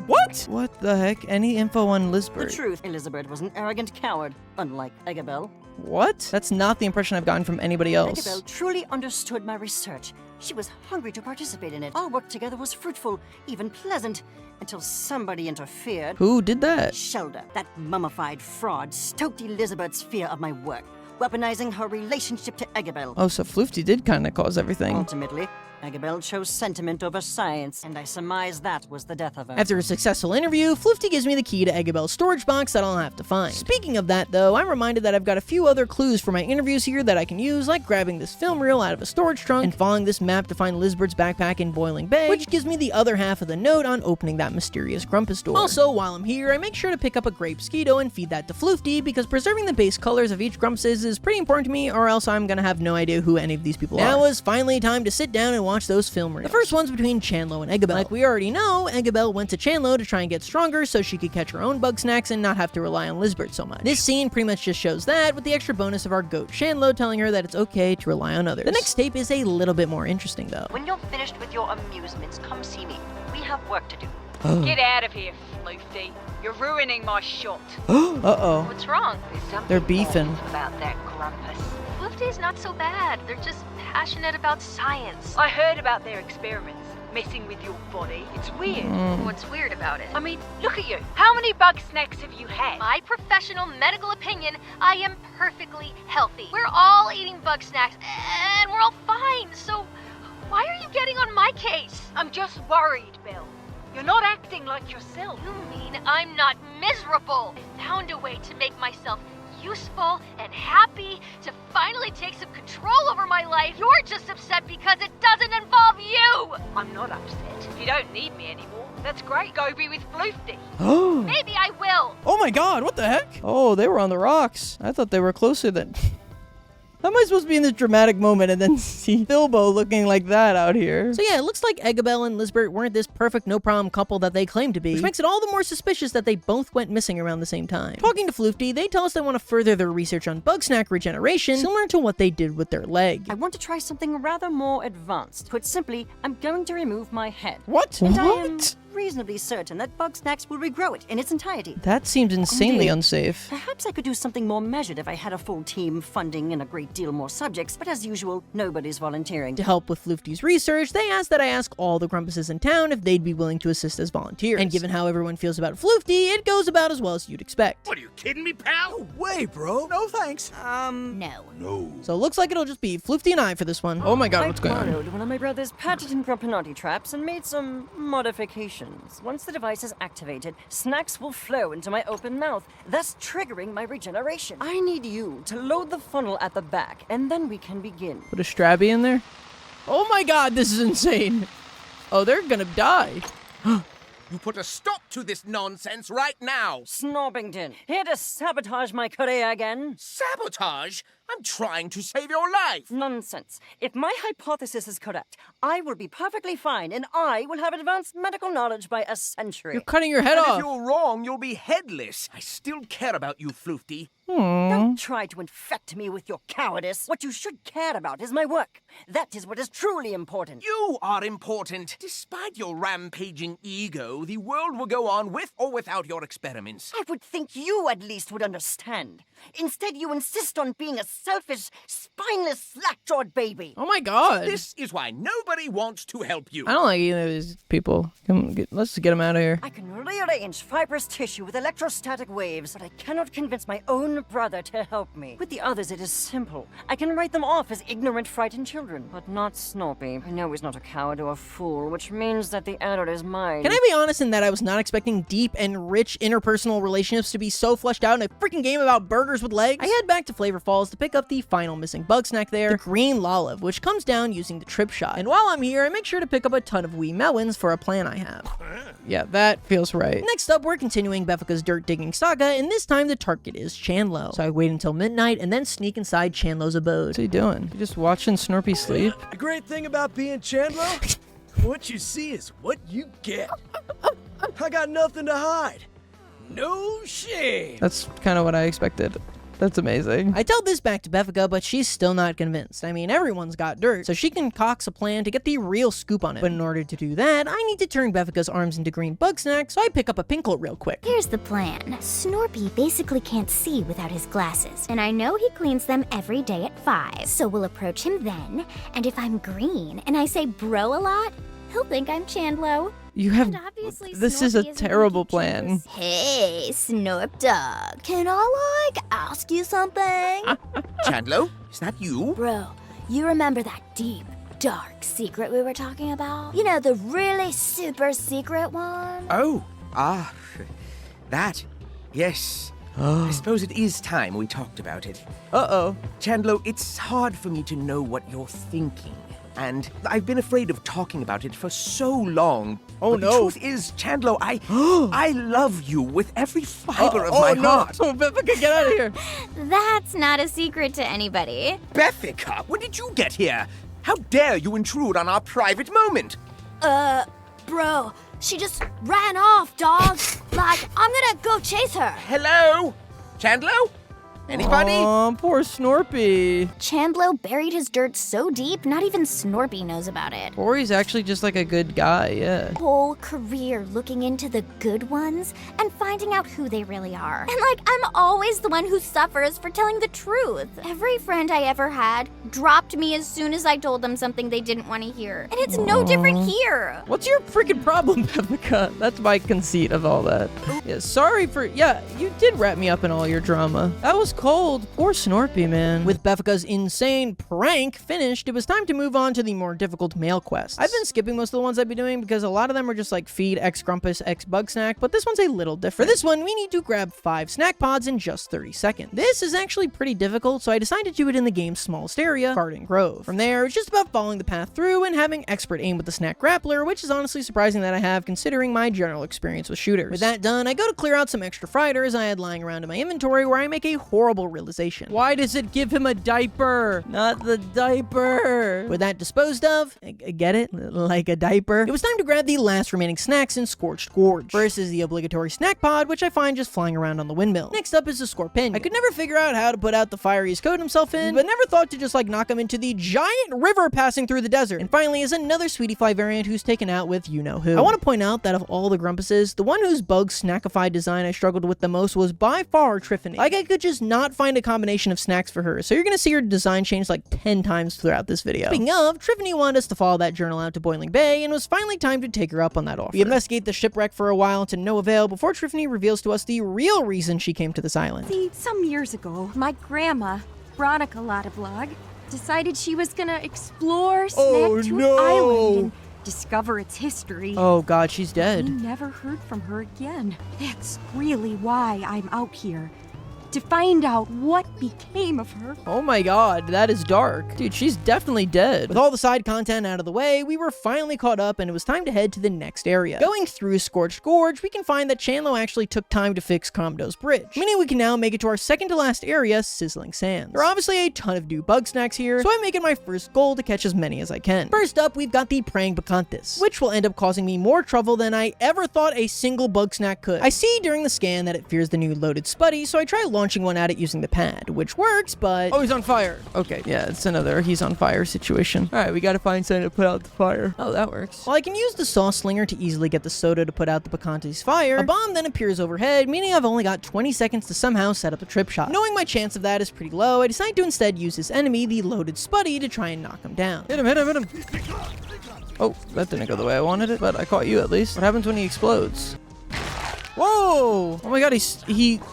what? What the heck? Any info on Lisbeth? The truth, Elizabeth was an arrogant coward, unlike Eggabell. What? That's not the impression I've gotten from anybody else. Eggabell truly understood my research. She was hungry to participate in it. Our work together was fruitful, even pleasant, until somebody interfered. Who did that? Shelda, that mummified fraud, stoked Elizabeth's fear of my work, weaponizing her relationship to Eggabell. Oh, so Floofty did kind of cause everything. Ultimately, Eggabell chose sentiment over science, and I surmise that was the death of her. After a successful interview, Floofty gives me the key to Eggabell's storage box that I'll have to find. Speaking of that, though, I'm reminded that I've got a few other clues for my interviews here that I can use, like grabbing this film reel out of a storage trunk and following this map to find Lizbard's backpack in Boiling Bay, which gives me the other half of the note on opening that mysterious Grumpus door. Also, while I'm here, I make sure to pick up a grape Skeeto and feed that to Floofty, because preserving the base colors of each Grumpus is pretty important to me, or else I'm gonna have no idea who any of these people are. Now is finally time to sit down and watch those film reels. The first one's between Chandlo and Eggabell. Like we already know, Eggabell went to Chandlo to try and get stronger so she could catch her own Bugsnax and not have to rely on Lizbert so much. This scene pretty much just shows that, with the extra bonus of our goat Chandlo telling her that it's okay to rely on others. The next tape is a little bit more interesting though. When you're finished with your amusements, come see me. We have work to do. Get out of here, Floofty. You're ruining my shot. Uh-oh. What's wrong? There's something They're beefing. off about that Grumpus. Floofty's not so bad. They're just passionate about science. I heard about their experiments. Messing with your body. It's weird. What's weird about it? I mean, look at you. How many Bugsnax have you had? My professional medical opinion, I am perfectly healthy. We're all eating Bugsnax, and we're all fine, so why are you getting on my case? I'm just worried, Bill. You're not acting like yourself. You mean I'm not miserable? I found a way to make myself useful and happy, to finally take some control over my life. You're just upset because it doesn't involve you! I'm not upset. If you don't need me anymore, that's great. Go be with Floofty. Maybe I will. Oh my god, what the heck? Oh, they were on the rocks. I thought they were closer than... How am I supposed to be in this dramatic moment and then see Bilbo looking like that out here? So yeah, it looks like Eggabell and Lizbert weren't this perfect no-problem couple that they claim to be, which makes it all the more suspicious that they both went missing around the same time. Talking to Floofty, they tell us they want to further their research on Bugsnax regeneration, similar to what they did with their leg. I want to try something rather more advanced. Put simply, I'm going to remove my head. What? And I am reasonably certain that Bugsnax will regrow it in its entirety. That seems insanely unsafe. Perhaps I could do something more measured if I had a full team, funding, and a great deal more subjects, but as usual, nobody's volunteering. To help with Floofty's research, they asked that I ask all the Grumpuses in town if they'd be willing to assist as volunteers. And given how everyone feels about Floofty, it goes about as well as you'd expect. What, are you kidding me, pal? No way, bro. No thanks. No. So it looks like it'll just be Floofty and I for this one. Oh my god, what's going I on? borrowed one of my brother's patented Grumpanotti traps and made some modifications. Once the device is activated, snacks will flow into my open mouth, thus triggering my regeneration. I need you to load the funnel at the back, and then we can begin. Put a Strabby in there? Oh my god, this is insane. Oh, they're gonna die. You put a stop to this nonsense right now! Snobbington, here to sabotage my career again? Sabotage? I'm trying to save your life! Nonsense. If my hypothesis is correct, I will be perfectly fine, and I will have advanced medical knowledge by a century. You're cutting your head And off. if you're wrong, you'll be headless. I still care about you, Floofty. Don't try to infect me with your cowardice. What you should care about is my work. That is what is truly important. You are important. Despite your rampaging ego, the world will go on with or without your experiments. I would think you at least would understand. Instead, you insist on being a selfish, spineless, slack-jawed baby. Oh my god. This is why nobody wants to help you. I don't like either of these people. Let's get them out of here. I can rearrange fibrous tissue with electrostatic waves, but I cannot convince my own brother to help me. With the others, it is simple. I can write them off as ignorant, frightened children, but not Snorpy. I know he's not a coward or a fool, which means that the error is mine. Can I be honest in that I was not expecting deep and rich interpersonal relationships to be so fleshed out in a freaking game about burgers with legs? I head back to Flavor Falls to pick up the final missing Bugsnax there, the green Lolive, which comes down using the trip shot. And while I'm here, I make sure to pick up a ton of wee melons for a plan I have. Yeah, that feels right. Next up, we're continuing Beffica's dirt digging saga, and this time the target is Chandlo. So I wait until midnight and then sneak inside Chandlo's abode. What's he doing? You just watching Snorpy sleep? The great thing about being Chandlo, what you see is what you get. I got nothing to hide. No shame. That's kind of what I expected. That's amazing. I tell this back to Beffica, but she's still not convinced. I mean, everyone's got dirt, so she concocts a plan to get the real scoop on it. But in order to do that, I need to turn Beffica's arms into green Bugsnax, so I pick up a Pinklet real quick. Here's the plan. Snorpy basically can't see without his glasses, and I know he cleans them every day at 5. So we'll approach him then, and if I'm green and I say bro a lot, he'll think I'm Chandlo. You have... And obviously This is a Snorpy terrible plan. Hey, Snorp Dog, can I, ask you something? Chandlo, is that you? Bro, you remember that deep, dark secret we were talking about? You know, the really super secret one? Oh, that. Yes. I suppose it is time we talked about it. Uh-oh. Chandlo, it's hard for me to know what you're thinking. And I've been afraid of talking about it for so long. Oh, but no. The truth is, Chandlo, I love you with every fiber of my heart. Oh, Beffica, get out of here. That's not a secret to anybody. Beffica, when did you get here? How dare you intrude on our private moment? Bro, she just ran off, dog. I'm gonna go chase her. Hello? Chandlo? Anybody? Oh, poor Snorpy. Chandlo buried his dirt so deep, not even Snorpy knows about it. Or he's actually just like a good guy, yeah. Whole career looking into the good ones and finding out who they really are. And I'm always the one who suffers for telling the truth. Every friend I ever had dropped me as soon as I told them something they didn't want to hear. And it's no different here. What's your freaking problem, Beffica? That's my conceit of all that. Yeah, sorry for... Yeah, you did wrap me up in all your drama. That was cold. Poor Snorpy, man. With Beffica's insane prank finished, it was time to move on to the more difficult male quests. I've been skipping most of the ones I've been doing because a lot of them are just like feed X Grumpus, X Bugsnax, but this one's a little different. For this one, we need to grab 5 snack pods in just 30 seconds. This is actually pretty difficult, so I decided to do it in the game's smallest area, Garden Grove. From there, it's just about following the path through and having expert aim with the snack grappler, which is honestly surprising that I have considering my general experience with shooters. With that done, I go to clear out some extra fighters I had lying around in my inventory where I make a horrible realization. Why does it give him a diaper? Not the diaper. With that disposed of, get it? Like a diaper. It was time to grab the last remaining snacks in Scorched Gorge. First is the obligatory snack pod, which I find just flying around on the windmill. Next up is the Scorpion. I could never figure out how to put out the fire he's coated himself in, but never thought to just knock him into the giant river passing through the desert. And finally is another Sweetie Fly variant who's taken out with you-know-who. I want to point out that of all the Grumpuses, the one whose bug snackified design I struggled with the most was by far Triffany. I could just not find a combination of snacks for her, so you're gonna see her design change 10 times throughout this video. Speaking of, Triffany wanted us to follow that journal out to Boiling Bay, and it was finally time to take her up on that offer. We investigate the shipwreck for a while to no avail before Triffany reveals to us the real reason she came to this island. See, some years ago, my grandma, Veronica Lottablog, decided she was gonna explore Snagtooth Island and discover its history. Oh god, she's dead. We never heard from her again. That's really why I'm out here. To find out what became of her. Oh my god, that is dark. Dude, she's definitely dead. With all the side content out of the way, we were finally caught up and it was time to head to the next area. Going through Scorched Gorge, we can find that Chandlo actually took time to fix Comdo's bridge, meaning we can now make it to our second to last area, Sizzling Sands. There are obviously a ton of new Bugsnax here, so I'm making my first goal to catch as many as I can. First up, we've got the Praying Bacanthus, which will end up causing me more trouble than I ever thought a single Bugsnax could. I see during the scan that it fears the new loaded Spuddy, so I try launching one at it using the pad, which works, but... Oh, he's on fire. Okay, yeah, it's another he's on fire situation. All right, we gotta find something to put out the fire. Oh, that works. While I can use the Sauce Slinger to easily get the soda to put out the Bacanthus fire, a bomb then appears overhead, meaning I've only got 20 seconds to somehow set up a trip shot. Knowing my chance of that is pretty low, I decide to instead use this enemy, the loaded Spuddy, to try and knock him down. Hit him, hit him, hit him. Oh, that didn't go the way I wanted it, but I caught you at least. What happens when he explodes? Whoa! Oh my god, he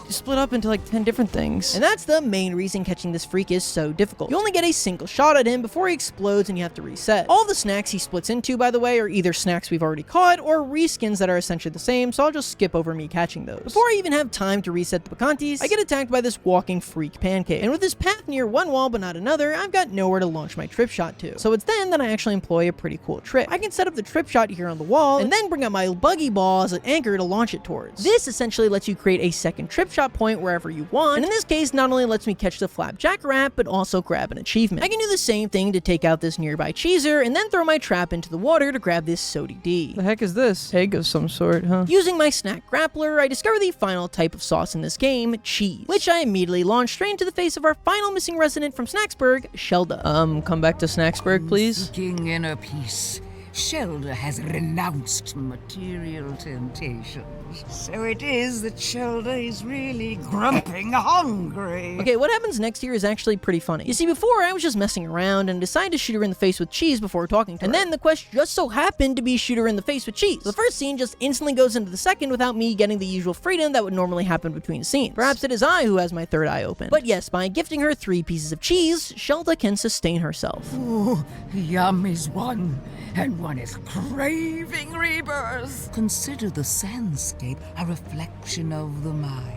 split up into like 10 different things. And that's the main reason catching this freak is so difficult. You only get a single shot at him before he explodes and you have to reset. All the snacks he splits into, by the way, are either snacks we've already caught or reskins that are essentially the same, so I'll just skip over me catching those. Before I even have time to reset the Bacantes, I get attacked by this walking freak pancake. And with his path near one wall but not another, I've got nowhere to launch my trip shot to. So it's then that I actually employ a pretty cool trick. I can set up the trip shot here on the wall and then bring out my buggy ball as an anchor to launch it towards. This essentially lets you create a second trip shot point wherever you want, and in this case not only lets me catch the flapjack rat but also grab an achievement. I can do the same thing to take out this nearby cheeser and then throw my trap into the water to grab this Sody D. The heck is this? Egg of some sort, huh? Using my snack grappler, I discover the final type of sauce in this game, cheese, which I immediately launch straight into the face of our final missing resident from Snacksburg, Shelda. Come back to Snacksburg, please. Seeking inner peace, Shelda has renounced material temptations. So it is that Shelda is really grumping hungry. Okay, what happens next here is actually pretty funny. You see, before I was just messing around and decided to shoot her in the face with cheese before talking to her. And then the quest just so happened to be shoot her in the face with cheese. So the first scene just instantly goes into the second without me getting the usual freedom that would normally happen between scenes. Perhaps it is I who has my third eye open. But yes, by gifting her 3 pieces of cheese, Shelda can sustain herself. Ooh, yum is one, and one is craving rebirth. Consider the sandscape a reflection of the mind.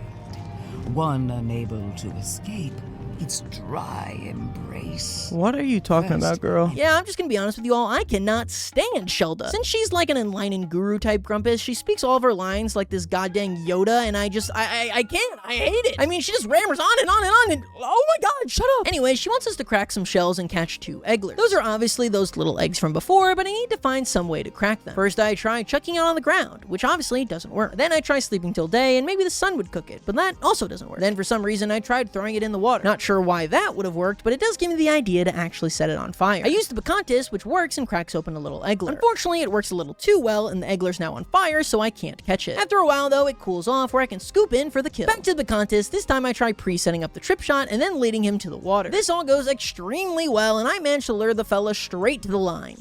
One unable to escape its dry embrace. What are you talking about, girl? Yeah, I'm just gonna be honest with you all, I cannot stand Shelda. Since she's like an enlightening guru type Grumpus, she speaks all of her lines like this goddamn Yoda, and I can't, I hate it. I mean, she just rammers on and on and on, and oh my god, shut up. Anyway, she wants us to crack some shells and catch 2 egglers. Those are obviously those little eggs from before, but I need to find some way to crack them. First, I try chucking it on the ground, which obviously doesn't work. Then I try sleeping till day, and maybe the sun would cook it, but that also doesn't work. Then for some reason, I tried throwing it in the water. Not sure why that would have worked, but it does give me the idea to actually set it on fire. I used the Bacantes, which works and cracks open a little eggler. Unfortunately, it works a little too well, and the eggler's now on fire, so I can't catch it. After a while, though, it cools off where I can scoop in for the kill. Back to the Bacantes, this time I try pre-setting up the trip shot and then leading him to the water. This all goes extremely well, and I managed to lure the fella straight to the line.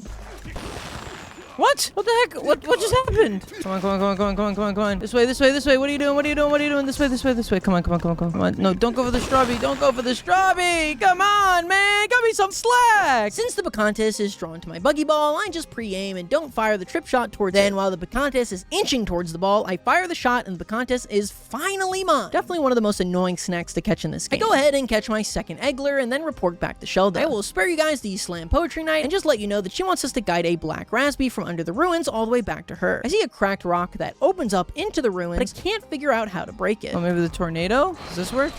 What? What the heck? What just happened? Come on. This way. What are you doing? This way. Come on. No, don't go for the strawberry. Come on, man. Got me some slack. Since the Bacantes is drawn to my buggy ball, I just pre-aim and don't fire the trip shot towards it. Then while the Bacantes is inching towards the ball, I fire the shot and the Bacantes is finally mine. Definitely one of the most annoying snacks to catch in this game. I go ahead and catch my second eggler and then report back to Shelda. I will spare you guys the slam poetry night and just let you know that she wants us to guide a black raspberry from under the ruins all the way back to her. I see a cracked rock that opens up into the ruins, but I can't figure out how to break it. Oh, maybe the tornado? Does this work?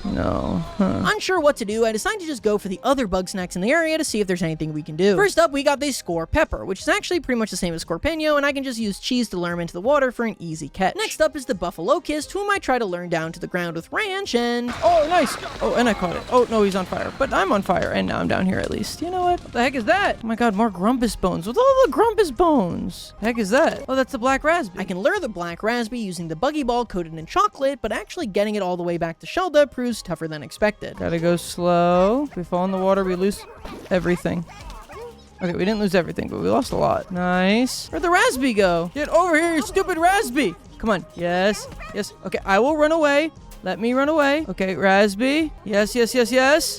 No. Unsure what to do, I decide to just go for the other Bugsnax in the area to see if there's anything we can do. First up, we got the Score Pepper, which is actually pretty much the same as Scorpeno, and I can just use cheese to lure him into the water for an easy catch. Next up is the Buffalo Kist, whom I try to lure down to the ground with Ranch, and... Oh, nice! Oh, and I caught it. Oh, no, he's on fire. But I'm on fire, and now I'm down here at least. You know what? What the heck is that? Oh my god, more Grumpus bones. With all the Grumpus bones! The heck is that? Oh, that's the black raspberry. I can lure the black raspberry using the buggy ball coated in chocolate, but actually getting it all the way back to Shelda proves tougher than expected. Gotta go slow. If we fall in the water, we lose everything. Okay, we didn't lose everything, but we lost a lot. Nice. Where'd the raspberry go? Get over here, you stupid raspberry. Come on. Yes. Okay, I will run away. Let me run away. Okay, raspberry. Yes.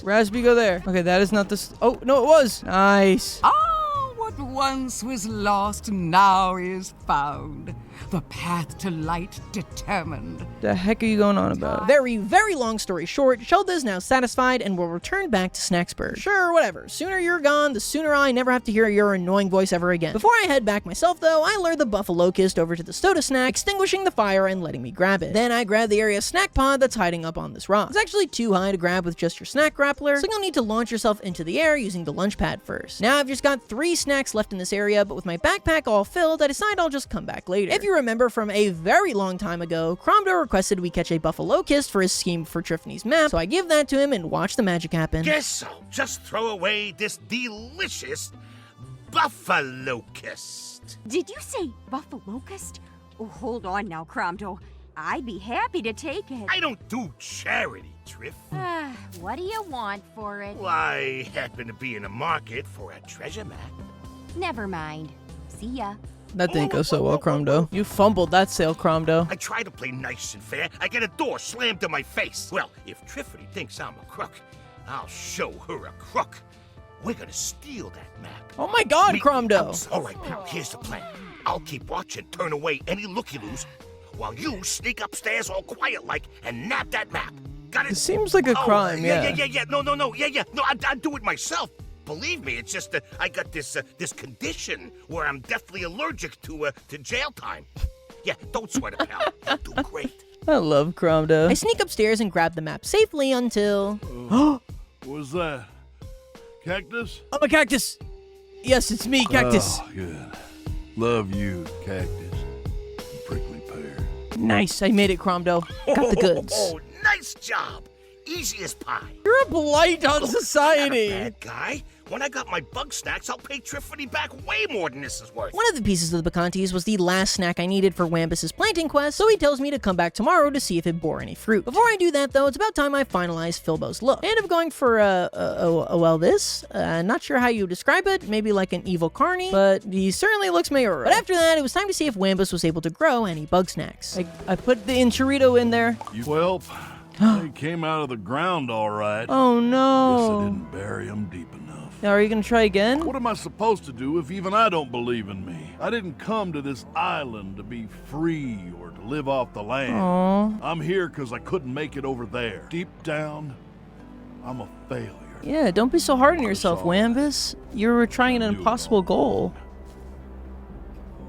Raspberry, go there. Okay, that is not this. Oh, no, it was. Nice. Ah, what once was lost now is found. The path to light determined. The heck are you going on about? Very, very long story short, Shelda is now satisfied and will return back to Snacksburg. Sure, whatever. Sooner you're gone, the sooner I never have to hear your annoying voice ever again. Before I head back myself, though, I lure the Buffalo Kist over to the Soda Snack, extinguishing the fire and letting me grab it. Then I grab the area snack pod that's hiding up on this rock. It's actually too high to grab with just your snack grappler, so you'll need to launch yourself into the air using the lunch pad first. Now I've just got 3 snacks left in this area, but with my backpack all filled, I decide I'll just come back later. If you remember from a very long time ago, Cromdo requested we catch a Buffalo Kist for his scheme for Triffany's map, so I give that to him and watch the magic happen. Guess I'll just throw away this delicious Buffalo Kist. Did you say Buffalocust? Oh, hold on now, Cromdo. I'd be happy to take it. I don't do charity, Triff. What do you want for it? Well, I happen to be in a market for a treasure map. Never mind. See ya. That didn't go so well, Cromdo. You fumbled that sale, Cromdo. I try to play nice and fair. I get a door slammed in my face. Well, if Triffany thinks I'm a crook, I'll show her a crook. We're gonna steal that map. Oh my God, Cromdo. All right, pal, here's the plan. I'll keep watch and turn away any looky-loos while you sneak upstairs all quiet-like and nab that map. Got it? It seems like a crime, Yeah. No, I'd do it myself. Believe me, it's just that I got this condition where I'm deathly allergic to jail time. Yeah, don't sweat it, pal. You'll do great. I love Cromdo. I sneak upstairs and grab the map safely until... What was that? Cactus? I'm a cactus. Yes, it's me, Cactus. Oh, good. Love you, Cactus. Prickly pear. Nice, I made it, Cromdo. Got the goods. Oh, nice job. Easy as pie. You're a blight on society. I'm not a bad guy. When I got my Bugsnax, I'll pay Triffany back way more than this is worth. One of the pieces of the Bacantes was the last snack I needed for Wambus's planting quest, so he tells me to come back tomorrow to see if it bore any fruit. Before I do that, though, it's about time I finalize Filbo's look. I end up going for not sure how you describe it, maybe like an evil carny, but he certainly looks mayoral. But after that, it was time to see if Wambus was able to grow any Bugsnax. I put the enchilito in there. Well, they came out of the ground all right. Oh no. Guess I didn't bury them deep enough. Now, are you gonna try again? What am I supposed to do if even I don't believe in me? I didn't come to this island to be free or to live off the land. Aww. I'm here because I couldn't make it over there. Deep down, I'm a failure. Yeah, don't be so hard on yourself, Wambus. You're trying an impossible goal.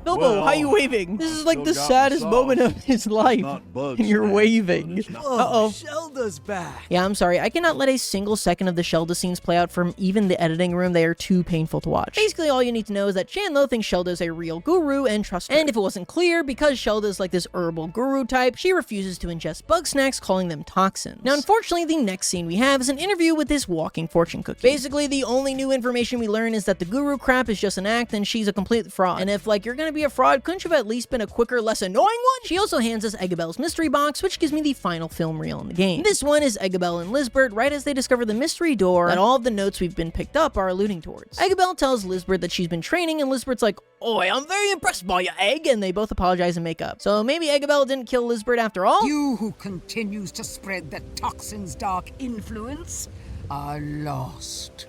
Bilbo, Well, how are you waving? This is like still the got saddest my moment sauce. of his life. Not Bugsnax, And you're but waving. it's not- Uh-oh. Shelda's back. Yeah, I'm sorry. I cannot let a single second of the Shelda scenes play out from even the editing room. They are too painful to watch. Basically, all you need to know is that Chandlo thinks Shelda is a real guru and trusts her. And if it wasn't clear, because Shelda is like this herbal guru type, she refuses to ingest Bugsnax, calling them toxins. Now, unfortunately, the next scene we have is an interview with this walking fortune cookie. Basically, the only new information we learn is that the guru crap is just an act and she's a complete fraud. And if, like, you're gonna be a fraud, couldn't you have at least been a quicker, less annoying one? She also hands us Eggabell's mystery box, which gives me the final film reel in the game. This one is Eggabell and Lisbert right as they discover the mystery door that all of the notes we've been picked up are alluding towards. Eggabell tells Lisbert that she's been training, and Lisbert's like, "Oi, I'm very impressed by your egg," and they both apologize and make up. So maybe Eggabell didn't kill Lisbert after all? You who continues to spread the toxin's dark influence are lost.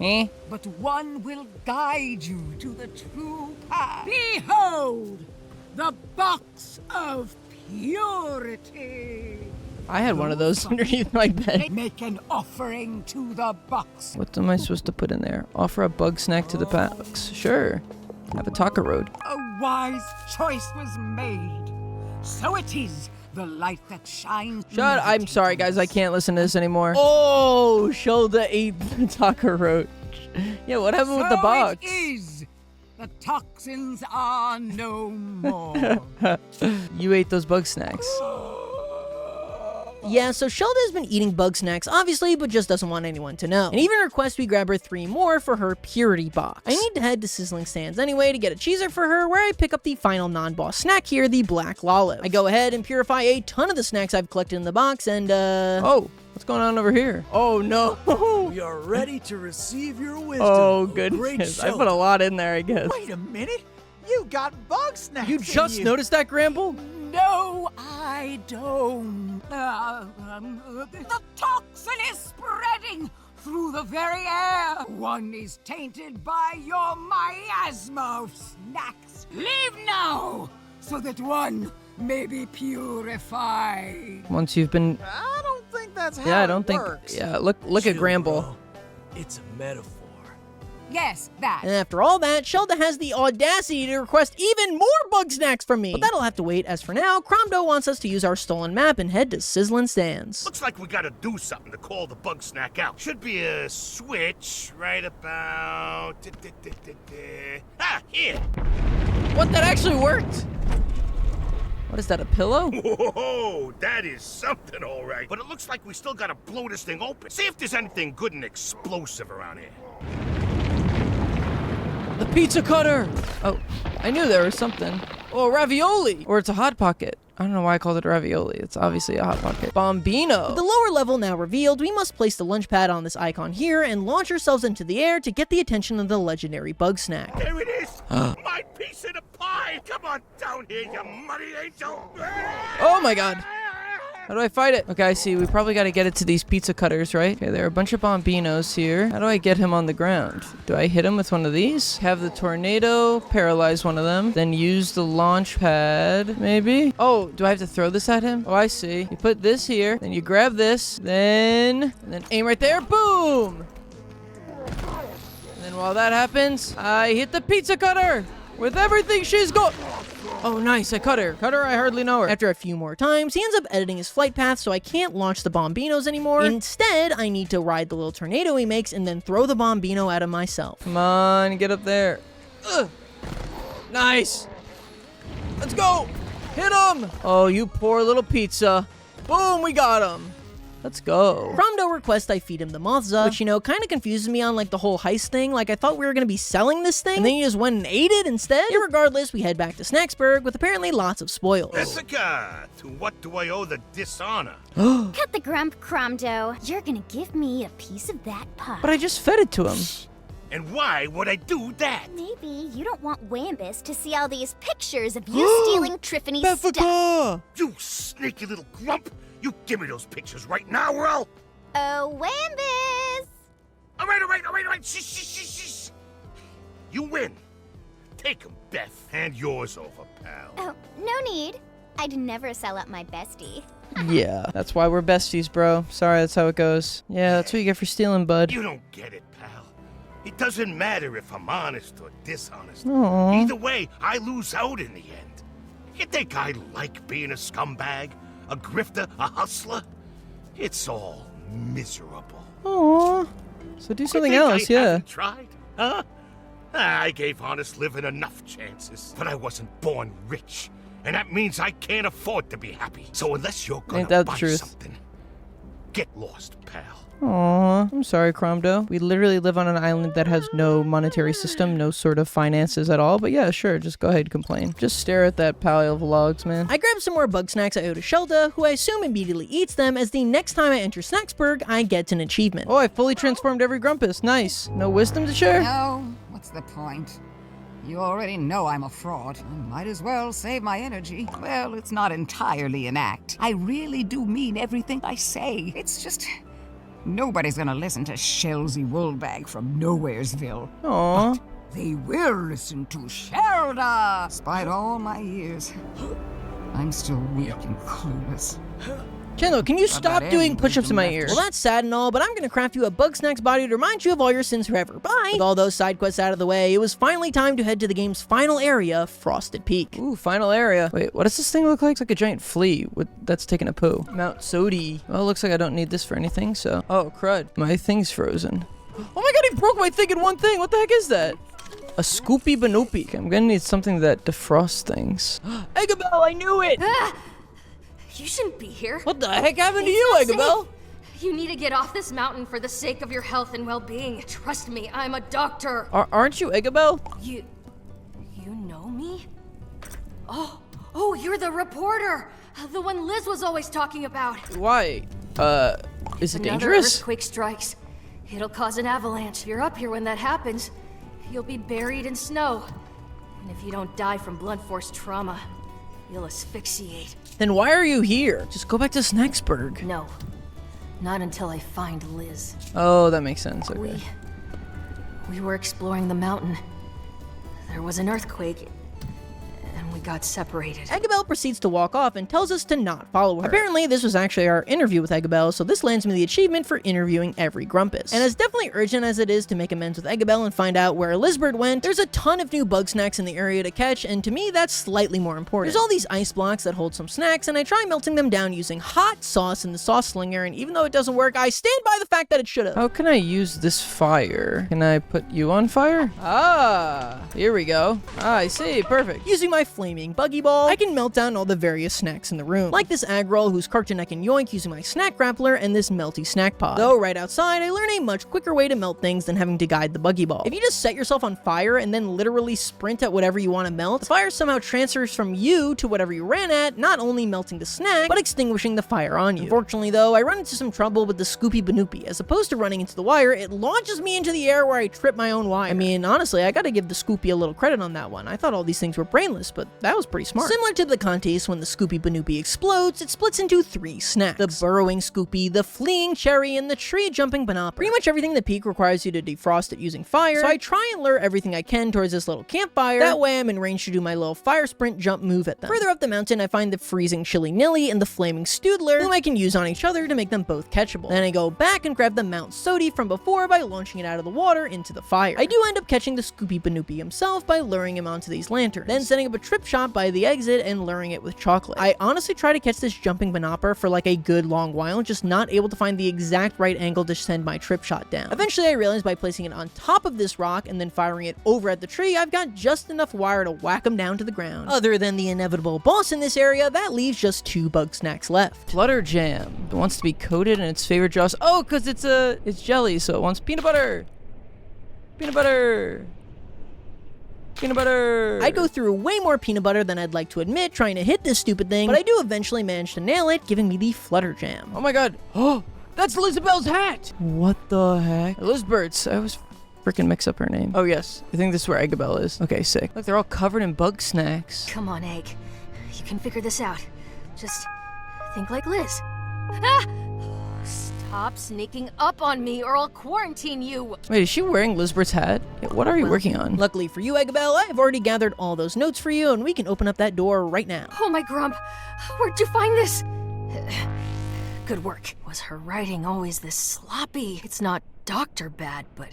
But one will guide you to the true path. Behold, the box of purity. I had one of those underneath my bed. Make an offering to the box. What am I supposed to put in there? Offer a bug snack to the box. Sure. Have a taco road. A wise choice was made. So it is the light that shines. I'm sorry, guys. I can't listen to this anymore. Oh, Shelda ate the taco roach. Yeah, what happened with the box? It is. The toxins are no more. You ate those bug snacks. Yeah, so Shelda has been eating Bugsnax, obviously, but just doesn't want anyone to know. And even requests we grab her 3 more for her purity box. I need to head to Sizzling Sands anyway to get a cheeser for her, where I pick up the final non-boss snack here, the Black Lolive. I go ahead and purify a ton of the snacks I've collected in the box, and Oh, what's going on over here? Oh, no. We are ready to receive your wisdom. Oh, Great goodness. I show. put a lot in there, I guess. Wait a minute. You got Bugsnax. You just noticed that, Gramble? No, I don't. The toxin is spreading through the very air. One is tainted by your miasma of snacks. Leave now, so that one may be purified. Once you've been... I don't think that's how Yeah, I don't it think... works. Yeah, look at Gramble. Bro. It's a metaphor. Yes, that. And after all that, Shelda has the audacity to request even more Bugsnax from me. But that'll have to wait, as for now, Cromdo wants us to use our stolen map and head to Sizzling Sands. Looks like we gotta do something to call the Bugsnax out. Should be a switch right about... Ah, here! What, that actually worked? What is that, a pillow? Whoa, that is something, all right. But it looks like we still gotta blow this thing open. See if there's anything good and explosive around here. The pizza cutter! Oh, I knew there was something. Oh, ravioli! Or it's a Hot Pocket. I don't know why I called it ravioli. It's obviously a Hot Pocket. Bombino! With the lower level now revealed, we must place the lunch pad on this icon here and launch ourselves into the air to get the attention of the legendary Bugsnax. There it is! My piece of the pie! Come on down here, you muddy angel! Oh my god. How do I fight it? Okay, I see. We probably got to get it to these pizza cutters, right? Okay, there are a bunch of bombinos here. How do I get him on the ground? Do I hit him with one of these? Have the tornado paralyze one of them. Then use the launch pad, maybe? Oh, do I have to throw this at him? Oh, I see. You put this here. Then you grab this. And then aim right there. Boom! And then while that happens, I hit the pizza cutter with everything she's got. Oh, nice. I cut her. Cut her, I hardly know her. After a few more times, he ends up editing his flight path so I can't launch the bombinos anymore. Instead, I need to ride the little tornado he makes and then throw the bombino at him myself. Come on, get up there. Ugh. Nice. Let's go. Hit him. Oh, you poor little pizza. Boom, we got him. Let's go. Cromdo requests I feed him the Mothza, which, kind of confuses me on, the whole heist thing. I thought we were going to be selling this thing, and then he just went and ate it instead. Irregardless, we head back to Snacksburg with apparently lots of spoils. Jessica, to what do I owe the dishonor? Cut the grump, Cromdo. You're gonna give me a piece of that pie. But I just fed it to him. And why would I do that? Maybe you don't want Wambus to see all these pictures of you stealing Triffany's stuff. You sneaky little grump! You give me those pictures right now, or I'll... Oh, Wambus! All right. Shh. You win. Take 'em, Beth. Hand yours over, pal. Oh, no need. I'd never sell out my bestie. Yeah, that's why we're besties, bro. Sorry, that's how it goes. Yeah, that's what you get for stealing, bud. You don't get it, pal. It doesn't matter if I'm honest or dishonest. Aww. Either way, I lose out in the end. You think I like being a scumbag? A grifter? A hustler? It's all miserable. Aww. So do something else, I yeah. haven't tried, huh? I gave honest living enough chances, but I wasn't born rich. And that means I can't afford to be happy. So unless you're gonna Ain't that the buy truth? something, get lost, pal. Aww. I'm sorry, Cromdo. We literally live on an island that has no monetary system, no sort of finances at all. But yeah, sure, just go ahead, complain. Just stare at that pile of logs, man. I grab some more Bugsnax I owe to Shelda, who I assume immediately eats them, as the next time I enter Snacksburg, I get an achievement. Oh, I fully transformed every Grumpus. Nice. No wisdom to share? No, what's the point? You already know I'm a fraud. I might as well save my energy. Well, it's not entirely an act. I really do mean everything I say. It's just... nobody's gonna listen to Shelsy Woolbag from Nowheresville. Aww. But they will listen to Shelda! Despite all my years, I'm still weak and clueless. Chandler, can you stop about doing any push-ups in my wisdom ears? left. Well, that's sad and all, but I'm gonna craft you a Bugsnax body to remind you of all your sins forever. Bye! With all those side quests out of the way, it was finally time to head to the game's final area, Frosted Peak. Ooh, final area. Wait, what does this thing look like? It's like a giant flea that's taking a poo. Mount Sodi. Well, it looks like I don't need this for anything, so... Oh, crud. My thing's frozen. Oh my god, he broke my thing in one thing! What the heck is that? A Scoopy Banoopy. Okay, I'm gonna need something that defrosts things. Eggabell, I knew it! You shouldn't be here. What the heck happened to you, Eggabell? You need to get off this mountain for the sake of your health and well-being. Trust me, I'm a doctor. Aren't you Eggabell? You know me? Oh, you're the reporter. The one Liz was always talking about. Why? Is it Another dangerous? earthquake strikes. It'll cause an avalanche. You're up here when that happens. You'll be buried in snow. And if you don't die from blunt force trauma, you'll asphyxiate. Then why are you here? Just go back to Snacksburg. No. Not until I find Liz. Oh, that makes sense. Okay. We were exploring the mountain. There was an earthquake, and we got separated. Eggabell proceeds to walk off and tells us to not follow her. Apparently, this was actually our interview with Eggabell, so this lands me the achievement for interviewing every Grumpus. And as definitely urgent as it is to make amends with Eggabell and find out where Elizabeth went, there's a ton of new Bugsnax in the area to catch, and to me, that's slightly more important. There's all these ice blocks that hold some snacks, and I try melting them down using hot sauce in the sauce slinger, and even though it doesn't work, I stand by the fact that it should have. How can I use this fire? Can I put you on fire? Ah, here we go. Ah, I see. Perfect. Using my flaming buggy ball, I can melt down all the various snacks in the room. Like this egg roll whose carton I can yoink using my snack grappler and this melty snack pod. Though right outside, I learn a much quicker way to melt things than having to guide the buggy ball. If you just set yourself on fire and then literally sprint at whatever you want to melt, the fire somehow transfers from you to whatever you ran at, not only melting the snack, but extinguishing the fire on you. Unfortunately though, I run into some trouble with the Scoopy Banoopy. As opposed to running into the wire, it launches me into the air where I trip my own wire. I mean, honestly, I gotta give the Scoopy a little credit on that one. I thought all these things were brainless, but that was pretty smart. Similar to the contest, when the Scoopy Banoopy explodes, it splits into 3 snacks. The burrowing Scoopy, the fleeing Cherry, and the tree-jumping Banopper. Pretty much everything in the peak requires you to defrost it using fire, so I try and lure everything I can towards this little campfire. That way I'm in range to do my little fire sprint jump move at them. Further up the mountain, I find the freezing Chili Nilly and the flaming Stoodler, whom I can use on each other to make them both catchable. Then I go back and grab the Mount Sodi from before by launching it out of the water into the fire. I do end up catching the Scoopy Banoopy himself by luring him onto these lanterns, then setting up a trip shot by the exit and luring it with chocolate. I honestly try to catch this jumping Banopper for like a good long while, just not able to find the exact right angle to send my trip shot down. Eventually I realized by placing it on top of this rock and then firing it over at the tree, I've got just enough wire to whack him down to the ground. Other than the inevitable boss in this area, that leaves just 2 Bugsnax left. Flutter Jam. It wants to be coated in its favorite sauce. Oh, because it's jelly, so it wants peanut butter. Peanut butter. Peanut butter! I go through way more peanut butter than I'd like to admit trying to hit this stupid thing, but I do eventually manage to nail it, giving me the Flutter Jam. Oh my god. Oh, that's Lizabelle's hat! What the heck? Lizbert's. I always freaking mix up her name. Oh yes, I think this is where Eggabell is. Okay, sick. Look, they're all covered in Bugsnax. Come on, Egg. You can figure this out. Just think like Liz. Ah! Stop sneaking up on me or I'll quarantine you. Wait, is she wearing Lizbert's hat? Yeah, what are you working on? Luckily for you, Eggabell, I've already gathered all those notes for you and we can open up that door right now. Oh my Grump, where'd you find this? Good work. Was her writing always this sloppy? It's not doctor bad, but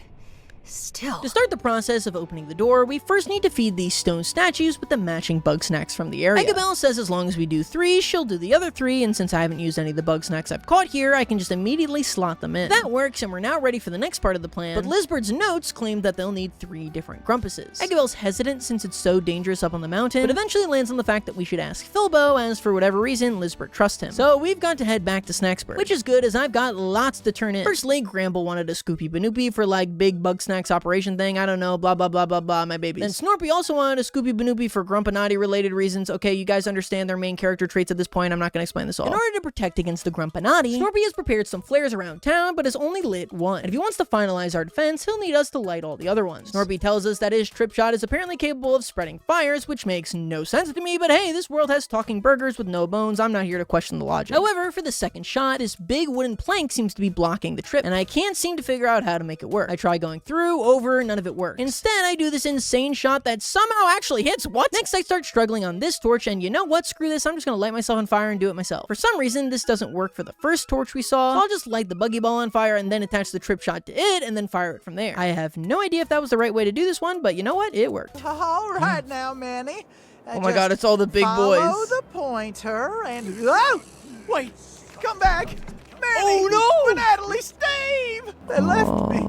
still. To start the process of opening the door, we first need to feed these stone statues with the matching Bugsnax from the area. Eggabell says as long as we do 3, she'll do the other 3, and since I haven't used any of the Bugsnax I've caught here, I can just immediately slot them in. That works, and we're now ready for the next part of the plan, but Lizberd's notes claim that they'll need 3 different Grumpuses. Eggabell's hesitant since it's so dangerous up on the mountain, but eventually lands on the fact that we should ask Filbo, as for whatever reason, Lizberd trusts him. So we've got to head back to Snacksburg, which is good as I've got lots to turn in. Firstly, Gramble wanted a Scoopy Banoopy for like big Bugsnax operation thing, I don't know, blah blah blah blah blah, my babies. Then Snorpy also wanted a Scoopy Banoopy for Grumpinati related reasons. Okay, you guys understand their main character traits at this point, I'm not gonna explain this all. In order to protect against the Grumpinati, Snorpy has prepared some flares around town, but has only lit 1. And if he wants to finalize our defense, he'll need us to light all the other ones. Snorpy tells us that his trip shot is apparently capable of spreading fires, which makes no sense to me, but hey, this world has talking burgers with no bones, I'm not here to question the logic. However, for the second shot, this big wooden plank seems to be blocking the trip, and I can't seem to figure out how to make it work. I try going through, over, none of it works. Instead, I do this insane shot that somehow actually hits. What? Next, I start struggling on this torch, and you know what? Screw this, I'm just gonna light myself on fire and do it myself. For some reason, this doesn't work for the first torch we saw, so I'll just light the buggy ball on fire and then attach the trip shot to it, and then fire it from there. I have no idea if that was the right way to do this one, but you know what? It worked. All right now, Manny. Oh my god, it's all the big boys. Follow the pointer and... Oh! Wait! Come back! Manny! Oh no! But Natalie, Steve! They left me.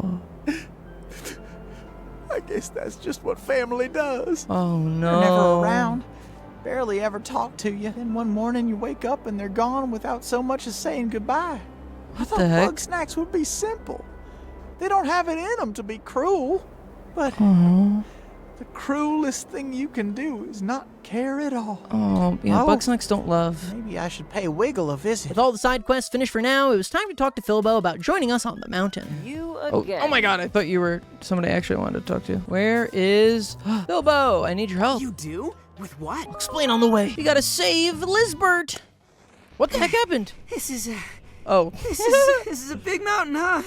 I guess that's just what family does. Oh no. They're never around. Barely ever talk to you. Then one morning you wake up and they're gone without so much as saying goodbye. I thought Bugsnax would be simple. They don't have it in them to be cruel. But the cruelest thing you can do is not care at all. Oh, yeah, Bugsnax don't love. Maybe I should pay Wiggle a visit. With all the side quests finished for now, it was time to talk to Filbo about joining us on the mountain. Oh my god, I thought you were somebody I actually wanted to talk to. Where is Filbo? I need your help. You do? With what? I'll explain on the way. We gotta save Lizbert. What the heck happened? This is This is a big mountain, huh?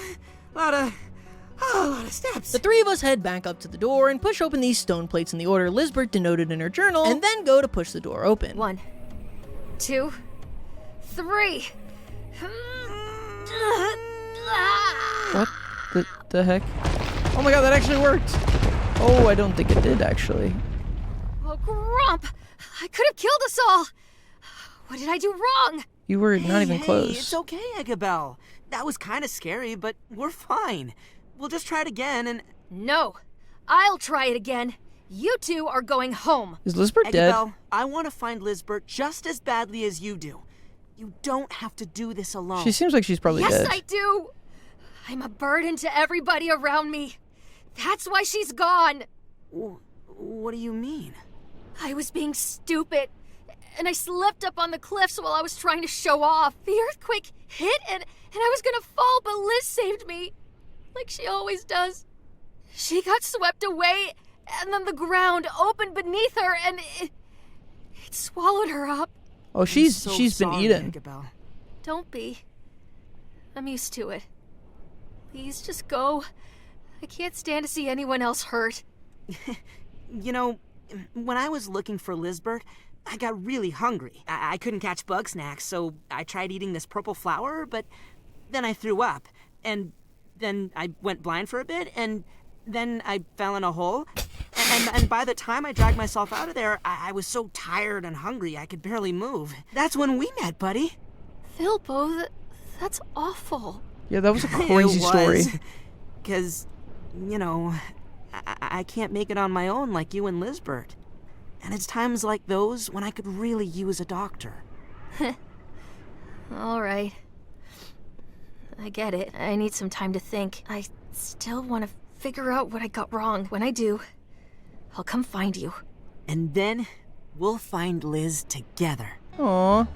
A lot of steps. The 3 of us head back up to the door and push open these stone plates in the order Lizbert denoted in her journal, and then go to push the door open. 1, 2, 3. What the heck? Oh my god, that actually worked. Oh, I don't think it did actually. Oh, Grump! I could have killed us all. What did I do wrong? You were not even close. It's okay, Eggabell. That was kind of scary, but we're fine. We'll just try it again and... No, I'll try it again. You two are going home. Is Lizbert dead? Eggabell, I want to find Lizbert just as badly as you do. You don't have to do this alone. She seems like she's probably dead. Yes, I do. I'm a burden to everybody around me. That's why she's gone. What do you mean? I was being stupid, and I slipped up on the cliffs while I was trying to show off. The earthquake hit, and I was gonna fall, but Liz saved me, like she always does. She got swept away, and then the ground opened beneath her, and it swallowed her up. Oh, she's been eaten. Eggabell. Don't be. I'm used to it. Please just go. I can't stand to see anyone else hurt. You know, when I was looking for Lizbert, I got really hungry. I couldn't catch Bugsnax, so I tried eating this purple flower, but then I threw up. And then I went blind for a bit, and then I fell in a hole. And by the time I dragged myself out of there, I was so tired and hungry I could barely move. That's when we met, buddy. Philbo, that's awful. Yeah, that was a crazy story. Because, you know, I can't make it on my own like you and Lizbert. And it's times like those when I could really use a doctor. All right. I get it. I need some time to think. I still want to figure out what I got wrong. When I do, I'll come find you. And then we'll find Liz together. Aww.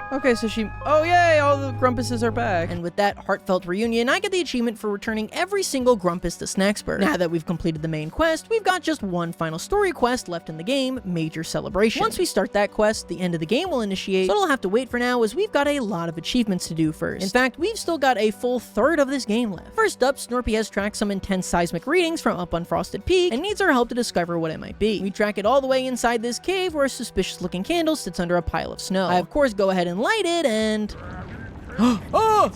Okay, so oh yay, all the Grumpuses are back. And with that heartfelt reunion, I get the achievement for returning every single Grumpus to Snaxburg. Now that we've completed the main quest, we've got just one final story quest left in the game, Major Celebration. Once we start that quest, the end of the game will initiate, so it'll have to wait for now as we've got a lot of achievements to do first. In fact, we've still got a full third of this game left. First up, Snorpy has tracked some intense seismic readings from up on Frosted Peak and needs our help to discover what it might be. We track it all the way inside this cave where a suspicious looking candle sits under a pile of snow. I of course go ahead and light it and... Oh!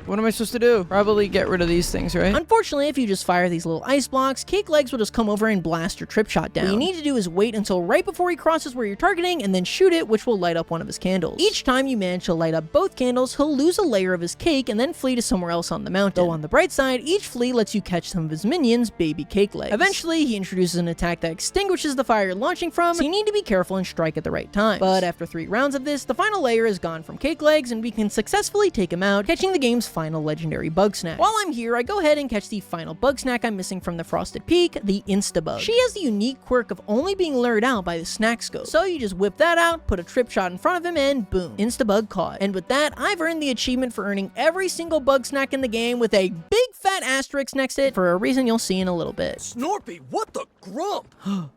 What am I supposed to do? Probably get rid of these things, right? Unfortunately, if you just fire these little ice blocks, Cake Legs will just come over and blast your trip shot down. What you need to do is wait until right before he crosses where you're targeting and then shoot it, which will light up one of his candles. Each time you manage to light up both candles, he'll lose a layer of his cake and then flee to somewhere else on the mountain. Though on the bright side, each flee lets you catch some of his minions, baby Cake Legs. Eventually, he introduces an attack that extinguishes the fire you're launching from, so you need to be careful and strike at the right time. But after 3 rounds of this, the final layer is gone from Cake Legs and we can successfully take him out, catching the game's final legendary Bugsnax. While I'm here, I go ahead and catch the final Bugsnax I'm missing from the Frosted Peak, the Instabug. She has the unique quirk of only being lured out by the snack scope. So you just whip that out, put a trip shot in front of him, and boom, Instabug caught. And with that, I've earned the achievement for earning every single Bugsnax in the game with a big fat asterisk next to it for a reason you'll see in a little bit. Snorpy, what the grump?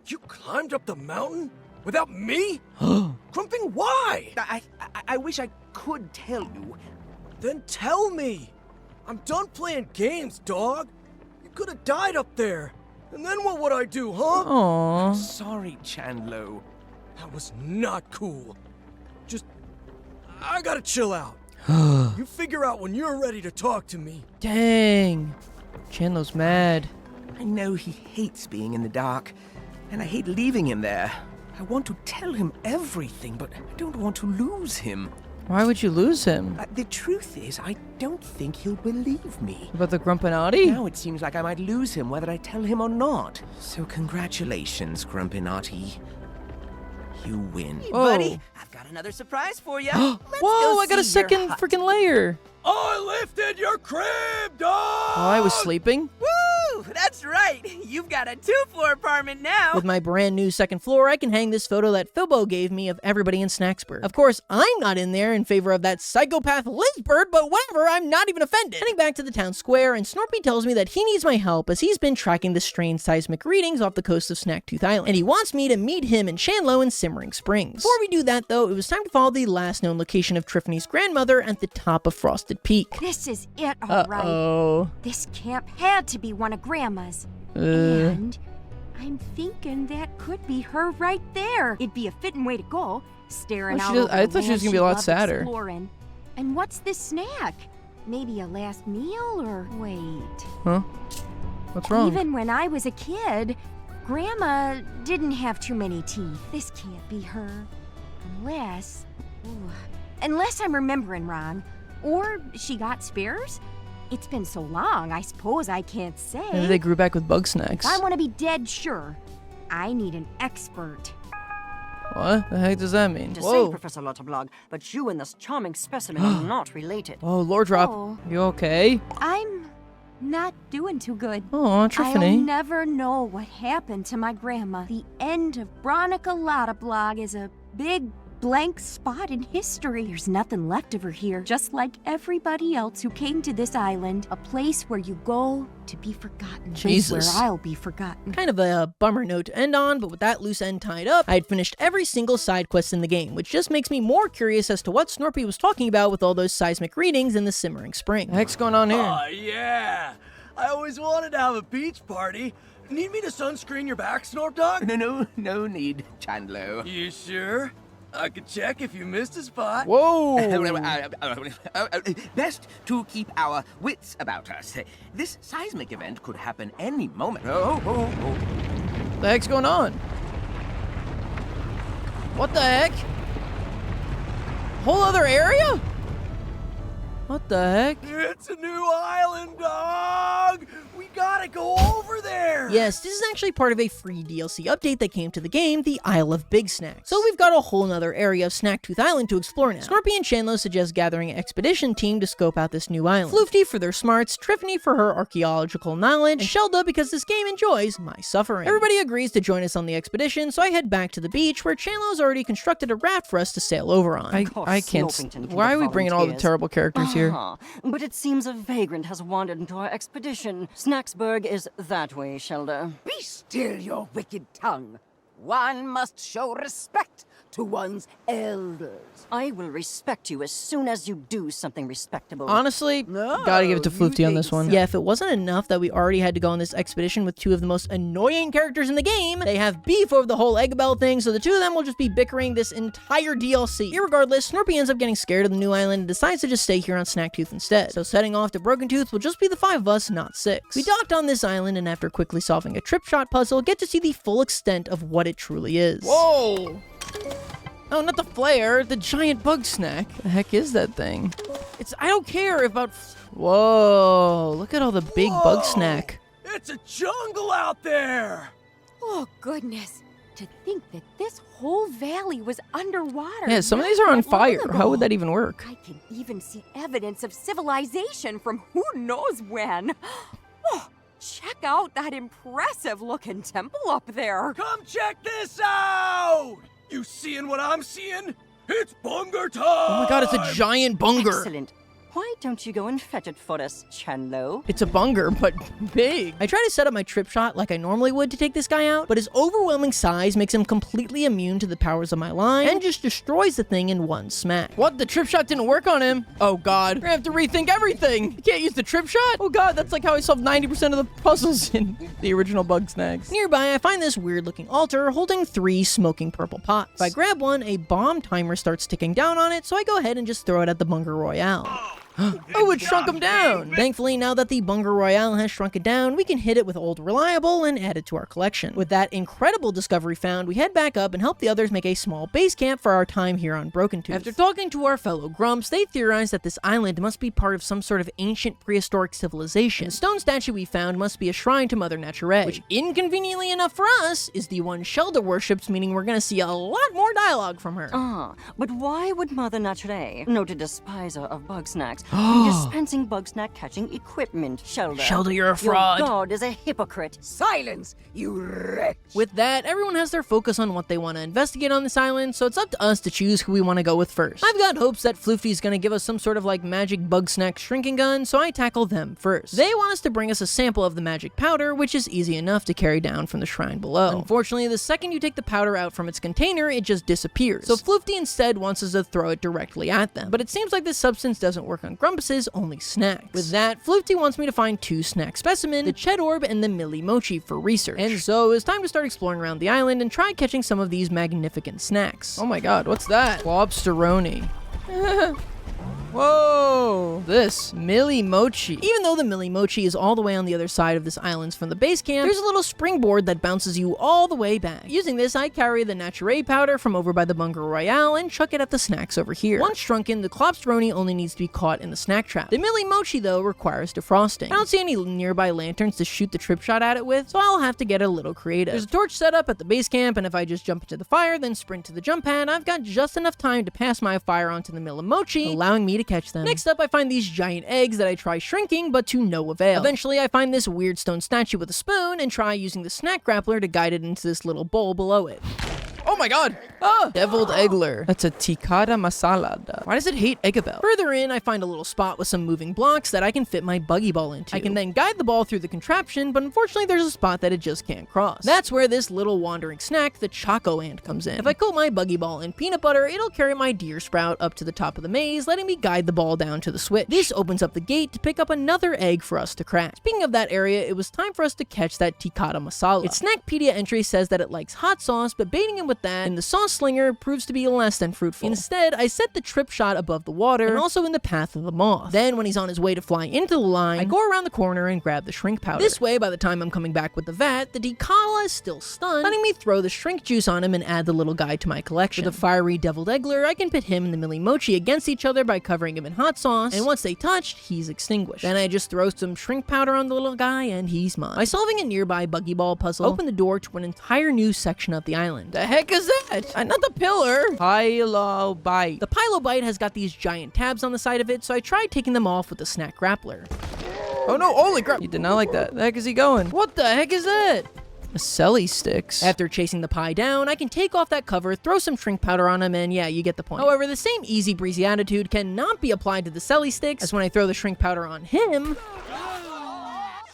You climbed up the mountain? Without me? Grumping, why? I wish I could tell you. Then tell me. I'm done playing games, dog. You could have died up there. And then what would I do, huh? Aww. Sorry, Chandlo. That was not cool. Just, I gotta chill out. You figure out when you're ready to talk to me. Dang. Chandler's mad. I know he hates being in the dark, and I hate leaving him there. I want to tell him everything, but I don't want to lose him. Why would you lose him? The truth is, I don't think he'll believe me. About the Grumpinati? Now it seems like I might lose him whether I tell him or not. So congratulations, Grumpinati. You win. Hey, buddy, I've got another surprise for you. Whoa, I got a second freaking layer. I lifted your crib, dog! Oh, I was sleeping? Woo! That's right. You've got a 2-floor apartment now. With my brand new second floor, I can hang this photo that Philbo gave me of everybody in Snaxburg. Of course, I'm not in there in favor of that psychopath Lizbert, but whatever, I'm not even offended. Heading back to the town square, and Snorpy tells me that he needs my help as he's been tracking the strange seismic readings off the coast of Snacktooth Island, and he wants me to meet him and Chandlo in Simmering Springs. Before we do that, though, it was time to follow the last known location of Triffany's grandmother at the top of Frosted Peak. This is it, all right. Uh-oh. This camp had to be one of Grandma's. And I'm thinking that could be her right there. It'd be a fitting way to go, staring out over I thought she was gonna be a lot sadder. Exploring. And what's this snack? Maybe a last meal or wait. Huh? What's wrong? Even when I was a kid, Grandma didn't have too many teeth. This can't be her. Unless I'm remembering wrong. Or she got spares? It's been so long, I suppose I can't say. Maybe they grew back with Bugsnax. If I want to be dead sure, I need an expert. What the heck does that mean? To Whoa. say, Professor Lotterblog, but you and this charming specimen are not related. Oh, Lord Drop. Oh. You okay? I'm not doing too good. Oh, I'll Triffany. never know what happened to my grandma. The end of Bronica Lotterblog is a big blank spot in history. There's nothing left of her here, just like everybody else who came to this island, a place where you go to be forgotten. Jesus. Where I'll be forgotten. Kind of a bummer note to end on, but with that loose end tied up, I had finished every single side quest in the game, which just makes me more curious as to what Snorpy was talking about with all those seismic readings in the simmering spring. The heck's going on here? Oh, yeah. I always wanted to have a beach party. Need me to sunscreen your back, Snorp Dog? No need, Chandler. You sure? I could check if you missed a spot. Whoa! Best to keep our wits about us. This seismic event could happen any moment. Oh. The heck's going on? What the heck? Whole other area? What the heck? It's a new island, dog! We gotta go over there! Yes, this is actually part of a free DLC update that came to the game, the Isle of Bugsnax. So we've got a whole nother area of Snacktooth Island to explore now. Snorpy and Chandlo suggest gathering an expedition team to scope out this new island. Floofty for their smarts, Triffany for her archaeological knowledge, and Shelda because this game enjoys my suffering. Everybody agrees to join us on the expedition, so I head back to the beach where Chandlo's already constructed a raft for us to sail over on. I can't. Snorpington can Why are we get bringing all the volunteers. terrible characters here? But it seems a vagrant has wandered into our expedition. Snacksburg is that way, Shelda. Be still your wicked tongue. One must show respect to one's elders. I will respect you as soon as you do something respectable. Honestly, gotta give it to Floofty on this one. Yeah, if it wasn't enough that we already had to go on this expedition with two of the most annoying characters in the game, they have beef over the whole Eggabell thing, so the two of them will just be bickering this entire DLC. Irregardless, Snorpy ends up getting scared of the new island and decides to just stay here on Snacktooth instead. So setting off to Broken Tooth will just be the 5 of us, not 6. We docked on this island and after quickly solving a trip shot puzzle, get to see the full extent of what it truly is. Whoa! Oh, not the flare, the giant bug snack. The heck is that thing? I don't care about... Whoa, look at all the big bug snack. It's a jungle out there! Oh, goodness. To think that this whole valley was underwater. Yeah, some of these are on not that long fire. ago. How would that even work? I can even see evidence of civilization from who knows when. Oh, check out that impressive looking temple up there. Come check this out! You seeing what I'm seeing? It's bunger time! Oh my god, it's a giant bunger. Excellent. Why don't you go and fetch it for us, Chandlo? It's a bunger, but big. I try to set up my trip shot like I normally would to take this guy out, but his overwhelming size makes him completely immune to the powers of my line and just destroys the thing in one smack. What? The trip shot didn't work on him? Oh god. We're gonna have to rethink everything. You can't use the trip shot? Oh god, that's like how I solved 90% of the puzzles in the original Bugsnax. Nearby, I find this weird-looking altar holding 3 smoking purple pots. If I grab one, a bomb timer starts ticking down on it, so I go ahead and just throw it at the Bunger Royale. Oh, it shrunk him down! Thankfully, now that the Bunger Royale has shrunk it down, we can hit it with Old Reliable and add it to our collection. With that incredible discovery found, we head back up and help the others make a small base camp for our time here on Broken Tooth. After talking to our fellow Grumps, they theorize that this island must be part of some sort of ancient prehistoric civilization. The stone statue we found must be a shrine to Mother Nature, which inconveniently enough for us, is the one Shelda worships, meaning we're gonna see a lot more dialogue from her. But why would Mother Nature, noted despiser of Bugsnax, be dispensing Bugsnax catching equipment, Shelda? Shelda, you're a fraud. Your god is a hypocrite. Silence, you wretch! With that, everyone has their focus on what they want to investigate on this island, so it's up to us to choose who we want to go with first. I've got hopes that Floofty's gonna give us some sort of like magic Bugsnax shrinking gun, so I tackle them first. They want us to bring us a sample of the magic powder, which is easy enough to carry down from the shrine below. Unfortunately, the second you take the powder out from its container, it just disappears. So Floofty instead wants us to throw it directly at them. But it seems like this substance doesn't work on Grumpus's, only snacks. With that, Floofty wants me to find 2 snack specimen, the Ched Orb and the Millie Mochi for research. And so it's time to start exploring around the island and try catching some of these magnificent snacks. Oh my god, what's that? Lobsteroni. Whoa! This Millie Mochi. Even though the Millie Mochi is all the way on the other side of this island from the base camp, there's a little springboard that bounces you all the way back. Using this, I carry the Nature powder from over by the Bunker Royale and chuck it at the snacks over here. Once shrunken, the Klopstroni only needs to be caught in the snack trap. The Millie Mochi, though, requires defrosting. I don't see any nearby lanterns to shoot the trip shot at it with, so I'll have to get a little creative. There's a torch set up at the base camp, and if I just jump into the fire, then sprint to the jump pad, I've got just enough time to pass my fire onto the Millie Mochi, allowing me to catch them. Next up, I find these giant eggs that I try shrinking, but to no avail. Eventually, I find this weird stone statue with a spoon and try using the snack grappler to guide it into this little bowl below it. Oh my god! Ah! Deviled Eggler. That's a tikada masala. Why does it hate Eggabell? Further in, I find a little spot with some moving blocks that I can fit my buggy ball into. I can then guide the ball through the contraption, but unfortunately there's a spot that it just can't cross. That's where this little wandering snack, the Choco Ant, comes in. If I coat my buggy ball in peanut butter, it'll carry my deer sprout up to the top of the maze, letting me guide the ball down to the switch. This opens up the gate to pick up another egg for us to crack. Speaking of that area, it was time for us to catch that tikada masala. Its Snackpedia entry says that it likes hot sauce, but baiting him with that and the sauce slinger proves to be less than fruitful. Instead, I set the trip shot above the water and also in the path of the moth. Then, when he's on his way to fly into the line, I go around the corner and grab the shrink powder. This way, by the time I'm coming back with the vat, the tikada is still stunned, letting me throw the shrink juice on him and add the little guy to my collection. With a fiery deviled Eggler, I can pit him and the Millie Mochi against each other by covering him in hot sauce, and once they touched, he's extinguished. Then I just throw some shrink powder on the little guy, and he's mine. By solving a nearby buggy ball puzzle, I open the door to an entire new section of the island. The heck is that? Not the pillar. Pilobite. The Pilobite has got these giant tabs on the side of it, so I tried taking them off with the snack grappler. Oh no, holy crap. He did not like that. The heck is he going? What the heck is that? A Selly sticks. After chasing the pie down, I can take off that cover, throw some shrink powder on him, and yeah, you get the point. However, the same easy breezy attitude cannot be applied to the Selly sticks, as when I throw the shrink powder on him...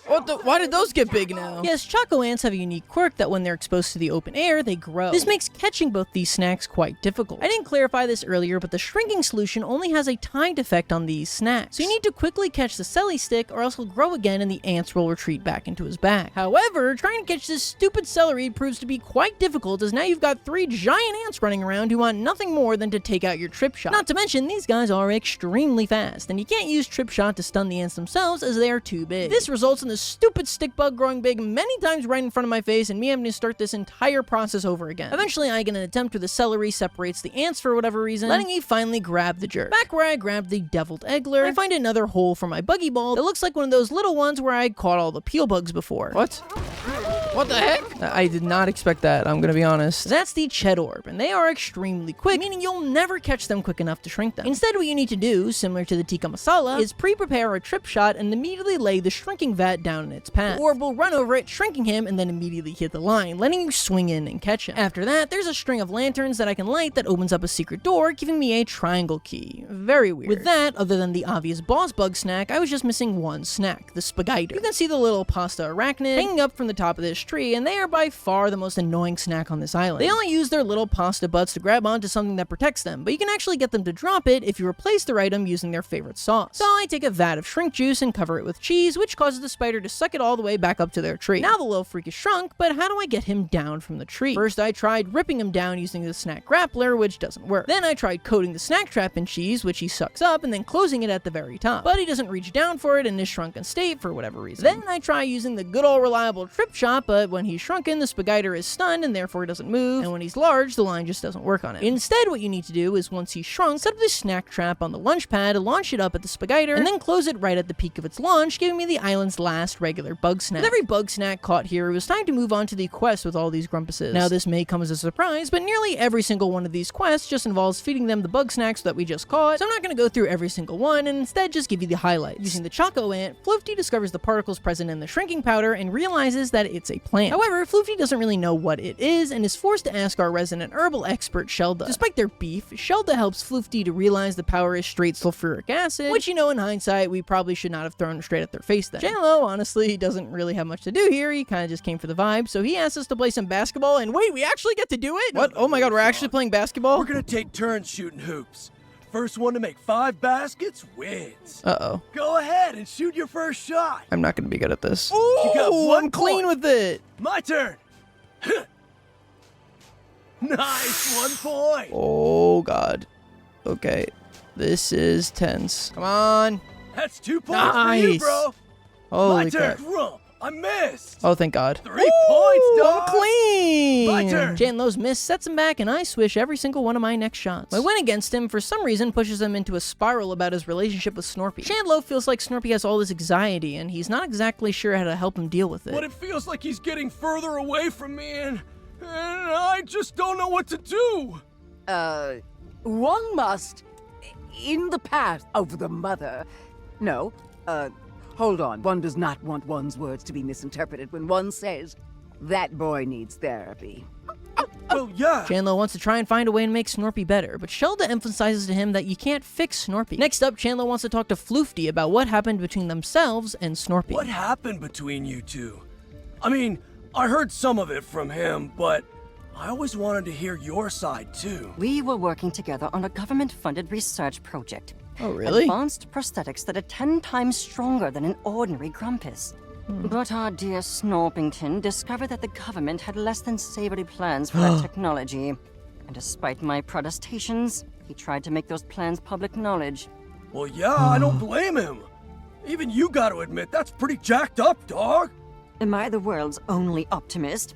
What the? Why did those get big now? Yes, Choco Ants have a unique quirk that when they're exposed to the open air, they grow. This makes catching both these snacks quite difficult. I didn't clarify this earlier, but the shrinking solution only has a timed effect on these snacks. So you need to quickly catch the Selly stick or else he'll grow again and the ants will retreat back into his bag. However, trying to catch this stupid celery proves to be quite difficult as now you've got 3 giant ants running around who want nothing more than to take out your trip shot. Not to mention, these guys are extremely fast, and you can't use trip shot to stun the ants themselves as they are too big. This results in the stupid stick bug growing big many times right in front of my face and me having to start this entire process over again. Eventually, I get an attempt where the celery separates the ants for whatever reason, letting me finally grab the jerk. Back where I grabbed the deviled Eggler, I find another hole for my buggy ball that looks like one of those little ones where I caught all the peel bugs before. What? What the heck? I did not expect that, I'm gonna be honest. That's the Ched Orb, and they are extremely quick, meaning you'll never catch them quick enough to shrink them. Instead, what you need to do, similar to the tikka masala, is pre-prepare a trip shot and immediately lay the shrinking vat down in its path. The orb will run over it, shrinking him, and then immediately hit the line, letting you swing in and catch him. After that, there's a string of lanterns that I can light that opens up a secret door, giving me a triangle key. Very weird. With that, other than the obvious boss bug snack, I was just missing one snack, the Spagiter. You can see the little pasta arachnid hanging up from the top of this tree, and they are by far the most annoying snack on this island. They only use their little pasta butts to grab onto something that protects them, but you can actually get them to drop it if you replace their item using their favorite sauce. So I take a vat of shrink juice and cover it with cheese, which causes the spider to suck it all the way back up to their tree. Now the little freak is shrunk, but how do I get him down from the tree? First, I tried ripping him down using the snack grappler, which doesn't work. Then I tried coating the snack trap in cheese, which he sucks up, and then closing it at the very top. But he doesn't reach down for it in his shrunken state for whatever reason. Then I try using the good old reliable trip shot, but when he's shrunken, the Spagiter is stunned and therefore doesn't move, and when he's large, the line just doesn't work on it. Instead, what you need to do is once he's shrunk, set up the snack trap on the launch pad, launch it up at the Spagiter, and then close it right at the peak of its launch, giving me the island's last regular bug snack. With every bug snack caught here, it was time to move on to the quest with all these grumpuses. Now this may come as a surprise, but nearly every single one of these quests just involves feeding them the bug snacks that we just caught, so I'm not going to go through every single one, and instead just give you the highlights. Using the Choco Ant, Floofty discovers the particles present in the shrinking powder and realizes that it's a plant. However, Floofty doesn't really know what it is and is forced to ask our resident herbal expert, Shelda. Despite their beef, Shelda helps Floofty to realize the power is straight sulfuric acid, which, you know, in hindsight, we probably should not have thrown straight at their face then. J-Lo, honestly, doesn't really have much to do here. He kind of just came for the vibe, so he asks us to play some basketball, and wait, we actually get to do it? What? Oh my god, we're actually playing basketball? We're gonna take turns shooting hoops. First one to make 5 baskets wins. Uh-oh. Go ahead and shoot your first shot. I'm not gonna be good at this. Ooh, you got one I'm clean point. with it. My turn. Nice, 1 point. Oh god. Okay. This is tense. Come on. That's 2 points for you, bro. Holy My turn, crap. Grump. I missed. Oh, thank God. 3 points, dog. I'm clean! My turn. Chandler's miss sets him back, and I swish every single one of my next shots. My win against him, for some reason, pushes him into a spiral about his relationship with Snorpy. Chandler feels like Snorpy has all this anxiety, and he's not exactly sure how to help him deal with it. But it feels like he's getting further away from me, and I just don't know what to do. One must, in the path of the mother. No, hold on. One does not want one's words to be misinterpreted when one says, that boy needs therapy. Well, yeah. Chandler wants to try and find a way to make Snorpy better, but Shelda emphasizes to him that you can't fix Snorpy. Next up, Chandler wants to talk to Floofty about what happened between themselves and Snorpy. What happened between you two? I mean, I heard some of it from him, but I always wanted to hear your side, too. We were working together on a government-funded research project. Oh, really? Advanced prosthetics that are 10 times stronger than an ordinary Grumpus. But our dear Snorpington discovered that the government had less than savory plans for that technology. And despite my protestations, he tried to make those plans public knowledge. Well, yeah, I don't blame him. Even you gotta admit, that's pretty jacked up, dog. Am I the world's only optimist?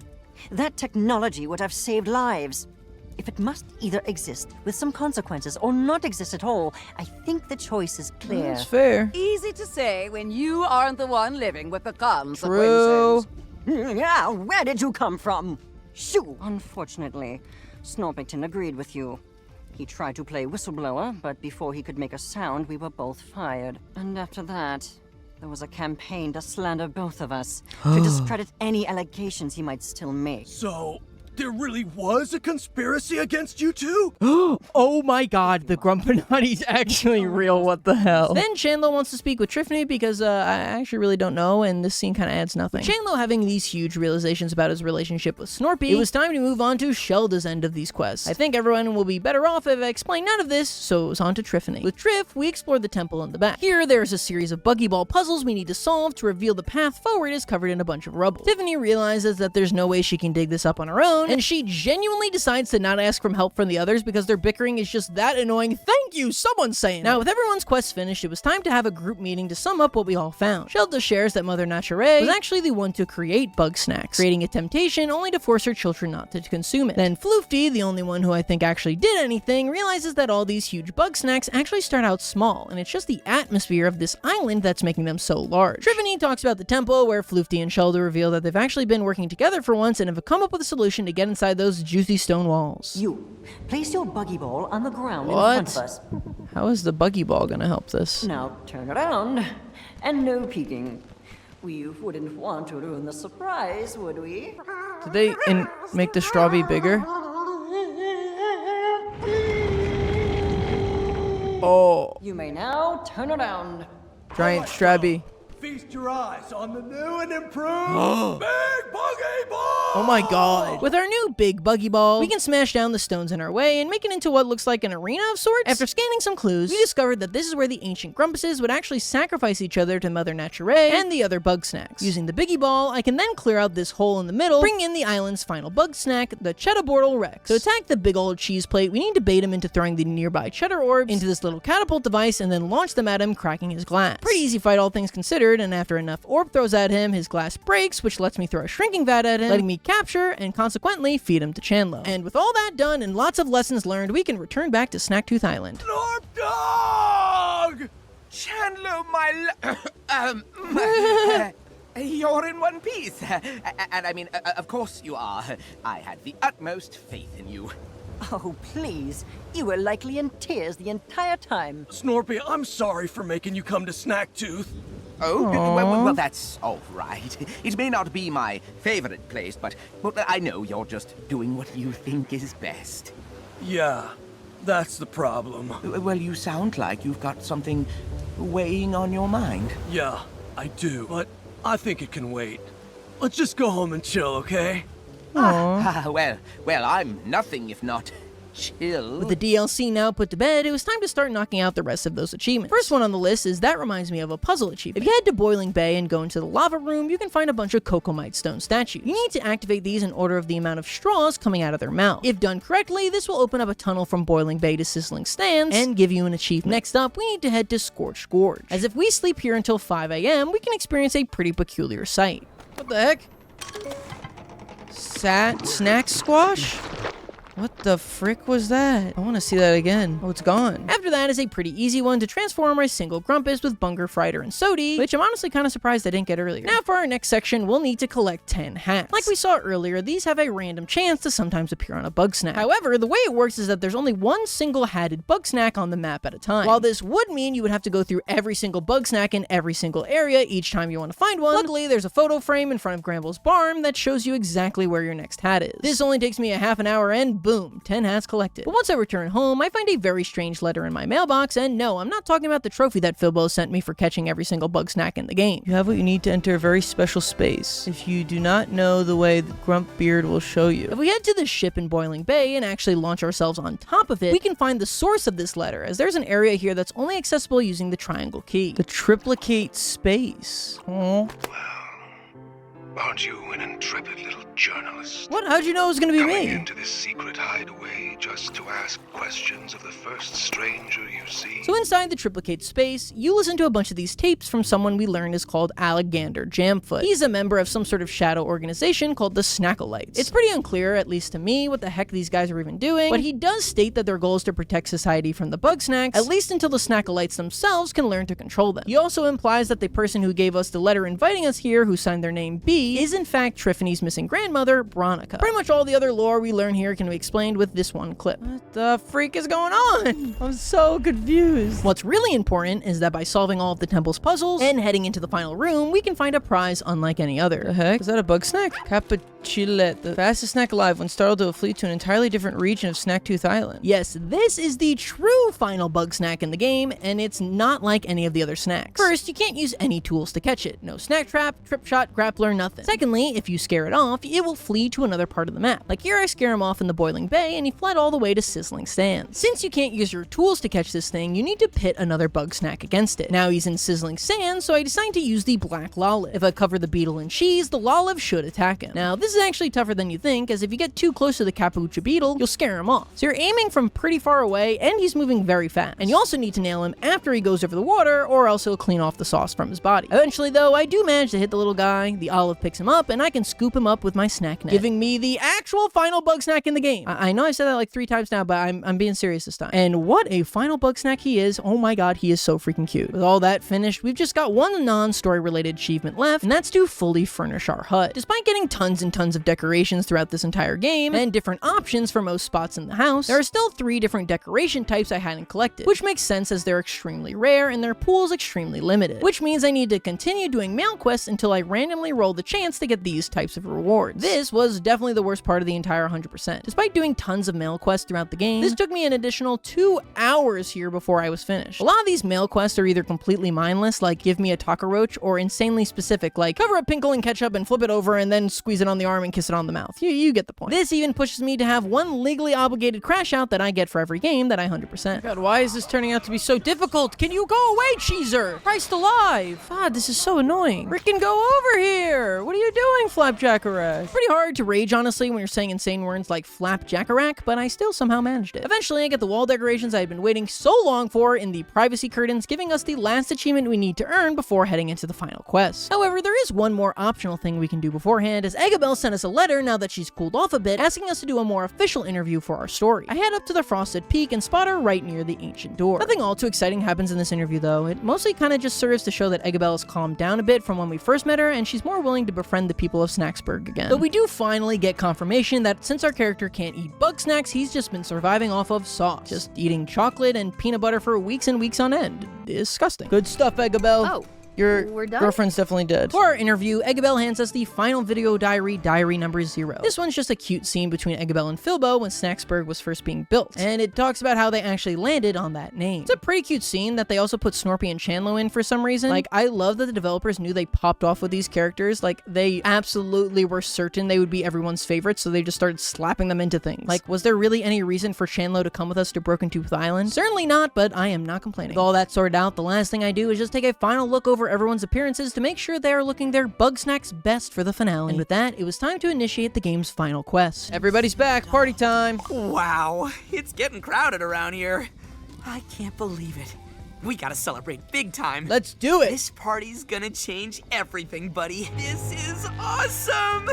That technology would have saved lives. If it must either exist with some consequences or not exist at all, I think the choice is clear. That's fair. Easy to say when you aren't the one living with the consequences. True. Yeah, where did you come from? Shoo! Unfortunately, Snorpington agreed with you. He tried to play whistleblower, but before he could make a sound, we were both fired. And after that, there was a campaign to slander both of us, to discredit any allegations he might still make. So, there really was a conspiracy against you two? Oh my God, the Grumpinati's actually real, what the hell? Then Chandler wants to speak with Tiffany because I actually really don't know, and this scene kind of adds nothing. Chandler having these huge realizations about his relationship with Snorpy, it was time to move on to Shelda's end of these quests. I think everyone will be better off if I explain none of this, so it was on to Tiffany. With Triff, we explore the temple in the back. Here, there is a series of buggy ball puzzles we need to solve to reveal the path forward is covered in a bunch of rubble. Tiffany realizes that there's no way she can dig this up on her own, and she genuinely decides to not ask for help from the others because their bickering is just that annoying. Thank you, someone's saying. Now, with everyone's quests finished, it was time to have a group meeting to sum up what we all found. Shelda shares that Mother Nature was actually the one to create Bugsnax, creating a temptation only to force her children not to consume it. Then Floofty, the only one who I think actually did anything, realizes that all these huge Bugsnax actually start out small, and it's just the atmosphere of this island that's making them so large. Tiffany talks about the temple, where Floofty and Shelda reveal that they've actually been working together for once and have come up with a solution to get inside those juicy stone walls. You, place your buggy ball on the ground in What? front of us. How is the buggy ball gonna help this? Now turn around, and no peeking. We wouldn't want to ruin the surprise, would we? Did they make the strawberry bigger? Oh, You may now turn around. giant strawberry. Feast your eyes on the new and improved Big Buggy Ball! Oh my God. With our new big buggy ball, we can smash down the stones in our way and make it into what looks like an arena of sorts. After scanning some clues, we discovered that this is where the ancient Grumpuses would actually sacrifice each other to Mother Nature and the other Bugsnax. Using the biggie ball, I can then clear out this hole in the middle, bring in the island's final Bugsnax, the Cheddabortle Rex. To attack the big old cheese plate, we need to bait him into throwing the nearby cheddar orbs into this little catapult device and then launch them at him, cracking his glass. Pretty easy fight, all things considered, and after enough orb throws at him, his glass breaks, which lets me throw a shrinking vat at him, letting me capture and consequently feed him to Chandler. And with all that done and lots of lessons learned, we can return back to Snacktooth Island. Snorp Dog! Chandler, you're in one piece. And I mean, of course you are. I had the utmost faith in you. Oh, please. You were likely in tears the entire time. Snorpy, I'm sorry for making you come to Snacktooth. Oh, well, that's all right. It may not be my favorite place, but I know you're just doing what you think is best. Yeah, that's the problem. Well, you sound like you've got something weighing on your mind. Yeah, I do, but I think it can wait. Let's just go home and chill, okay? Well, I'm nothing if not chill. With the DLC now put to bed, it was time to start knocking out the rest of those achievements. First one on the list is That Reminds Me of a Puzzle achievement. If you head to Boiling Bay and go into the lava room, you can find a bunch of Cocomite stone statues. You need to activate these in order of the amount of straws coming out of their mouth. If done correctly, this will open up a tunnel from Boiling Bay to Sizzling Sands and give you an achievement. Next up, we need to head to Scorched Gorge, as if we sleep here until 5 a.m., we can experience a pretty peculiar sight. What the heck? Snack squash? What the frick was that? I want to see that again. Oh, it's gone. After that is a pretty easy one to transform our single Grumpus with Bunger Frieder and Sodi, which I'm honestly kind of surprised I didn't get earlier. Now for our next section, we'll need to collect 10 hats. Like we saw earlier, these have a random chance to sometimes appear on a Bugsnax. However, the way it works is that there's only one single hatted Bugsnax on the map at a time. While this would mean you would have to go through every single Bugsnax in every single area each time you want to find one, luckily there's a photo frame in front of Granville's barn that shows you exactly where your next hat is. This only takes me a half an hour and boom, 10 hats collected. But once I return home, I find a very strange letter in my mailbox, and no, I'm not talking about the trophy that Philbo sent me for catching every single Bugsnax in the game. You have what you need to enter a very special space. If you do not know the way, the Grumpbeard will show you. If we head to the ship in Boiling Bay and actually launch ourselves on top of it, we can find the source of this letter, as there's an area here that's only accessible using the triangle key. The triplicate space. Oh. Aren't you an intrepid little journalist? What? How'd you know it was gonna be Coming me? into this secret hideaway just to ask questions of the first stranger you see? So inside the triplicate space, you listen to a bunch of these tapes from someone we learned is called Alexander Jamfoot. He's a member of some sort of shadow organization called the Snackolites. It's pretty unclear, at least to me, what the heck these guys are even doing, but he does state that their goal is to protect society from the Bugsnax, at least until the Snackolites themselves can learn to control them. He also implies that the person who gave us the letter inviting us here, who signed their name B, is in fact Triffany's missing grandmother, Bronica. Pretty much all the other lore we learn here can be explained with this one clip. What the freak is going on? I'm so confused. What's really important is that by solving all of the temple's puzzles and heading into the final room, we can find a prize unlike any other. The heck? Is that a Bugsnax? Cappuccillet, the fastest snack alive when startled to flee to an entirely different region of Snacktooth Island. Yes, this is the true final Bugsnax in the game, and it's not like any of the other snacks. First, you can't use any tools to catch it. No snack trap, trip shot, grappler, nothing. Secondly, if you scare it off, it will flee to another part of the map. Like here I scare him off in the Boiling Bay, and he fled all the way to Sizzling Sands. Since you can't use your tools to catch this thing, you need to pit another Bugsnax against it. Now he's in Sizzling Sands, so I decided to use the Black Lolive. If I cover the beetle in cheese, the Lolive should attack him. Now this is actually tougher than you think, as if you get too close to the Capucha beetle, you'll scare him off. So you're aiming from pretty far away, and he's moving very fast. And you also need to nail him after he goes over the water, or else he'll clean off the sauce from his body. Eventually though, I do manage to hit the little guy, the olive picks him up, and I can scoop him up with my snack net, giving me the actual final Bugsnax in the game. I know I said that like 3 times now, but I'm being serious this time. And what a final Bugsnax he is. Oh my god, he is so freaking cute. With all that finished, we've just got one non-story related achievement left, and that's to fully furnish our hut. Despite getting tons and tons of decorations throughout this entire game, and different options for most spots in the house, there are still 3 different decoration types I hadn't collected, which makes sense as they're extremely rare and their pool's extremely limited, which means I need to continue doing mail quests until I randomly roll the chance to get these types of rewards. This was definitely the worst part of the entire 100%. Despite doing tons of mail quests throughout the game, this took me an additional 2 hours here before I was finished. A lot of these mail quests are either completely mindless, like give me a taco roach, or insanely specific, like cover a pinkle in ketchup and flip it over and then squeeze it on the arm and kiss it on the mouth. You get the point. This even pushes me to have one legally obligated crash out that I get for every game that I 100%. God, why is this turning out to be so difficult? Can you go away, Cheeser? Christ alive! God, this is so annoying. Frickin' go over here! What are you doing, Flapjackerack? Pretty hard to rage, honestly, when you're saying insane words like flapjackerack, but I still somehow managed it. Eventually, I get the wall decorations I had been waiting so long for in the privacy curtains, giving us the last achievement we need to earn before heading into the final quest. However, there is one more optional thing we can do beforehand, as Eggabell sent us a letter now that she's cooled off a bit, asking us to do a more official interview for our story. I head up to the Frosted Peak and spot her right near the ancient door. Nothing all too exciting happens in this interview though. It mostly kind of just serves to show that Eggabell has calmed down a bit from when we first met her, and she's more willing to befriend the people of Snacksburg again. But we do finally get confirmation that since our character can't eat Bugsnax, he's just been surviving off of sauce. Just eating chocolate and peanut butter for weeks and weeks on end. Disgusting. Good stuff, Eggabell. Oh, Your We're done? girlfriend's definitely dead. For our interview, Eggabell hands us the final video diary, diary number 0. This one's just a cute scene between Eggabell and Filbo when Snacksburg was first being built, and it talks about how they actually landed on that name. It's a pretty cute scene that they also put Snorpy and Chandlo in for some reason. Like, I love that the developers knew they popped off with these characters. Like, they absolutely were certain they would be everyone's favorites, so they just started slapping them into things. Like, was there really any reason for Chandlo to come with us to Broken Tooth Island? Certainly not, but I am not complaining. With all that sorted out, the last thing I do is just take a final look over everyone's appearances to make sure they are looking their Bugsnax best for the finale. And with that, it was time to initiate the game's final quest. Everybody's back, party time! Wow, it's getting crowded around here. I can't believe it. We gotta celebrate big time. Let's do it! This party's gonna change everything, buddy. This is awesome!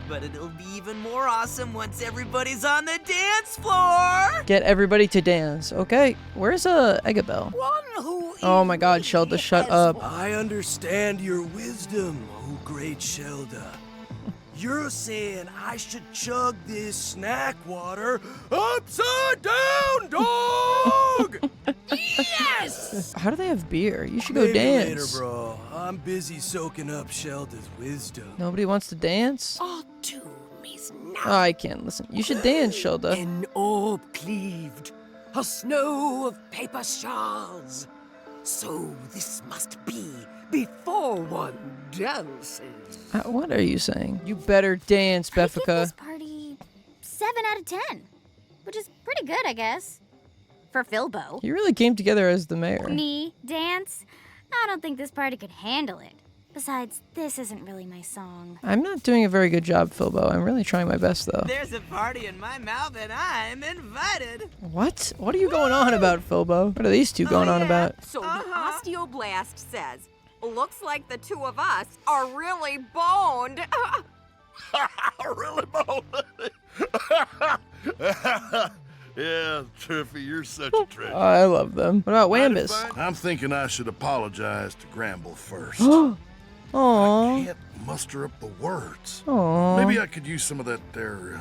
But it'll be even more awesome once everybody's on the dance floor! Get everybody to dance. Okay, where's Eggabell? Oh my god, Shelda, shut up. I understand your wisdom, oh great Shelda. You're saying I should chug this snack water upside down, dog! Yes! How do they have beer? You should go Maybe dance. later, bro. I'm busy soaking up Shelda's wisdom. Nobody wants to dance? All to me's Oh, I can't listen. You should dance, Shelda. An orb cleaved, a snow of paper shards. So this must be before one dances. What are you saying? You better dance, I give Beffica. this party 7 out of 10, which is pretty good, I guess. For Filbo. You really came together as the mayor. Me, dance? I don't think this party could handle it. Besides, this isn't really my song. I'm not doing a very good job, Filbo. I'm really trying my best, though. There's a party in my mouth and I'm invited. What? What are you going on about, Filbo? What are these two going on about? So the osteoblast says, looks like the two of us are really boned. Really, Bo? Yeah, Triffy, you're such a treasure. Oh, I love them. What about Wambus? I'm thinking I should apologize to Gramble first. Aww. I can't muster up the words. Aww. Maybe I could use some of that there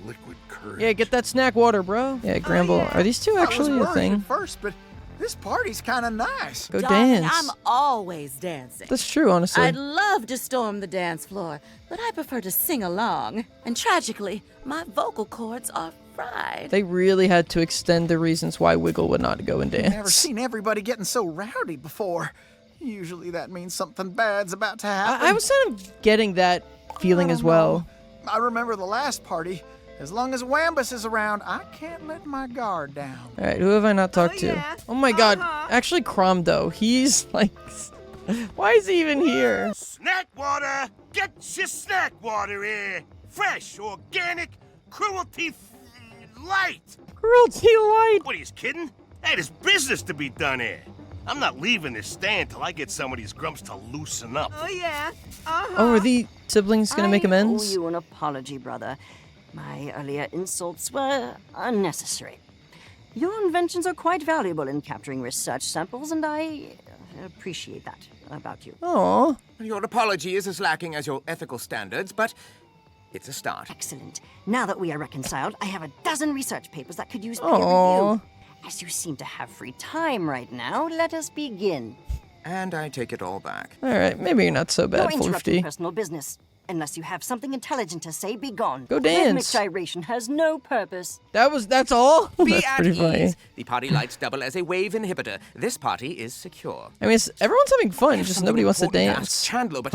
liquid courage. Yeah, get that snack water, bro. Yeah, Gramble. Are these two actually I a was worried thing? at first, but this party's kind of nice. Go Darling, dance. I'm always dancing. That's true, honestly. I'd love to storm the dance floor, but I prefer to sing along. And tragically, my vocal cords are fried. They really had to extend the reasons why Wiggle would not go and dance. Never seen everybody getting so rowdy before. Usually that means something bad's about to happen. I was kind of getting that feeling as well. I remember the last party. As long as Wambus is around, I can't let my guard down. All right, who have I not talked to? Oh my god. Actually, Cromdo. He's like... Why is he even here? Snack water! Get your snack water here! Fresh, organic, cruelty-light! Cruelty-light? What are you kidding? Hey, there's business to be done here. I'm not leaving this stand till I get some of these grumps to loosen up. Oh, yeah. Oh, are the siblings gonna make amends? I owe you an apology, brother. My earlier insults were unnecessary. Your inventions are quite valuable in capturing research samples, and I appreciate that about you. Aww. Your apology is as lacking as your ethical standards, but it's a start. Excellent. Now that we are reconciled, I have a dozen research papers that could use peer Aww. review. As you seem to have free time right now, let us begin. And I take it all back. All right, maybe you're not so No bad, interrupting Floofty. personal business. Unless you have something intelligent to say, be gone. Go Rhythmic dance. gyration has no purpose. That's all? Be That's at pretty ease. funny. The party lights double as a wave inhibitor. This party is secure. I mean, everyone's having fun, If just something nobody wants to important dance. asks Chandler, but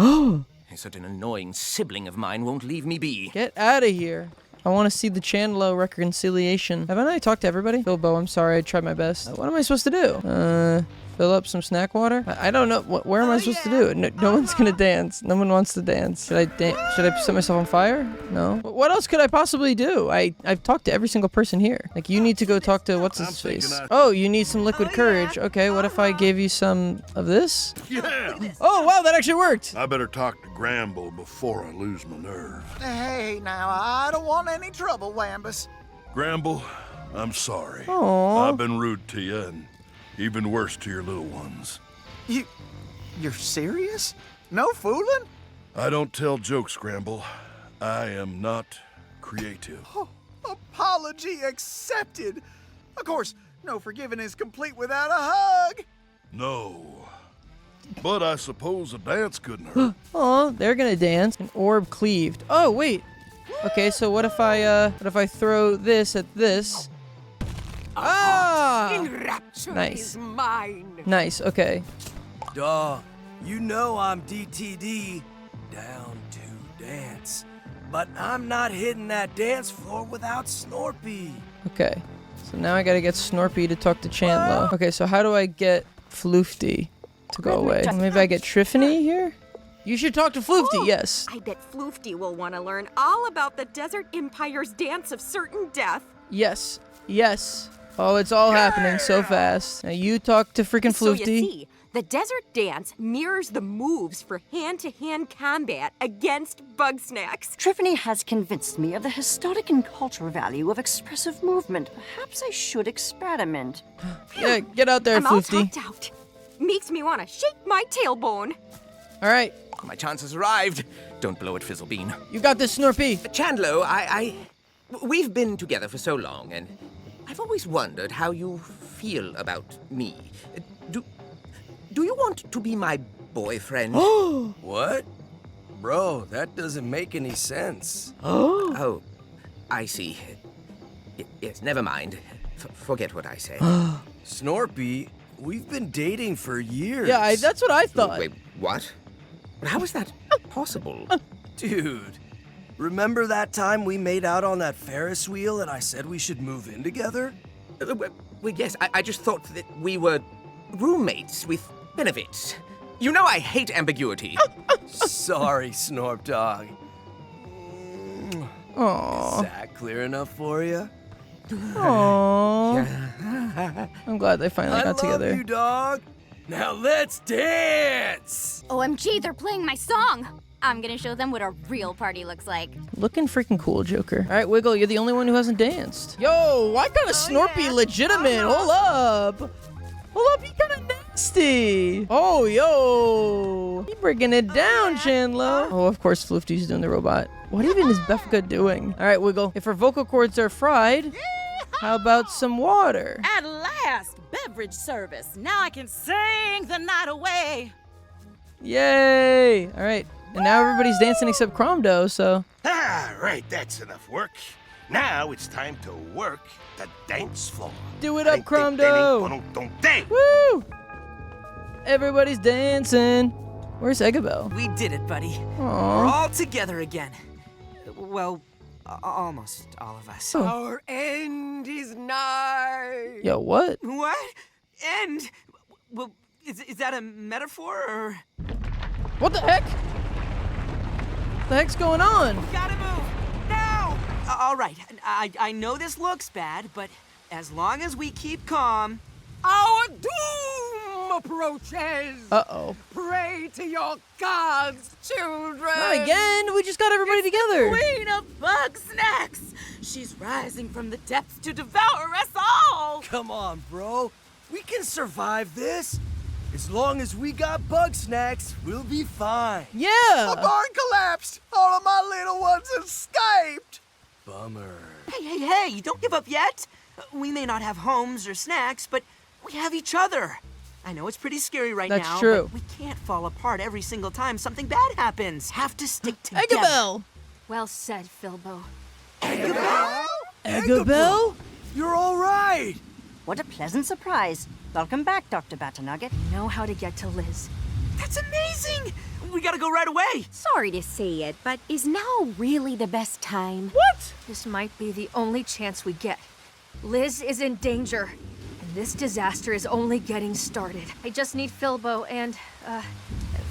such an annoying sibling of mine won't leave me be. Get out of here. I want to see the Chandlo reconciliation. Haven't I talked to everybody? Bilbo, I'm sorry. I tried my best. What am I supposed to do? Fill up some snack water? I don't know. Where am I supposed to do it? No one's gonna dance. No one wants to dance. Should I set myself on fire? No. What else could I possibly do? I've talked to every single person here. Like, you need to go talk to what's his face. Oh, you need some liquid courage. Okay, what if I gave you some of this? Yeah! Oh, wow, that actually worked. I better talk to Gramble before I lose my nerve. Hey, now, I don't want any trouble, Wambus. Gramble, I'm sorry. Aww. I've been rude to you, and even worse to your little ones. You're serious? No fooling? I don't tell jokes, Gramble. I am not creative. Oh, apology accepted. Of course, no forgiving is complete without a hug. No. But I suppose a dance couldn't hurt. Oh, they're gonna dance. An orb cleaved. Oh, wait. Okay, so what if I throw this at this? Ah! Enrapture Nice. is mine. Nice, okay. Dog, you know I'm DTD, down to dance. But I'm not hitting that dance floor without Snorpy. Okay. So now I gotta get Snorpy to talk to Chandler. Okay, so how do I get Floofty to go away? Maybe I get Triffany here? You should talk to Floofty, yes. I bet Floofty will want to learn all about the Desert Empire's dance of certain death. Yes. Yes. Oh, it's all happening so fast. Now you talk to freaking So Floofty. you see, the desert dance mirrors the moves for hand-to-hand combat against Bugsnax. Triffany has convinced me of the historic and cultural value of expressive movement. Perhaps I should experiment. Yeah, get out there, I'm all Floofty. talked out. Makes me want to shake my tailbone. All right. My chance has arrived. Don't blow it, Fizzlebean. You got this, Snorpy. Chandler, we've been together for so long, and I've always wondered how you feel about me. Do you want to be my boyfriend? What? Bro, that doesn't make any sense. Oh, I see. Yes, never mind. Forget what I said. Snorpy, we've been dating for years. Yeah, that's what I thought. Wait, what? But how is that possible? Dude, remember that time we made out on that Ferris wheel and I said we should move in together? Well, yes, I just thought that we were roommates with benefits. You know I hate ambiguity. Sorry, Snorp Dog. Aww. Is that clear enough for you? Aww. I'm glad they finally got together. I love you, dog. Now let's dance! OMG, they're playing my song. I'm gonna show them what a real party looks like. Looking freaking cool, Joker. All right, Wiggle, you're the only one who hasn't danced. Yo, why kind of Snorpy legitimate? Hold up. Hold up, he kind of nasty. Oh, yo. He breaking it down, Chandler. Oh, of course, Floofty's doing the robot. What even is Befka doing? All right, Wiggle, if her vocal cords are fried, how about some water? At last, beverage service. Now I can sing the night away. Yay. All right. And now everybody's dancing except Cromdo, so. Ah, right, that's enough work. Now it's time to work the dance floor. Do it up, Cromdo. Woo! Everybody's dancing. Where's Eggabell? We did it, buddy. Aww. We're all together again. Well, almost all of us. Oh. Our end is nigh. Yo, what? What? End? Well, is that a metaphor or? What the heck? The heck's going on? We gotta move now. All right. I know this looks bad, but as long as we keep calm. Our doom approaches. Uh-oh. Pray to your gods, children. Not again. We just got everybody together. Queen of Bugsnax. She's rising from the depths to devour us all. Come on, bro. We can survive this. As long as we got Bugsnax, we'll be fine. Yeah. My barn collapsed. All of my little ones escaped. Bummer. Hey, don't give up yet. We may not have homes or snacks, but we have each other. I know it's pretty scary right now. That's true. But we can't fall apart every single time something bad happens. Have to stick together. Eggabell. Well said, Filbo. Eggabell? Eggabell? You're all right. What a pleasant surprise. Welcome back, Dr. Batternugget. Know how to get to Liz. That's amazing. We gotta go right away. Sorry to say it, but is now really the best time? What? This might be the only chance we get. Liz is in danger, and this disaster is only getting started. I just need Filbo and,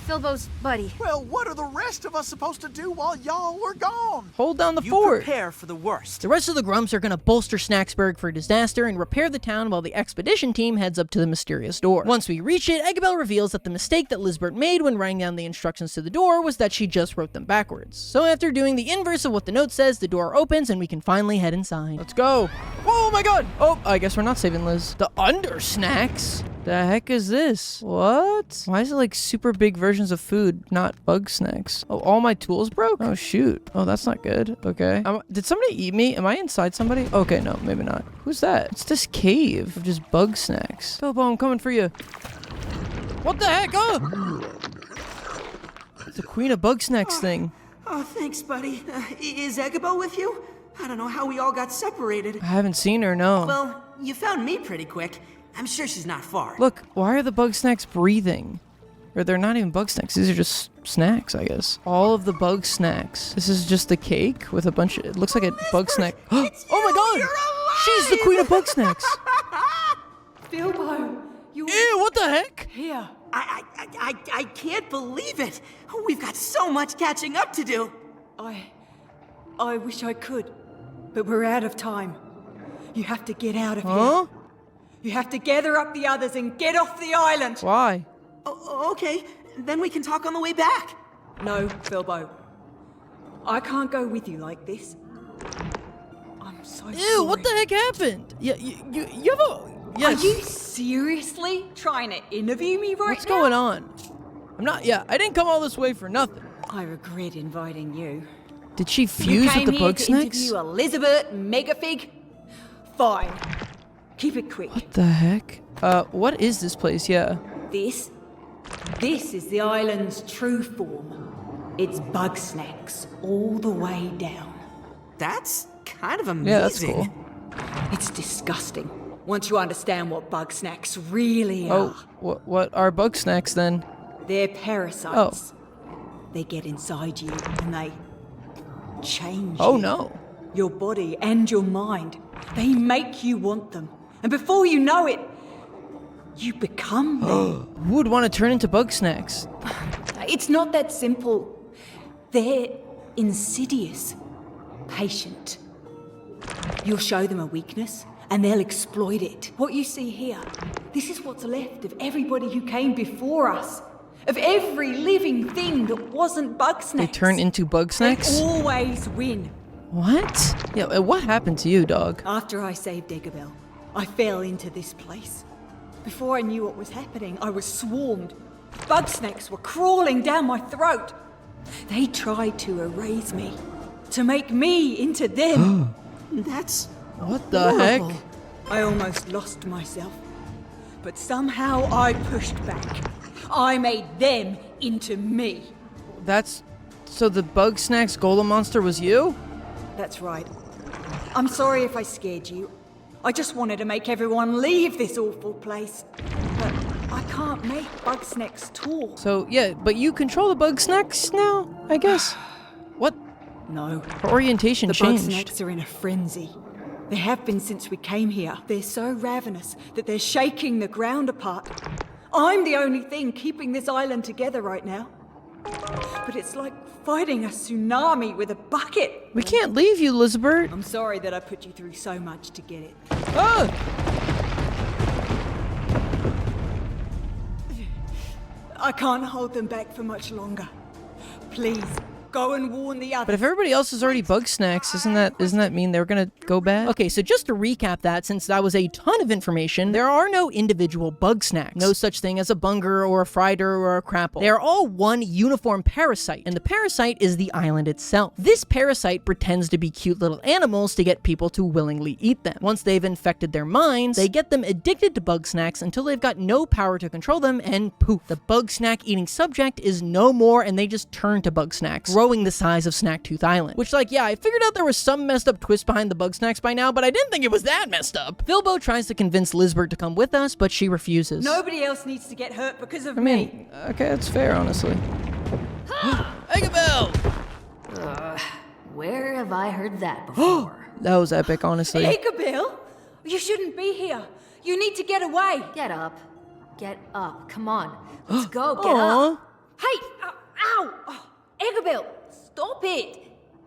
Filbo's buddy. Well, what are the rest of us supposed to do while y'all were gone? Hold down the You fort. prepare for the worst. The rest of the Grumps are going to bolster Snacksburg for disaster and repair the town while the expedition team heads up to the mysterious door. Once we reach it, Eggabell reveals that the mistake that Lizbert made when writing down the instructions to the door was that she just wrote them backwards. So after doing the inverse of what the note says, the door opens and we can finally head inside. Let's go. Oh my god! Oh, I guess we're not saving Liz. The Under Snacks? The heck is this? What? Why is it like super big versions of food, not Bugsnax? Oh, all my tools broke? Oh shoot. Oh, that's not good. Okay. Did somebody eat me? Am I inside somebody? Okay, no, maybe not. Who's that? It's this cave of just Bugsnax. Filbo, I'm coming for you. What the heck? Oh! It's the Queen of Bugsnax thing. Oh, thanks, buddy. Is Eggabell with you? I don't know how we all got separated. I haven't seen her, no. Well, you found me pretty quick. I'm sure she's not far. Look, why are the Bugsnax breathing? Or they're not even Bugsnax. These are just snacks, I guess. All of the Bugsnax. This is just the cake with a bunch of... It looks like a Bugsnax. Oh my god! She's the Queen of Bugsnax! Bilbo, you... Ew, what the heck? Here. I can't believe it. We've got so much catching up to do. I wish I could, but we're out of time. You have to get out of Huh? here. You have to gather up the others and get off the island. Why? Okay, then we can talk on the way back. No, Bilbo. I can't go with you like this. I'm so sorry. Ew, what the heck happened? Yeah, you have a... Yes. Are you seriously trying to interview me right now? What's going on? I'm not... Yeah, I didn't come all this way for nothing. I regret inviting you. Did she fuse with the You came here to Bugsnax? interview Elizabeth Megafig? Fine. Keep it quick. What the heck? What is this place? Yeah. This is the island's true form. It's Bugsnax all the way down. That's kind of amazing. Yeah, that's cool. It's disgusting. Once you understand what Bugsnax really are. Oh, what are Bugsnax then? They're parasites. They get inside you and they change Oh you. no. Your body and your mind. They make you want them. And before you know it, you become them. Who would want to turn into Bugsnax? It's not that simple. They're insidious, patient. You'll show them a weakness, and they'll exploit it. What you see here, this is what's left of everybody who came before us. Of every living thing that wasn't Bugsnax. They turn into Bugsnax? They always win. What? Yeah, what happened to you, dog? After I saved Eggabell, I fell into this place. Before I knew what was happening, I was swarmed. Bugsnax were crawling down my throat. They tried to erase me, to make me into them. That's what the heck? I almost lost myself, but somehow I pushed back. I made them into me. That's... So the Bugsnax golem monster was you? That's right. I'm sorry if I scared you. I just wanted to make everyone leave this awful place. But I can't make Bugsnax talk. So, yeah, but you control the Bugsnax now, I guess? What? No. Her orientation changed. The Bugsnax are in a frenzy. They have been since we came here. They're so ravenous that they're shaking the ground apart. I'm the only thing keeping this island together right now. But it's like fighting a tsunami with a bucket. We can't leave you, Elizabeth. I'm sorry that I put you through so much to get it. Ah! I can't hold them back for much longer. Please, go and warn the others. But if everybody else is already Bugsnax, doesn't that mean they're gonna go bad? Okay, so just to recap that, since that was a ton of information, there are no individual Bugsnax. No such thing as a Bunger or a Frider or a Crapple. They are all one uniform parasite, and the parasite is the island itself. This parasite pretends to be cute little animals to get people to willingly eat them. Once they've infected their minds, they get them addicted to Bugsnax until they've got no power to control them, and poof, the Bugsnax eating subject is no more, and they just turn to Bugsnax, growing the size of Snacktooth Island. Which, like, yeah, I figured out there was some messed up twist behind the Bugsnax by now, but I didn't think it was that messed up. Bilbo tries to convince Lizbert to come with us, but she refuses. Nobody else needs to get hurt because of I mean, okay, that's fair, honestly. Eggabell! Where have I heard that before? That was epic, honestly. Eggabell, you shouldn't be here. You need to get away. Get up. Get up. Come on. Let's go. Get Aw. up. Hey! Ow! Oh, Eggabell, stop it!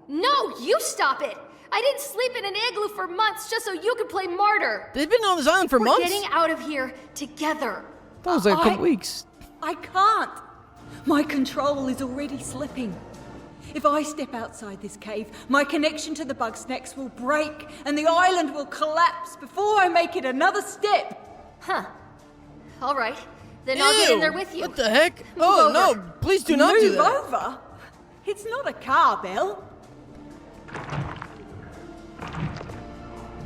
No, you stop it! I didn't sleep in an igloo for months just so you could play martyr. They've been on this island for We're months? getting out of here together. That was like a couple weeks. I can't. My control is already slipping. If I step outside this cave, my connection to the Bugsnax will break and the island will collapse before I make it another step. Huh. All right. Then I'll get in there with you. What the heck? Oh, no, please do not do that. Move over? It's not a car, Belle.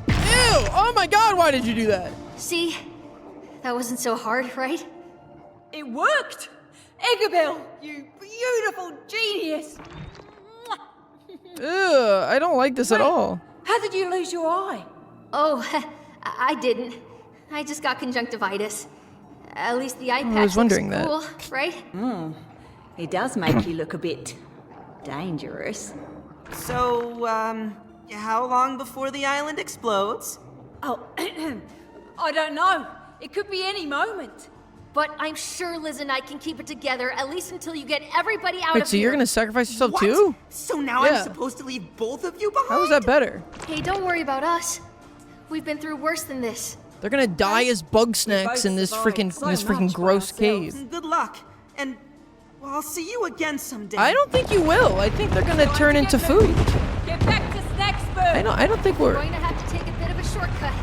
Ew! Oh my god, why did you do that? See? That wasn't so hard, right? It worked! Eggabell, you beautiful genius! Ugh, I don't like this at all. How did you lose your eye? Oh, I didn't. I just got conjunctivitis. At least the eye patch I was wondering looks that. cool, right? It does make you look a bit dangerous. So, how long before the island explodes? Oh, I don't know. It could be any moment. But I'm sure Liz and I can keep it together at least until you get everybody out Wait, of so here. you're gonna sacrifice yourself What? too? So now Yeah. I'm supposed to leave both of you behind? How is that better? Hey, don't worry about us. We've been through worse than this. They're gonna die as Bugsnax in this freaking gross cave. Good luck. And, well, I'll see you again someday. I don't think you will. I think they're gonna turn into food. Get back to Snacksburg! I don't think We're we're. going to have to take a bit of a shortcut.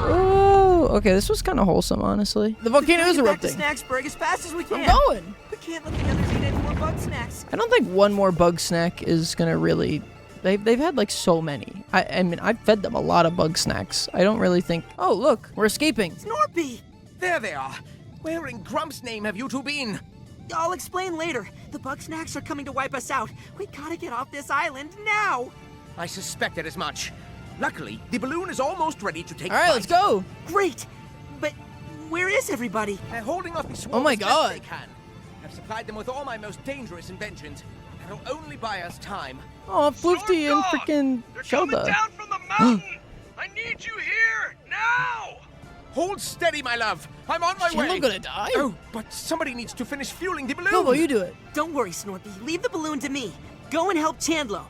Oh, okay. This was kind of wholesome, honestly. The volcano is Get back to erupting. Snacksburg as fast as we can. I'm going. We can't let the others eat any more bug snacks. I don't think one more Bugsnax is gonna really. They've had like so many. I mean, I've fed them a lot of Bugsnax. I don't really think. Oh, look, we're escaping. Snorpy! There they are. Where in Grump's name have you two been? I'll explain later. The bug snacks are coming to wipe us out. We gotta get off this island now. I suspected as much. Luckily, the balloon is almost ready to take All right, let's go. Great. But where is everybody? They're holding off the swarm Oh my as best God. they can. I've supplied them with all my most dangerous inventions. That'll only buy us time. Oh, Floofty and freaking Shelda. from the mountain! I need you here, now! Hold steady, my love. I'm on my way. Shelda gonna die? Oh, but somebody needs to finish fueling the balloon. Bilbo, you do it. Don't worry, Snorpy. Leave the balloon to me. Go and help Chandlo.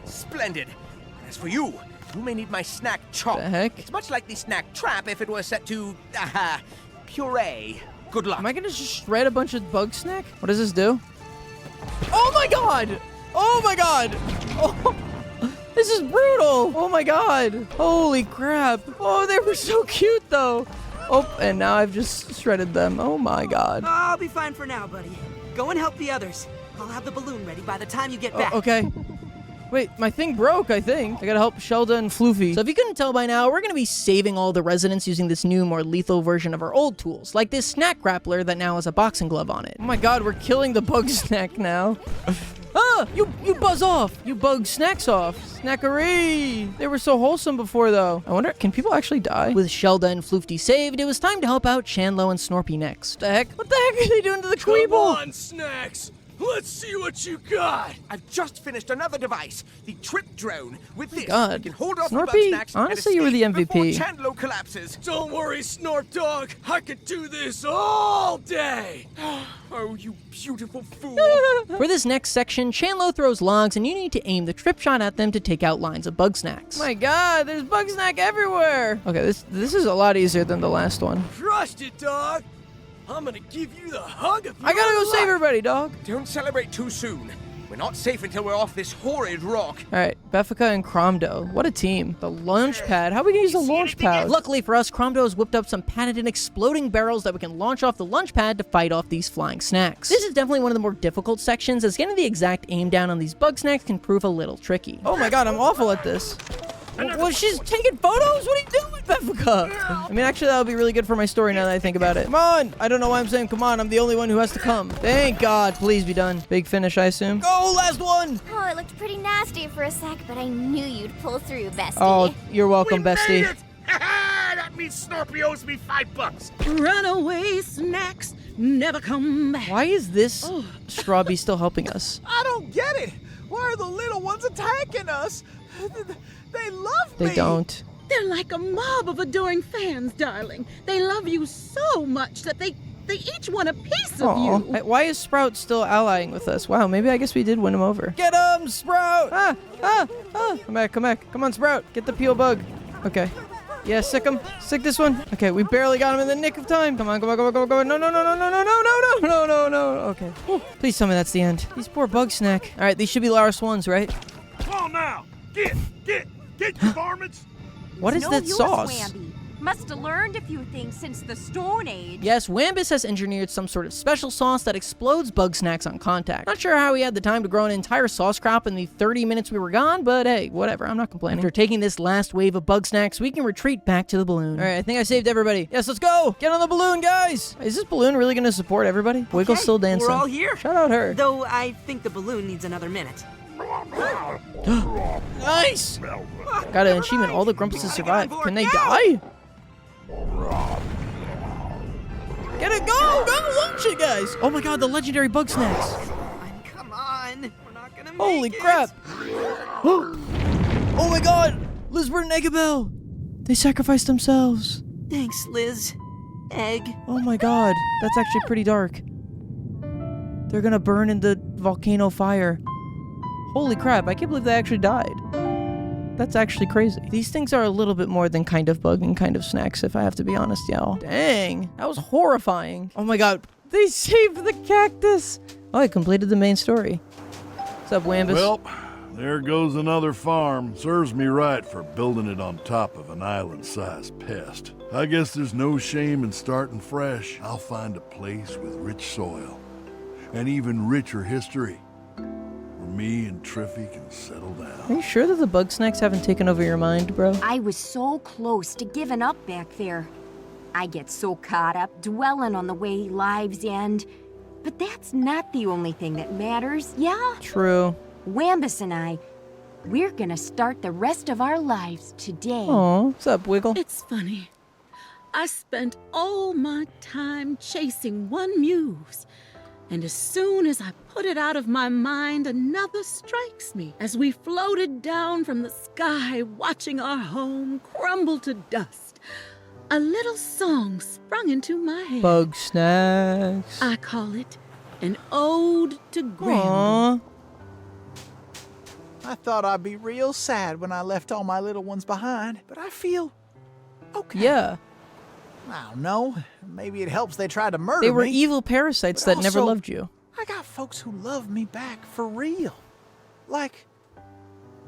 Splendid. And as for you, you may need my snack chop. The heck? It's much like the snack trap if it were set to, puree. Good luck. Am I gonna just shred a bunch of Bugsnax? What does this do? Oh my god! Oh my god! Oh, this is brutal! Oh my god! Holy crap! Oh, they were so cute though! Oh, and now I've just shredded them. Oh my god. I'll be fine for now, buddy. Go and help the others. I'll have the balloon ready by the time you get back. Okay. Wait, my thing broke, I think. I gotta help Shelda and Floofy. So if you couldn't tell by now, we're gonna be saving all the residents using this new, more lethal version of our old tools, like this snack grappler that now has a boxing glove on it. Oh my god, we're killing the Bugsnax now. Ah! You buzz off! You Bugsnax off! Snackery! They were so wholesome before, though. I wonder, can people actually die? With Shelda and Floofty saved, it was time to help out Chandlo and Snorpy next. The heck? What the heck are they doing to the Come Queeble? on, Snacks! Let's see what you got! I've just finished another device, the trip drone. With this, God. we can hold off Snorpy, the Bugsnax honestly, and you were the escape before MVP. Chandlo collapses. Don't worry, Snorp Dog. I could do this all day. Oh, you beautiful fool. For this next section, Chandlo throws logs and you need to aim the trip shot at them to take out lines of Bugsnax. My god, there's Bugsnax everywhere! Okay, this is a lot easier than the last one. Crushed it, dog. I'm gonna give you the hug of I gotta your go save life. everybody, dog! Don't celebrate too soon. We're not safe until we're off this horrid rock. Alright, Beffica and Cromdo. What a team. The launch pad. How are we gonna use the launch pad? Luckily for us, Cromdo has whipped up some patented exploding barrels that we can launch off the launch pad to fight off these flying snacks. This is definitely one of the more difficult sections, as getting the exact aim down on these Bugsnax can prove a little tricky. Oh my god, I'm awful at this. Well, she's taking photos? What are you doing, Beffica? I mean, actually, that would be really good for my story now that I think about it. Come on! I don't know why I'm saying come on. I'm the only one who has to come. Thank God. Please be done. Big finish, I assume. Go, last one! Oh, it looked pretty nasty for a sec, but I knew you'd pull through, bestie. Oh, you're welcome, bestie. That means Snorpy owes me $5. Runaway Snacks never come back. Why is this Strawbee still helping us? I don't get it. Why are the little ones attacking us? They love me. They don't. They're like a mob of adoring fans, darling. They love you so much that they each want a piece of Aw. you. Why is Sprout still allying with us? Wow, maybe I guess we did win him over. Get him, Sprout! Come back, come back. Come on, Sprout. Get the peel bug. Okay. Yeah, sick him. Sick this one. Okay, we barely got him in the nick of time. Come on, come on, come on, come on, come on. No, no, no, no, no, no, no, no, no, no, no, no. Okay. Whew. Please tell me that's the end. These poor Bugsnax. All right, these should be last ones, right? Come on now! Get, you varmints! What is that sauce? Must have learned a few things since the Stone Age. Yes, Wambus has engineered some sort of special sauce that explodes Bugsnax on contact. Not sure how he had the time to grow an entire sauce crop in the 30 minutes we were gone, but hey, whatever, I'm not complaining. After taking this last wave of Bugsnax, we can retreat back to the balloon. All right, I think I saved everybody. Yes, let's go! Get on the balloon, guys! Is this balloon really gonna support everybody? Wiggle's still dancing. We're all here. Shout out her. Though I think the balloon needs another minute. Nice! Got an achievement. All the Grumpuses survive. Can they die? Get it! Go! Go! Launch it, guys! Oh my god, the legendary Bugsnax. Come on. We're not gonna make Holy it. crap! Oh my god! Lizbert and Eggabell! They sacrificed themselves. Thanks, Liz. Egg. Oh my god, that's actually pretty dark. They're gonna burn in the volcano fire. Holy crap, I can't believe they actually died. That's actually crazy. These things are a little bit more than kind of bug and kind of snacks, if I have to be honest, y'all. Dang, that was horrifying. Oh my god, they saved the cactus! Oh, I completed the main story. What's up, Wambus? Well, there goes another farm. Serves me right for building it on top of an island-sized pest. I guess there's no shame in starting fresh. I'll find a place with rich soil and even richer history where me and Triffy can settle down. Are you sure that the Bugsnax haven't taken over your mind, bro? I was so close to giving up back there. I get so caught up dwelling on the way lives end. But that's not the only thing that matters, yeah? True. Wambus and I, we're gonna start the rest of our lives today. Aw, what's up, Wiggle? It's funny. I spent all my time chasing one muse. And as soon as I put it out of my mind, another strikes me. As we floated down from the sky, watching our home crumble to dust, a little song sprung into my head. Bugsnax. I call it an ode to Grandma. Aw. I thought I'd be real sad when I left all my little ones behind, but I feel okay. Yeah. I don't know. Maybe it helps they tried to murder me. They were evil parasites but that never also, loved you. I got folks who love me back for real. Like,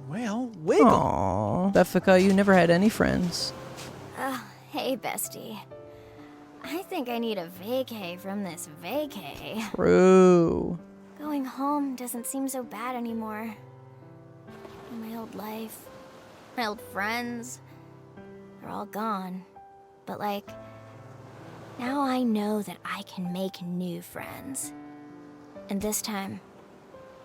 well, Wiggle. Aw. Beffica, you never had any friends. Hey, bestie. I think I need a vacay from this vacay. True. Going home doesn't seem so bad anymore. My old life, my old friends, they're all gone. But like, now I know that I can make new friends. And this time,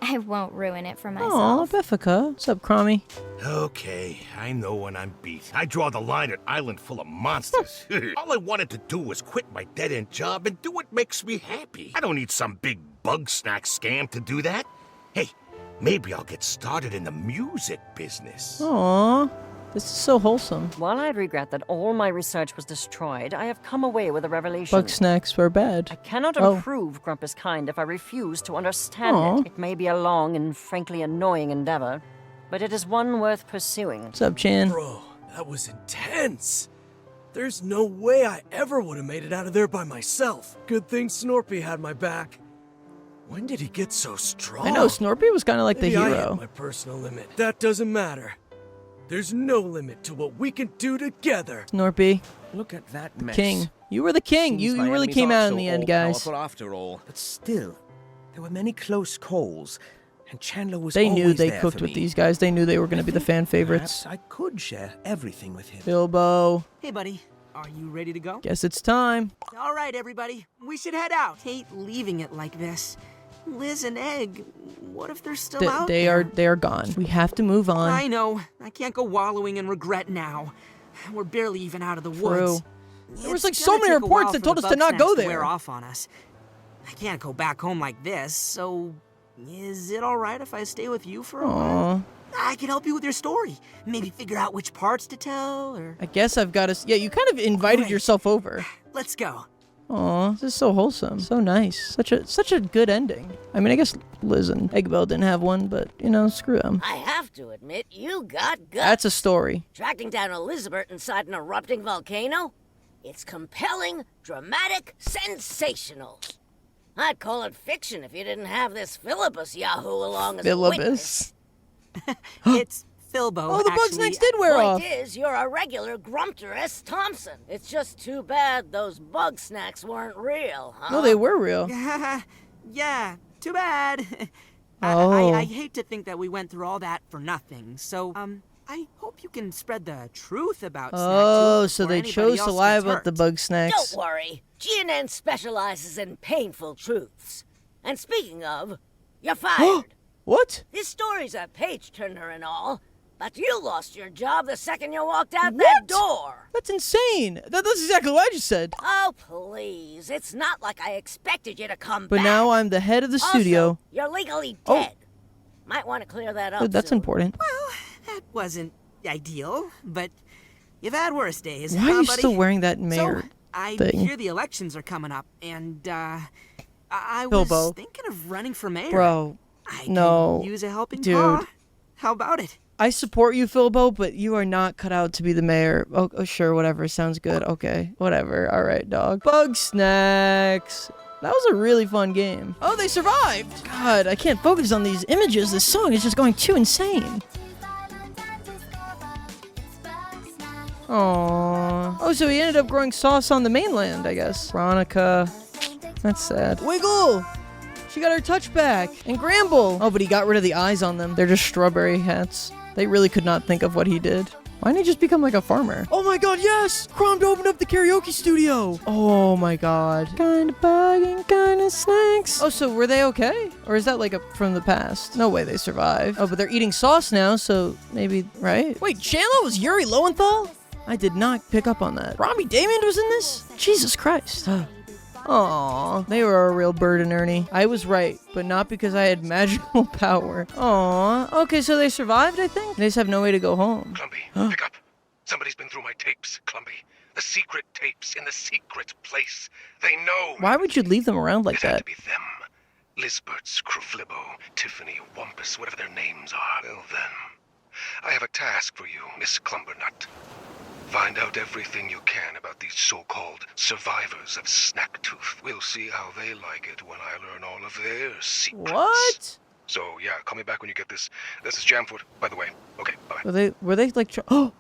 I won't ruin it for Aw, myself. Beffica. What's up, Crommy? Okay, I know when I'm beat. I draw the line at island full of monsters. All I wanted to do was quit my dead-end job and do what makes me happy. I don't need some big Bugsnax scam to do that. Hey, maybe I'll get started in the music business. Aw, this is so wholesome. While I regret that all my research was destroyed, I have come away with a revelation. Bugsnax were bad. I cannot Oh. improve Grumpus kind if I refuse to understand Aw. it. It may be a long and frankly annoying endeavor, but it is one worth pursuing. What's up, Chan? Bro, that was intense. There's no way I ever would have made it out of there by myself. Good thing Snorpy had my back. When did he get so strong? I know, Snorpy was kind of like the Maybe I hero. hit my personal limit. That doesn't matter. There's no limit to what we can do together. Snorpy. Look at that The mess. king. You were the king. Seems You my really enemies came aren't out in so the end, guys. all-powerful after all. But still, there were many close calls, and Chandler was They knew always they there cooked for with me. these guys. They knew they were going to be the fan favorites. Perhaps I could share everything with him. Bilbo. Hey, buddy. Are you ready to go? Guess it's time. All right, everybody. We should head out. Hate leaving it like this. Liz and Egg, what if they're still out They there? are gone. We have to move on. I know. I can't go wallowing in regret now. We're barely even out of the True. woods. There was It's like so gonna many take a reports while that for told the us to not Bugsnax go to there. wear off on us. I can't go back home like this, so is it all right if I stay with you for a while? Aw. I can help you with your story. Maybe figure out which parts to tell, or... I guess I've got to... Yeah, you kind of invited yourself over. Let's go. Aw, this is so wholesome. So nice. Such a good ending. I mean, I guess Liz and Eggabell didn't have one, but, you know, screw them. I have to admit, you got guts. That's a story. Tracking down Elizabeth inside an erupting volcano? It's compelling, dramatic, sensational. I'd call it fiction if you didn't have this Philippus Yahoo along as a witness. Philippus. It's Filbo, Oh, the actually. Bugsnax did wear Point off. is, you're a regular Grumpterus Thompson. It's just too bad those Bugsnax weren't real, huh? No, they were real. Yeah, too bad. Oh. I hate to think that we went through all that for nothing. So, I hope you can spread the truth about Oh, Snack so before they anybody chose to else lie gets about hurt. the Bugsnax. Don't worry. GNN specializes in painful truths. And speaking of, you're fired. What? This story's a page-turner and all, but you lost your job the second you walked out that door. That's insane. That's exactly what I just said. Oh, please. It's not like I expected you to come But back. now I'm the head of the studio. Also, you're legally Oh. dead. Might want to clear that up. That's soon. important. That wasn't ideal, but you've had worse days. Why are you buddy? still wearing that mayor So, I thing? hear the elections are coming up, and, I was Bilbo. thinking of running for mayor. Bro, I no. can use a helping Dude. paw. How about it? I support you, Filbo, but you are not cut out to be the mayor. Oh, sure, whatever. Sounds good. Okay, whatever. All right, dog. Bugsnax. That was a really fun game. Oh, they survived! God, I can't focus on these images. This song is just going too insane. Aww. Oh, so he ended up growing sauce on the mainland, I guess. Veronica. That's sad. Wiggle! She got her touch back. And Gramble! Oh, but he got rid of the eyes on them. They're just strawberry hats. They really could not think of what he did. Why didn't he just become like a farmer? Oh my god, yes! Crom opened up the karaoke studio! Oh my god. Kinda bugging, kinda snacks. Oh, so were they okay? Or is that like from the past? No way they survived. Oh, but they're eating sauce now, so maybe, right? Wait, Chandler was Yuri Lowenthal? I did not pick up on that. Robbie Damon was in this? Jesus Christ. Aw, they were a real burden, Ernie. I was right, but not because I had magical power. Aw, okay, so they survived, I think? They just have no way to go home. Clumpy, pick up. Somebody's been through my tapes, Clumpy. The secret tapes in the secret place. They know. Why would you leave them around like that? Lisberts, Cruflibbo, Tiffany, Wampus, whatever their names are. Well then, I have a task for you, Miss Clumbernut. Find out everything you can about these so-called survivors of Snacktooth. We'll see how they like it when I learn all of their secrets. What? So, yeah, call me back when you get this. This is Jamfoot, by the way. Okay, bye. Were they like, oh!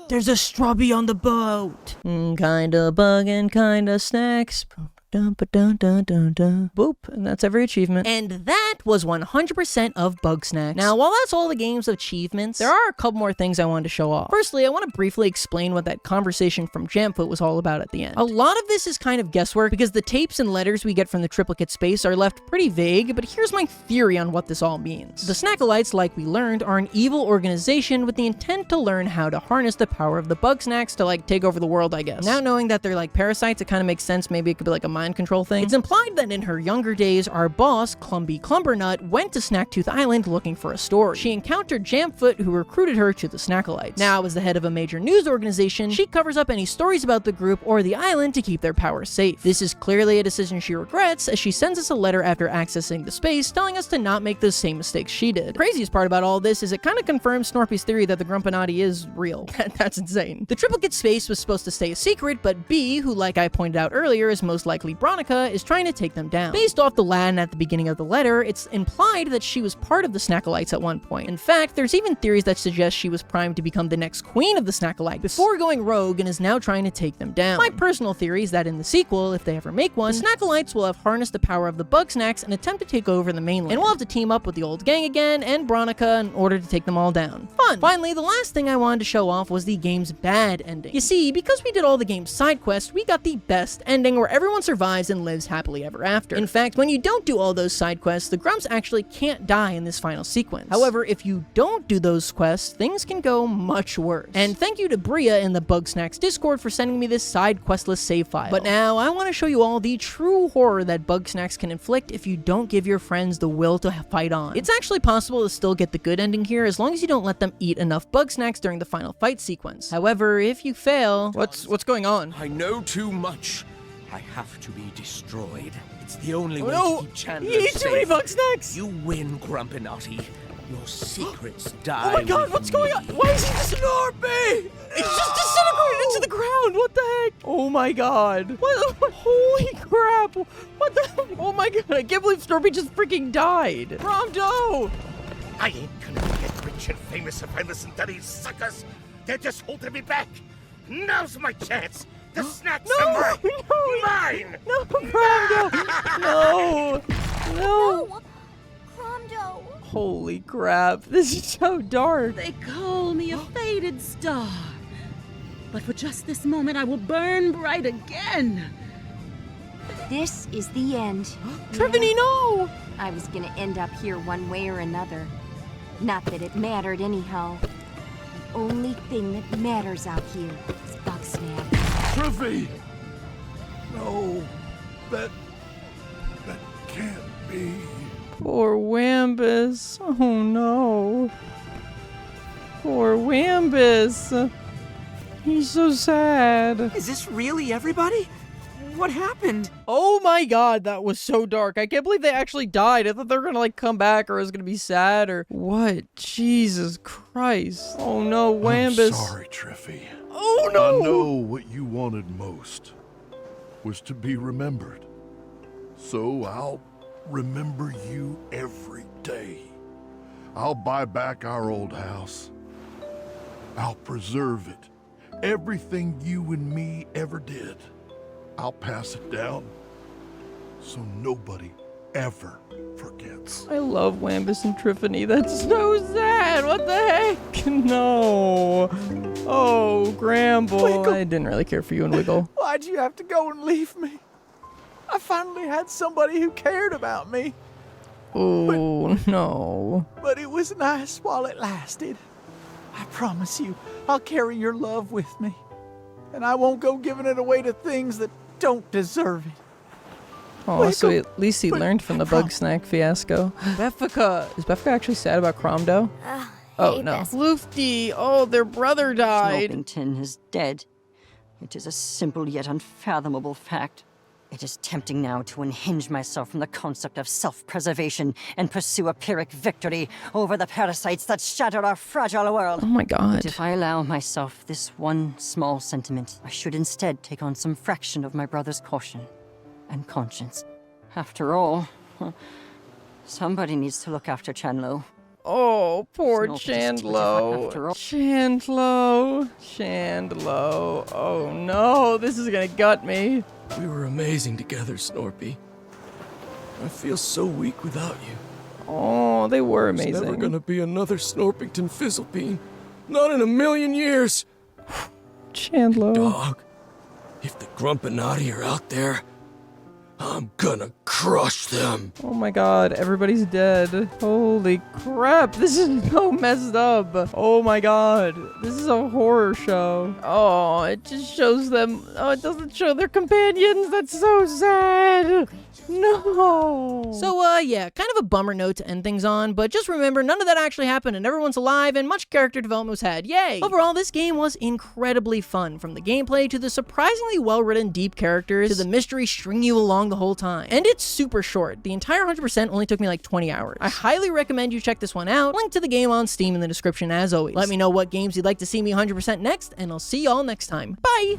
There's a strawberry on the boat! Kinda bugging, kinda snacks. Dun, ba, dun, dun, dun, dun. Boop, and that's every achievement. And that was 100% of Bugsnax. Now, while that's all the game's achievements, there are a couple more things I wanted to show off. Firstly, I want to briefly explain what that conversation from Jamfoot was all about at the end. A lot of this is kind of guesswork because the tapes and letters we get from the triplicate space are left pretty vague, but here's my theory on what this all means. The Snackalites, like we learned, are an evil organization with the intent to learn how to harness the power of the Bugsnax to like take over the world, I guess. Now knowing that they're like parasites, it kind of makes sense. Maybe it could be like a mind control thing. It's implied that in her younger days, our boss, Clumpy Clumbernut, went to Snacktooth Island looking for a story. She encountered Jamfoot, who recruited her to the Snackalites. Now, as the head of a major news organization, she covers up any stories about the group or the island to keep their power safe. This is clearly a decision she regrets, as she sends us a letter after accessing the space, telling us to not make the same mistakes she did. The craziest part about all this is it kind of confirms Snorpy's theory that the Grumpinati is real. That's insane. The triplicate space was supposed to stay a secret, but B, who like I pointed out earlier is most likely Veronica, is trying to take them down. Based off the Latin at the beginning of the letter, it's implied that she was part of the Snackalites at one point. In fact, there's even theories that suggest she was primed to become the next queen of the Snackalites before going rogue and is now trying to take them down. My personal theory is that in the sequel, if they ever make one, the Snackalites will have harnessed the power of the Bugsnax and attempt to take over the mainland. And we'll have to team up with the old gang again and Veronica in order to take them all down. Fun! Finally, the last thing I wanted to show off was the game's bad ending. You see, because we did all the game's side quests, we got the best ending where everyone survives and lives happily ever after. In fact, when you don't do all those side quests, the Grumps actually can't die in this final sequence. However, if you don't do those quests, things can go much worse. And thank you to Bria in the Bugsnax Discord for sending me this side questless save file. But now, I want to show you all the true horror that Bugsnax can inflict if you don't give your friends the will to fight on. It's actually possible to still get the good ending here as long as you don't let them eat enough Bugsnax during the final fight sequence. However, if you fail... What's going on? I know too much. I have to be destroyed. It's the only way no. to keep Chandler You eat too many Bugsnax! You win, Grumpinati. Your secrets die. Oh my god, what's going on? Why is he Snorpy? He's just disintegrated into the ground. What the heck? Oh my god. What? Holy crap. What the? Oh my god. I can't believe Snorpy just freaking died. Romdo! I ain't gonna get rich rich and famous if I listen to these suckers. They're just holding me back. Now's my chance. The snacks are mine. Mine. No, Cromdo. No. No. Cromdo. Holy crap. This is so dark. They call me a faded star. But for just this moment, I will burn bright again. This is the end. Trevany, no! I was gonna end up here one way or another. Not that it mattered anyhow. The only thing that matters out here is Bugsnax. Triffy! No, that can't be. Poor Wambus. Oh no. Poor Wambus. He's so sad. Is this really everybody? What happened? Oh my god, that was so dark. I can't believe they actually died. I thought they were gonna like come back or it was gonna be sad or what? Jesus Christ. Oh no, Wambus. I'm sorry, Triffy. Oh no! I know what you wanted most was to be remembered. So I'll remember you every day. I'll buy back our old house. I'll preserve it. Everything you and me ever did. I'll pass it down so nobody ever forgets. I love Wambus and Triffany. That's so sad. What the heck? No. Oh, Gramble. Wiggle. I didn't really care for you and Wiggle. Why'd you have to go and leave me? I finally had somebody who cared about me. Oh, no. But it was nice while it lasted. I promise you, I'll carry your love with me. And I won't go giving it away to things that don't deserve it. Oh, so at least he learned from the Bugsnax fiasco. Beffica. Is Beffica actually sad about Cromdo? Oh, no. Lufty. Oh, their brother died. Snorpington is dead. It is a simple yet unfathomable fact. It is tempting now to unhinge myself from the concept of self-preservation and pursue a Pyrrhic victory over the parasites that shatter our fragile world. Oh my god. But if I allow myself this one small sentiment, I should instead take on some fraction of my brother's caution and conscience. After all, somebody needs to look after Chanlo. Oh, poor Snort is too different after all. Chandlo. Oh no, this is gonna gut me. We were amazing together, Snorpy. I feel so weak without you. Oh, they were amazing. There's never gonna be another Snorpington Fizzlebean. Not in a million years. Chandlo. Dog, if the Grumpinati are out there, I'm gonna crush them. Oh my god, everybody's dead. Holy crap, this is so messed up. Oh my god, this is a horror show. Oh, it just shows them. Oh, it doesn't show their companions. That's so sad. No. So, yeah, kind of a bummer note to end things on, but just remember, none of that actually happened and everyone's alive and much character development was had. Yay! Overall, this game was incredibly fun, from the gameplay to the surprisingly well-written deep characters to the mystery stringing you along the whole time. And it's super short. The entire 100% only took me like 20 hours. I highly recommend you check this one out. Link to the game on Steam in the description as always. Let me know what games you'd like to see me 100% next, and I'll see y'all next time. Bye!